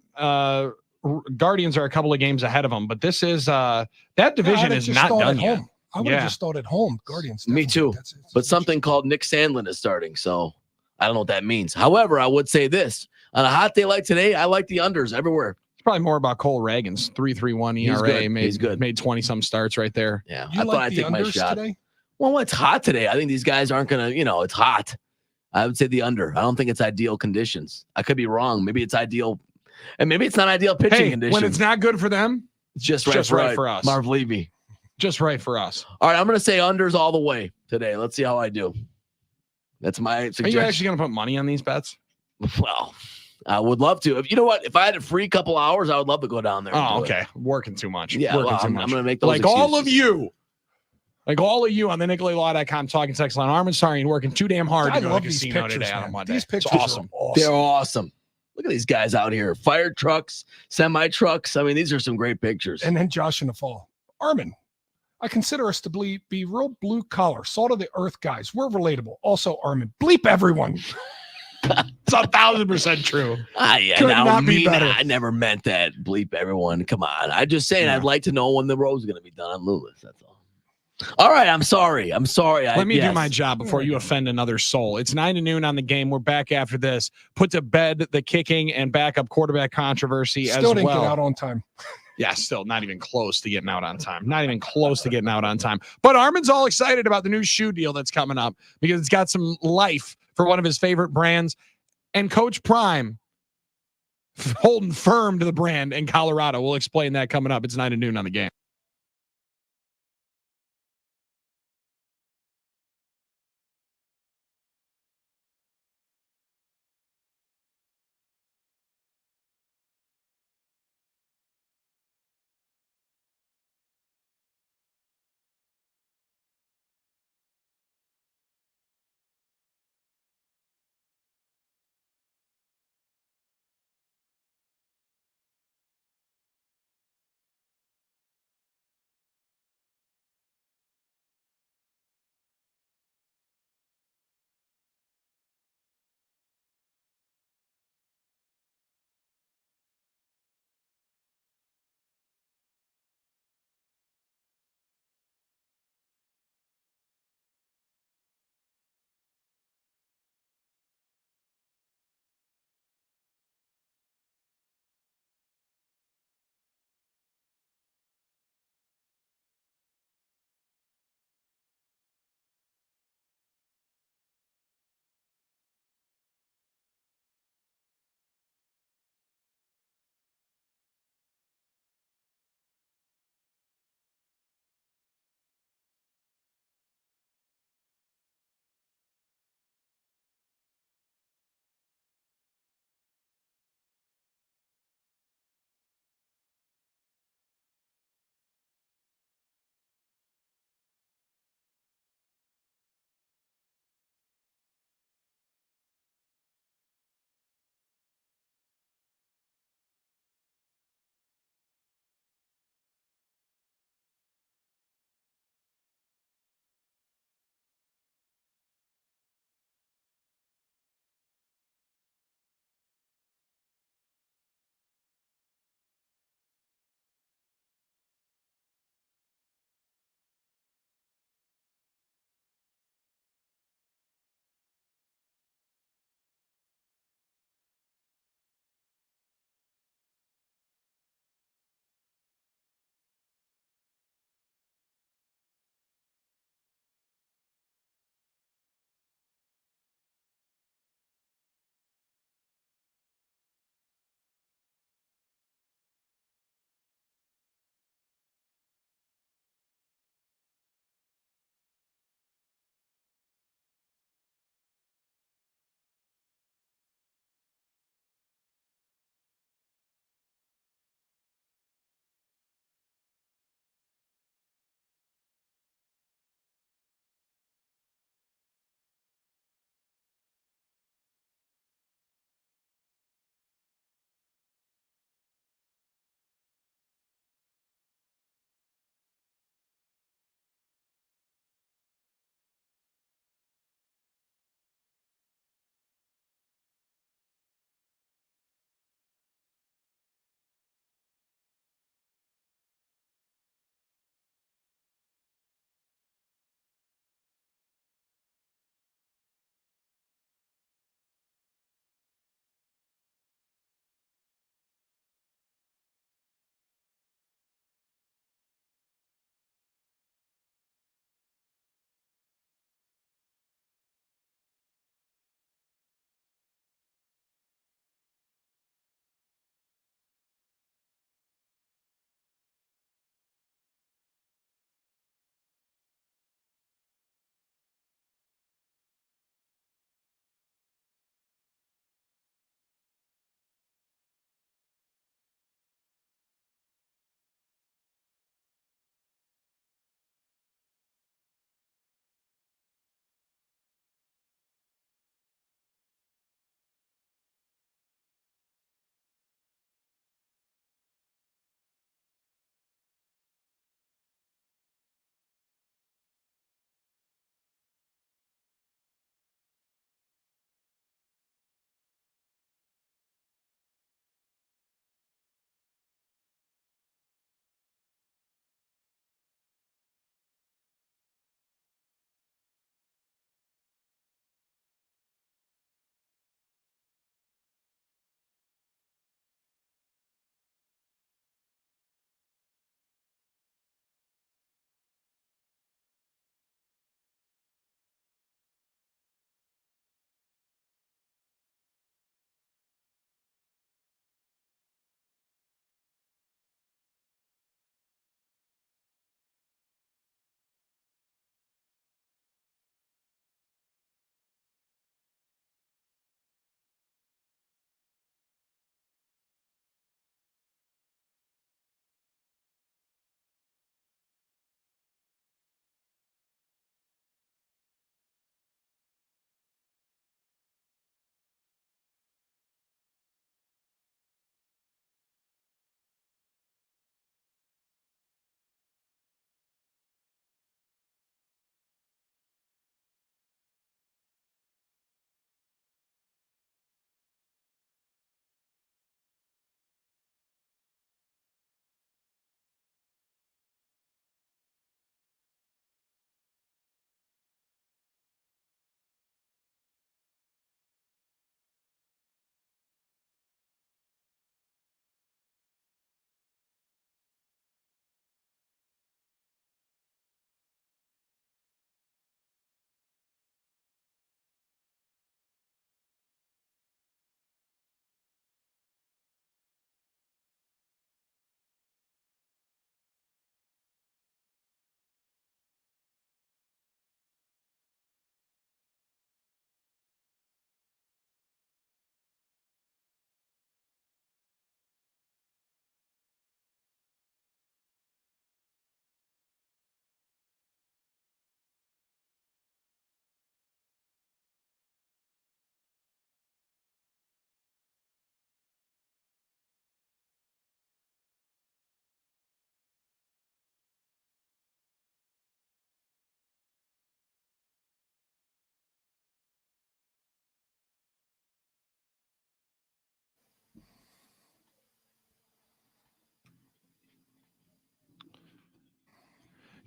Guardians are a couple of games ahead of them, but this is that division is not done yet. I would have Yeah. just thought at home. Guardians. Me definitely. too. That's it. But something called Nick Sandlin is starting. So I don't know what that means. However, I would say this on a hot day like today, I like the unders everywhere. It's probably more about Cole Reagan's 3.31 He's ERA. good. Made, He's good. Made 20 some starts right there. Yeah. You I thought like I'd the take my unders shot. today? Well, it's hot today. I think these guys aren't going to, it's hot. I would say the under. I don't think it's ideal conditions. I could be wrong. Maybe it's ideal. And maybe it's not ideal pitching Hey, conditions. when it's not good for them, it's just just right, right for us. Marv Levy. just right for us. All right, I'm going to say unders all the way today. Let's see how I do. That's my Are you suggestion. actually going to put money on these bets? Well, I would love to. If you know what, if I had a free couple hours, I would love to go down there. and Oh, do it. okay. Working too much. Yeah, Working well, too I'm much. going to make those Like all of excuses. you on the NicolayLaw.com talking text line. Armin, sorry, and working too damn hard I to go to love the these casino pictures, today on a man. Monday. These It's pictures awesome. are awesome. They're awesome. Look at these guys out here. Fire trucks, semi trucks. I mean, these are some great pictures. And then Josh in the fall. Armin, I consider us to be real blue collar, salt of the earth guys. We're relatable. Also, Armin, bleep everyone. It's 1,000% true. I Could not be better. I never meant that. Bleep everyone. Come on. I'm just saying Yeah. I'd like to know when the road's going to be done on Lewis. That's all. All right. I'm sorry. Let me do my job before you offend another soul. It's 9 to noon on the game. We're back after this. Put to bed the kicking and backup quarterback controversy Still as didn't well. get out on time. Yeah, still not even close to getting out on time. Not even close to getting out on time. But Armin's all excited about the new shoe deal that's coming up because it's got some life for one of his favorite brands. And Coach Prime holding firm to the brand in Colorado. We'll explain that coming up. It's 9 to noon on the game.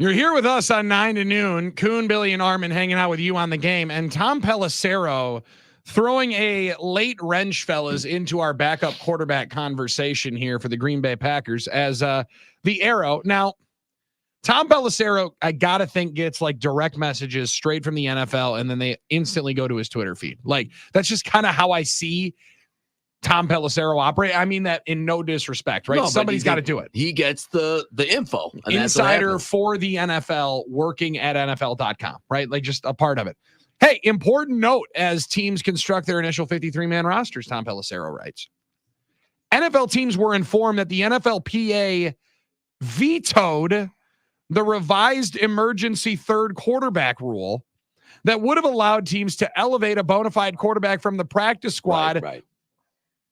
You're here with us on 9 to noon. Kuhn, Billy, and Armin hanging out with you on the game. And Tom Pelissero throwing a late wrench, fellas, into our backup quarterback conversation here for the Green Bay Packers as the arrow. Now, Tom Pelissero, I got to think, gets like direct messages straight from the NFL, and then they instantly go to his Twitter feed. Like, that's just kind of how I see Tom Pelissero operate. I mean that in no disrespect, right? No, Somebody's got to do it. He gets the info. And Insider for the NFL working at NFL.com, right? Like just a part of it. Hey, important note as teams construct their initial 53-man rosters, Tom Pelissero writes. NFL teams were informed that the NFLPA vetoed the revised emergency third quarterback rule that would have allowed teams to elevate a bona fide quarterback from the practice squad right.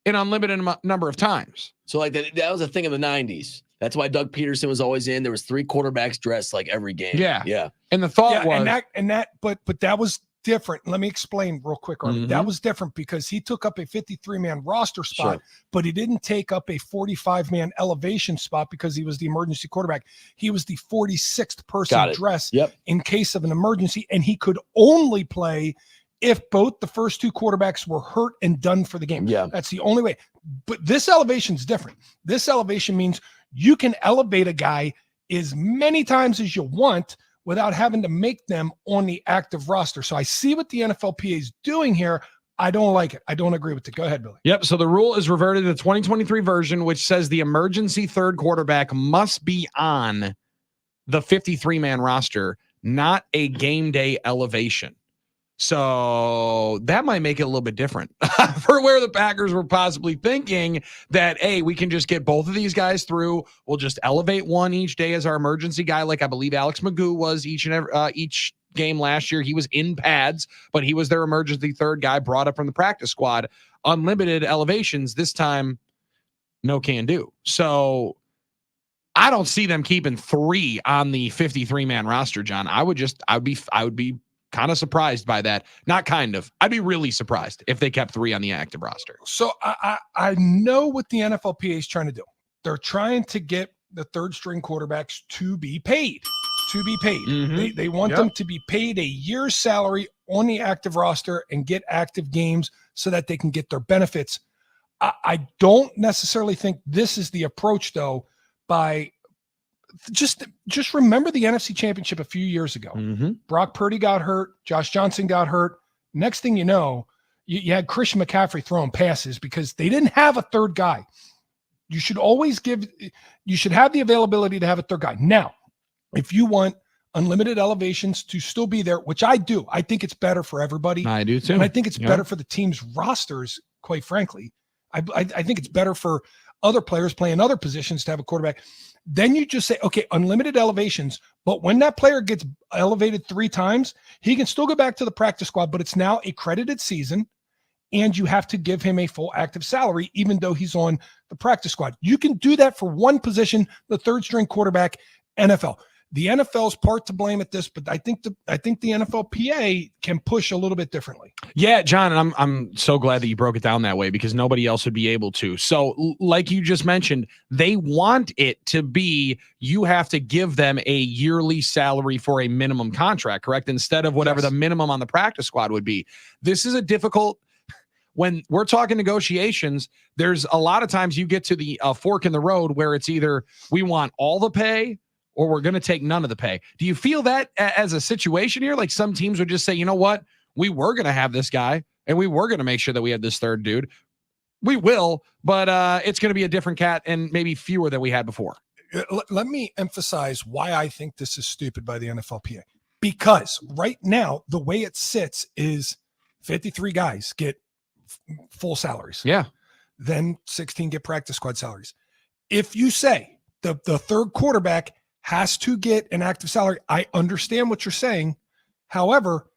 an unlimited number of times. So like that was a thing in the 90s. That's why Doug Peterson was always in. There was 3 quarterbacks dressed like every game. Yeah. And the thought was but that was different. Let me explain real quick, Arnie. That was different because he took up a 53-man roster spot, but he didn't take up a 45-man elevation spot because he was the emergency quarterback. He was the 46th person dressed in case of an emergency, and he could only play if both the first 2 quarterbacks were hurt and done for the game. Yeah. That's the only way. But this elevation is different. This elevation means you can elevate a guy as many times as you want without having to make them on the active roster. So I see what the NFLPA is doing here. I don't like it. I don't agree with it. Go ahead, Billy. Yep. So the rule is reverted to the 2023 version, which says the emergency third quarterback must be on the 53-man roster, not a game day elevation. So that might make it a little bit different for where the Packers were possibly thinking that, hey, we can just get both of these guys through. We'll just elevate one each day as our emergency guy, like I believe Alex Magoo was each game last year. He was in pads, but he was their emergency third guy brought up from the practice squad. Unlimited elevations this time, no can do. So I don't see them keeping 3 on the 53-man roster, John. I would be kind of surprised by that. Not kind of. I'd be really surprised if they kept 3 on the active roster. So I know what the NFLPA is trying to do. They're trying to get the third string quarterbacks to be paid. They want them to be paid a year's salary on the active roster and get active games so that they can get their benefits. I don't necessarily think this is the approach, though, by just remember the NFC Championship a few years ago. Brock Purdy got hurt. Josh Johnson got hurt. Next thing you know, you had Christian McCaffrey throwing passes because they didn't have a third guy. You should have the availability to have a third guy. Now, if you want unlimited elevations to still be there, which I do, I think it's better for everybody. I do too. And I think it's better for the team's rosters, quite frankly. I think it's better for other players playing other positions to have a quarterback. Then you just say, okay, unlimited elevations, but when that player gets elevated 3 times, he can still go back to the practice squad, but it's now a credited season, and you have to give him a full active salary, even though he's on the practice squad. You can do that for one position, the third string quarterback, NFL. The NFL's part to blame at this, but I think the NFLPA can push a little bit differently. Yeah, John, and I'm so glad that you broke it down that way because nobody else would be able to. So like you just mentioned, they want it to be you have to give them a yearly salary for a minimum contract, correct? Instead of whatever the minimum on the practice squad would be. This is a difficult when we're talking negotiations, there's a lot of times you get to the fork in the road where it's either we want all the pay or we're going to take none of the pay. Do you feel that as a situation here? Like some teams would just say, you know what? We were going to have this guy and we were going to make sure that we had this third dude. We will, but it's going to be a different cat and maybe fewer than we had before. Let me emphasize why I think this is stupid by the NFLPA. Because right now, the way it sits is 53 guys get full salaries. Yeah. Then 16 get practice squad salaries. If you say the third quarterback has to get an active salary, I understand what you're saying. However,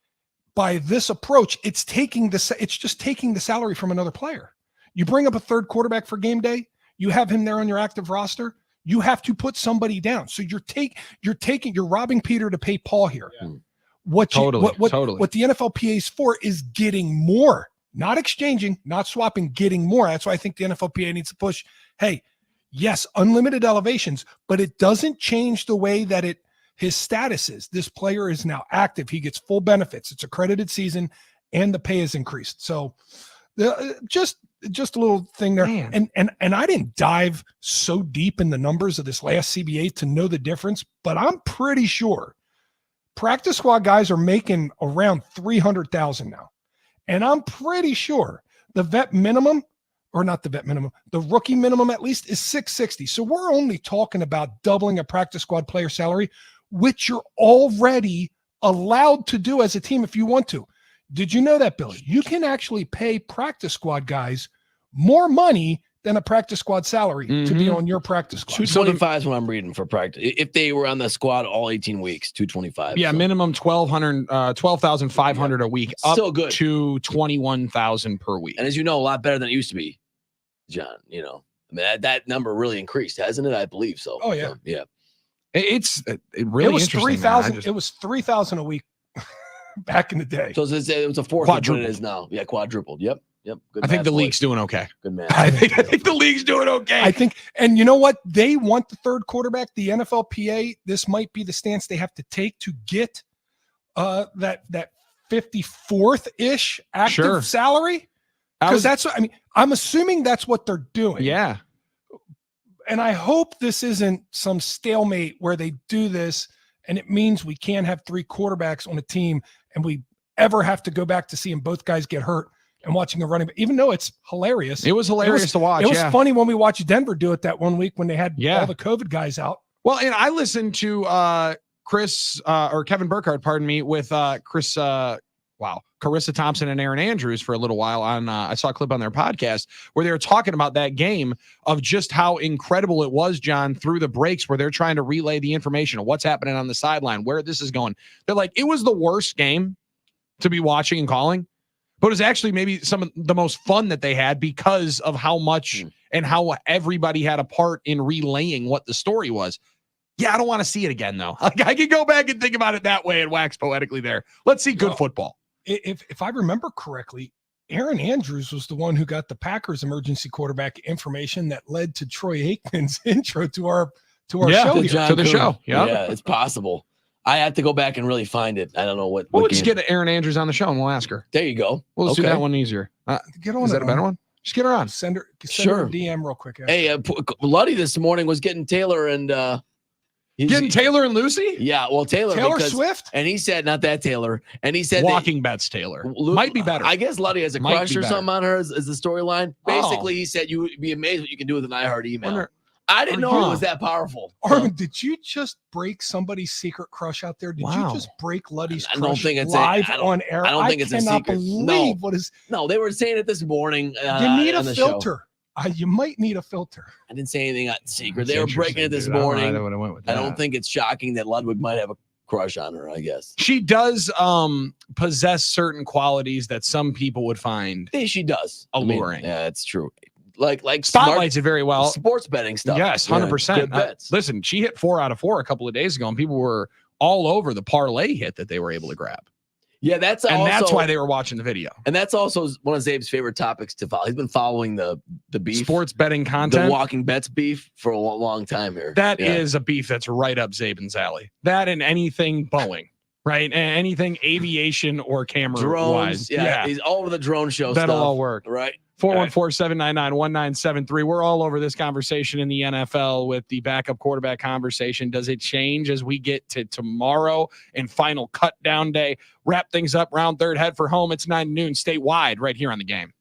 by this approach, it's just taking the salary from another player. You bring up a third quarterback for game day, you have him there on your active roster, you have to put somebody down. So you're robbing Peter to pay Paul here. Yeah. What the NFLPA is for is getting more, not exchanging, not swapping, getting more. That's why I think the NFLPA needs to push, hey, yes, unlimited elevations, but it doesn't change the way that it his status is. This player is now active. He gets full benefits. It's accredited season, and the pay is increased. So just a little thing there. Man. And I didn't dive so deep in the numbers of this last CBA to know the difference, but I'm pretty sure practice squad guys are making around 300,000 now. And I'm pretty sure the vet minimum, or not the vet minimum, the rookie minimum at least is 660. So we're only talking about doubling a practice squad player salary, which you're already allowed to do as a team if you want to. Did you know that, Billy? You can actually pay practice squad guys more money than a practice squad salary to be on your practice squad. 225 is what I'm reading for practice. If they were on the squad all 18 weeks, 225. Yeah, so. minimum 12,500 a week, up Still good. to 21,000 per week. And as you know, a lot better than it used to be, John. I mean, that number really increased, hasn't it? I believe so. Oh, yeah. So, yeah. It really it was interesting, 3,000. It was 3,000 a week back in the day. So it was a fourth of what it Quadrupled. is now. Yeah, quadrupled. Yep. Good I think math, the boys. league's doing okay. Good man. I think the league's doing okay. I think, and you know what? They want the third quarterback. The NFLPA, this might be the stance they have to take to get that 54th ish active Sure. salary. Because that's what I mean. I'm assuming that's what they're doing. Yeah. And I hope this isn't some stalemate where they do this and it means we can't have three quarterbacks on a team and we ever have to go back to seeing both guys get hurt and watching a running back, even though it's hilarious. It was hilarious to watch. It was yeah. funny when we watched Denver do it that one week when they had Yeah. all the COVID guys out. Well, and I listened to Kevin Burkhardt, pardon me, with Carissa Thompson and Aaron Andrews for a little while on I saw a clip on their podcast where they were talking about that game of just how incredible it was, John, through the breaks where they're trying to relay the information of what's happening on the sideline, where this is going. They're like, it was the worst game to be watching and calling, but it was actually maybe some of the most fun that they had because of how much and how everybody had a part in relaying what the story was. Yeah, I don't want to see it again, though. Like, I can go back and think about it that way and wax poetically there. Let's see good football. If I remember correctly, Aaron Andrews was the one who got the Packers emergency quarterback information that led to Troy Aikman's intro to our show here. To the show. Yeah, Yeah. it's possible. I have to go back and really find it. I don't know what. We'll what just game. get Aaron Andrews on the show and we'll ask her. There you go. We'll just do Okay. that one easier. Get on Is it, that a better one? Just get her on. Send her Sure. a DM real quick. Hey, Luddy this morning was getting Taylor and Getting Taylor and Lucy? Yeah, well, Taylor because, Swift? and he said not that Taylor, and he said Walking Bets Taylor. Lu- Might be better. I guess Luddy has a Might crush be or better. something on her. Is the storyline? Oh. Basically, he said you would be amazed what you can do with an iHeart email. Wonder- I didn't know it Huh. was that powerful. Armin, did you just break somebody's secret crush out there? Did Wow. you just break Luddy's I crush don't think it's live I don't- on air? I don't think it's a cannot secret. believe No. what is. No, they were saying it this morning. You need a on the show. filter. You might need a filter. I didn't say anything secret. That's They were breaking it this interesting, dude. I morning. don't know why I went with I don't that. think it's shocking that Ludwig might have a crush on her. I guess She does possess certain qualities that some people would find. she does. I mean, Alluring. yeah, it's true. Like Spotlights it very well. sports betting stuff. Yes, Yeah, 100%. good bets. Listen, she hit 4 out of 4 a couple of days ago, and people were all over the parlay hit that they were able to grab. Yeah, that's And also, that's why they were watching the video. And that's also one of Zabe's favorite topics to follow. He's been following the beef, Sports betting the content. walking bets beef for a long time here. That Yeah. is a beef that's right up Zabin's alley. That and anything Boeing, right? And anything aviation or camera drones. wise. Yeah, he's all over the drone show That'll stuff. all work. Right. 414-799-1973. We're all over this conversation in the NFL with the backup quarterback conversation. Does it change as we get to tomorrow and final cut down day? Wrap things up, round third, head for home. It's 9 noon statewide right here on the Game.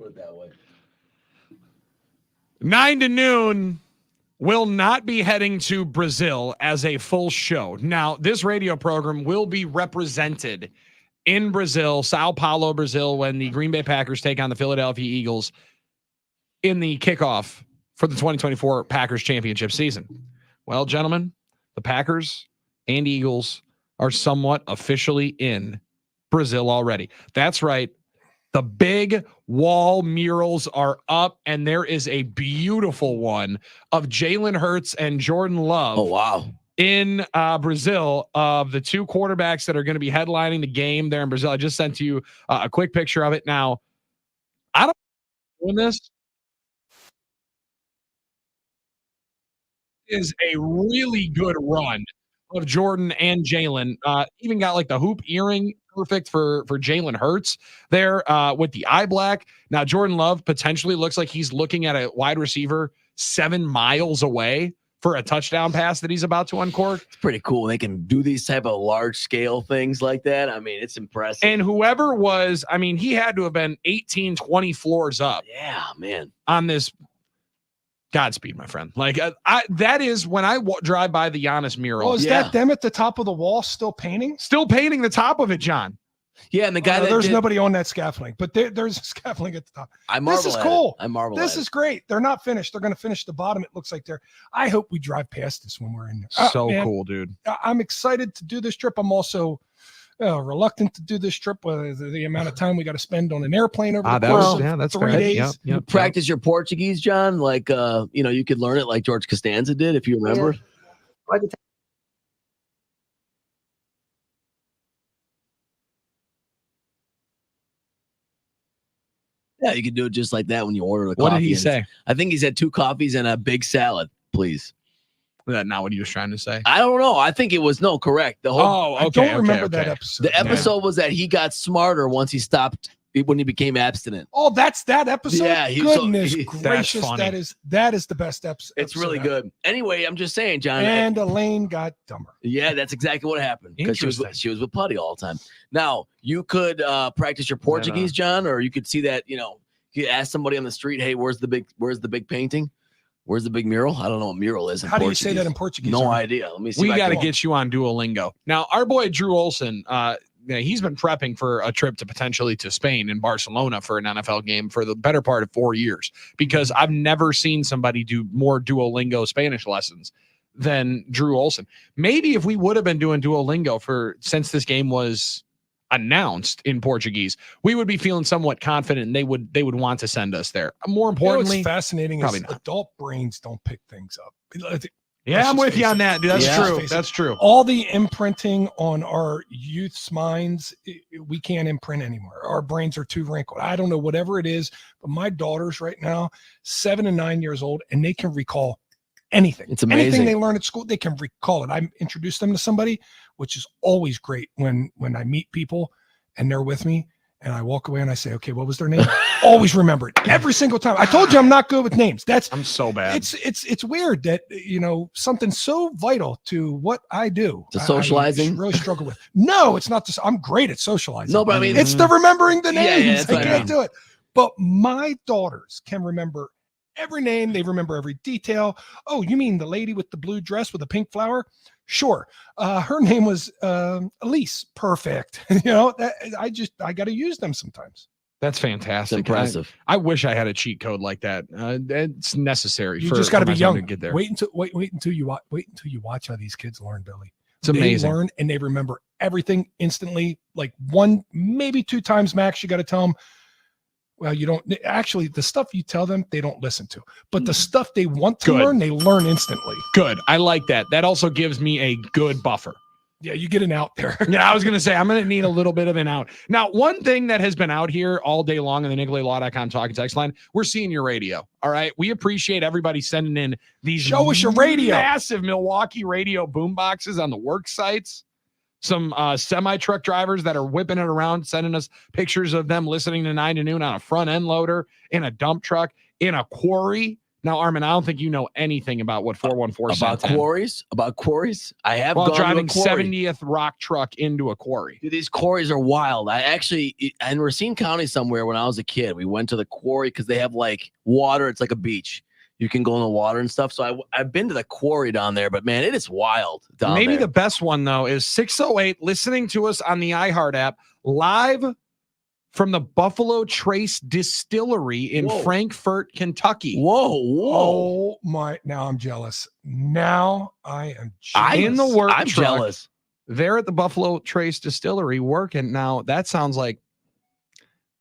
Put it that way. 9 to noon will not be heading to Brazil as a full show. Now, this radio program will be represented in Brazil, Sao Paulo, Brazil, when the Green Bay Packers take on the Philadelphia Eagles in the kickoff for the 2024 Packers championship season. Well, gentlemen, the Packers and Eagles are somewhat officially in Brazil already. That's right. The big wall murals are up, and there is a beautiful one of Jalen Hurts and Jordan Love. Oh, wow. In Brazil, of the two quarterbacks that are going to be headlining the game there in Brazil. I just sent you a quick picture of it. Now, I don't know doing this is a really good run of Jordan and Jalen. Even got like the hoop earring perfect for Jalen Hurts there with the eye black. Now, Jordan Love potentially looks like he's looking at a wide receiver 7 miles away for a touchdown pass that he's about to uncork. It's pretty cool. They can do these type of large scale things like that. I mean, it's impressive. And whoever was, I mean, he had to have been 18, 20 floors up. Yeah, man. On this. Godspeed, my friend. Like that is when I drive by the Giannis mural. Oh, is that them at the top of the wall still painting? Still painting the top of it, John. Yeah, and the guy there's nobody on that scaffolding, but there's a scaffolding at the top. I marvel. This is cool. I marvel. This is great. They're not finished. They're going to finish the bottom. It looks like they're. I hope we drive past this when we're in there. So man, cool, dude. I'm excited to do this trip. I'm also reluctant to do this trip with the amount of time we got to spend on an airplane over the course of 3 days. You practice your Portuguese, John. Like you could learn it like George Costanza did, if you remember. Yeah. Yeah, you can do it just like that when you order the coffee. What did he say? I think he said 2 coffees and a big salad, please. Was that not what he was trying to say? I don't know. I think it was correct. The whole. I don't remember that episode. The episode was that he got smarter once he stopped when he became abstinent. Oh, that's that episode. Yeah, goodness gracious, that is the best episode. It's really good. Anyway, I'm just saying, John. And Elaine got dumber. Yeah, that's exactly what happened because she was with Putty all the time. Now you could practice your Portuguese, John, or you could see that you ask somebody on the street, hey, where's the big painting? Where's the big mural? I don't know what mural is. How do you say that in Portuguese? No idea. Let me see. We got to get you on Duolingo. Now, our boy Drew Olson, he's been prepping for a trip to Spain in Barcelona for an NFL game for the better part of 4 years, because I've never seen somebody do more Duolingo Spanish lessons than Drew Olson. Maybe if we would have been doing Duolingo since this game was announced in Portuguese, we would be feeling somewhat confident, and they would want to send us there. More importantly, what's fascinating is not. adult brains don't pick things up. Yeah, I'm with you on that, dude. That's true. That's true. All the imprinting on our youth's minds, we can't imprint anymore. Our brains are too wrinkled. I don't know, whatever it is, but my daughters right now, 7 and 9 years old, and they can recall anything. It's amazing. Anything they learn at school, they can recall it. I introduce them to somebody, which is always great when I meet people and they're with me and I walk away and I say, okay, what was their name? Always remember it every single time. I told you I'm not good with names. I'm so bad. It's weird that something so vital to what I do. The socializing, I really struggle with. No, it's not. I'm great at socializing. No, but I mean, it's the remembering the names. Yeah, I can't do it. But my daughters can remember every name. They remember every detail. Oh, you mean the lady with the blue dress with a pink flower? Sure. Her name was Elise. Perfect. I got to use them sometimes. That's fantastic. It's impressive. I wish I had a cheat code like that. It's necessary. You just got to be young. To get there. Wait until you watch how these kids learn, Billy. It's amazing. They learn and they remember everything instantly. Like 1, maybe 2 times max. You got to tell them. Well, you don't actually, the stuff you tell them, they don't listen to, but the stuff they want to learn, they learn instantly. Good. I like that. That also gives me a good buffer. Yeah. You get an out there. Yeah. I was going to say, I'm going to need a little bit of an out. Now, one thing that has been out here all day long in the NicoletLaw.com talking text line, we're seeing your radio. All right. We appreciate everybody sending in these show us your radio, massive Milwaukee radio boom boxes on the work sites. Some semi-truck drivers that are whipping it around, sending us pictures of them listening to 9 to Noon on a front end loader, in a dump truck, in a quarry, Now, Armin, I don't think you know anything about what 414 About sent in. quarries? About quarries? I have While gone driving to a quarry. 70th rock truck into a quarry. Dude, these quarries are wild. I actually, in Racine County somewhere when I was a kid, we went to the quarry because they have like water. It's like a beach. You can go in the water and stuff. So I've been to the quarry down there, but man, it is wild down Maybe there. the best one, though, is 608 listening to us on the iHeart app live from the Buffalo Trace Distillery in Whoa. Frankfort, Kentucky. Whoa. Oh my! Now I'm jealous. Now I am jealous. In the work I'm truck, jealous. They're at the Buffalo Trace Distillery working. Now, that sounds like,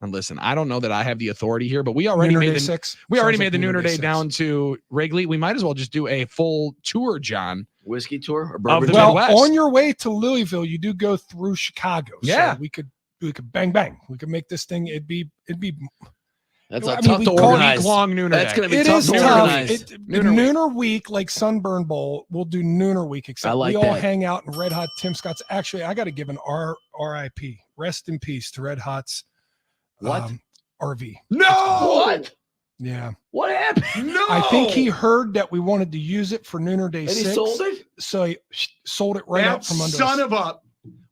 and listen, I don't know that I have the authority here, but we already Nooner made Day the 6. we already Sounds made the like Nooner Day 6. down to Wrigley. We might as well just do a full tour, John. Whiskey tour or Of bourbon the tour? Well, Midwest. on your way to Louisville, you do go through Chicago. Yeah. So we could bang. We could make this thing. It'd be. That's I not mean, tough we to call it organize. Week-long Nooner That's Day. going to be It tough is to tough. organize. Nooner week, like Sunburn Bowl, we'll do Nooner week. Except I like we all that. hang out in Red Hot Tim Scott's. Actually, I got to give an RIP, rest in peace to Red Hot's. What? RV? No! What? Yeah, What happened? No! I think he heard that we wanted to use it for Nooner Day And 6. he sold it? So he sold it right That out from under son us. of a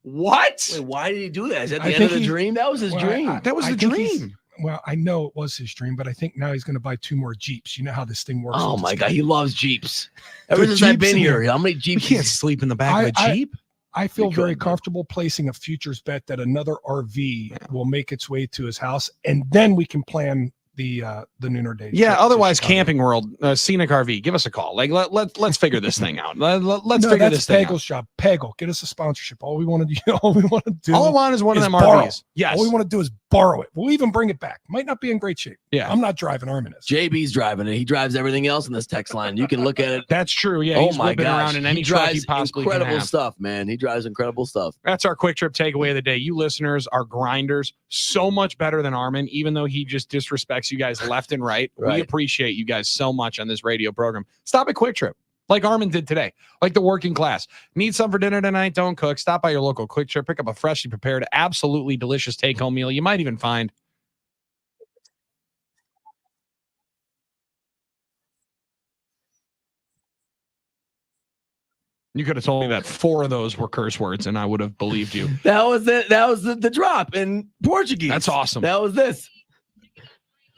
what? Wait, why did he do that? Is that I the end think of the he- dream? That was his Well, dream. That was I the think he's- dream. Well, I know it was his dream, but I think now he's going to buy 2 more Jeeps. You know how this thing works. Oh with my this God, guy. he loves Jeeps. Ever The since I've Jeeps been in here, here. how many You Jeeps? can't sleep in the back of a I- Jeep. I feel We very couldn't. comfortable placing a futures bet that another RV will make its way to his house, and then we can plan the Nooner Day. Yeah, trip to otherwise, Chicago. Camping World, Scenic RV, give us a call. Like, let's figure this thing out. Let's No, figure that's this thing out. Pagel's job. Pagel, get us a sponsorship. All we want to do, all we want to do, All I want is one of is them borrow. RVs. Yes. all we want to do is borrow it. We'll even bring it back. Might not be in great shape. Yeah. I'm not driving. Armin is. JB's driving it. He drives everything else in this text line. You can look at it. That's true. Yeah, Oh he's my whipping gosh, around in any he truck he drives possibly can incredible have. stuff, man. He drives incredible stuff. That's our quick trip takeaway of the day. You listeners are grinders, so much better than Armin, even though he just disrespects you guys left and right. We Right. appreciate you guys so much on this radio program. Stop at Quick Trip, like Armin did today, like the working class. Need some for dinner tonight? Don't cook. Stop by your local Quick Trip, pick up a freshly prepared, absolutely delicious take-home meal. You might even find you could have told me that 4 of those were curse words, and I would have believed you. That was it. That was the drop in Portuguese. That's awesome. That was this.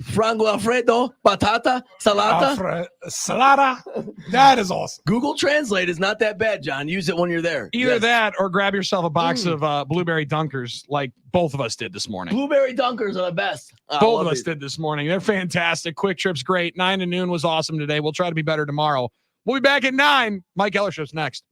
Frango Alfredo, batata, salata. Salada. That is awesome. Google Translate is not that bad, John. Use it when you're there. Either Yes. that or grab yourself a box of blueberry dunkers like both of us did this morning. Blueberry dunkers are the best. I Both love of us it. did this morning. They're fantastic. Quick Trip's great. 9 to noon was awesome today. We'll try to be better tomorrow. We'll be back at 9. Mike Ellership's next.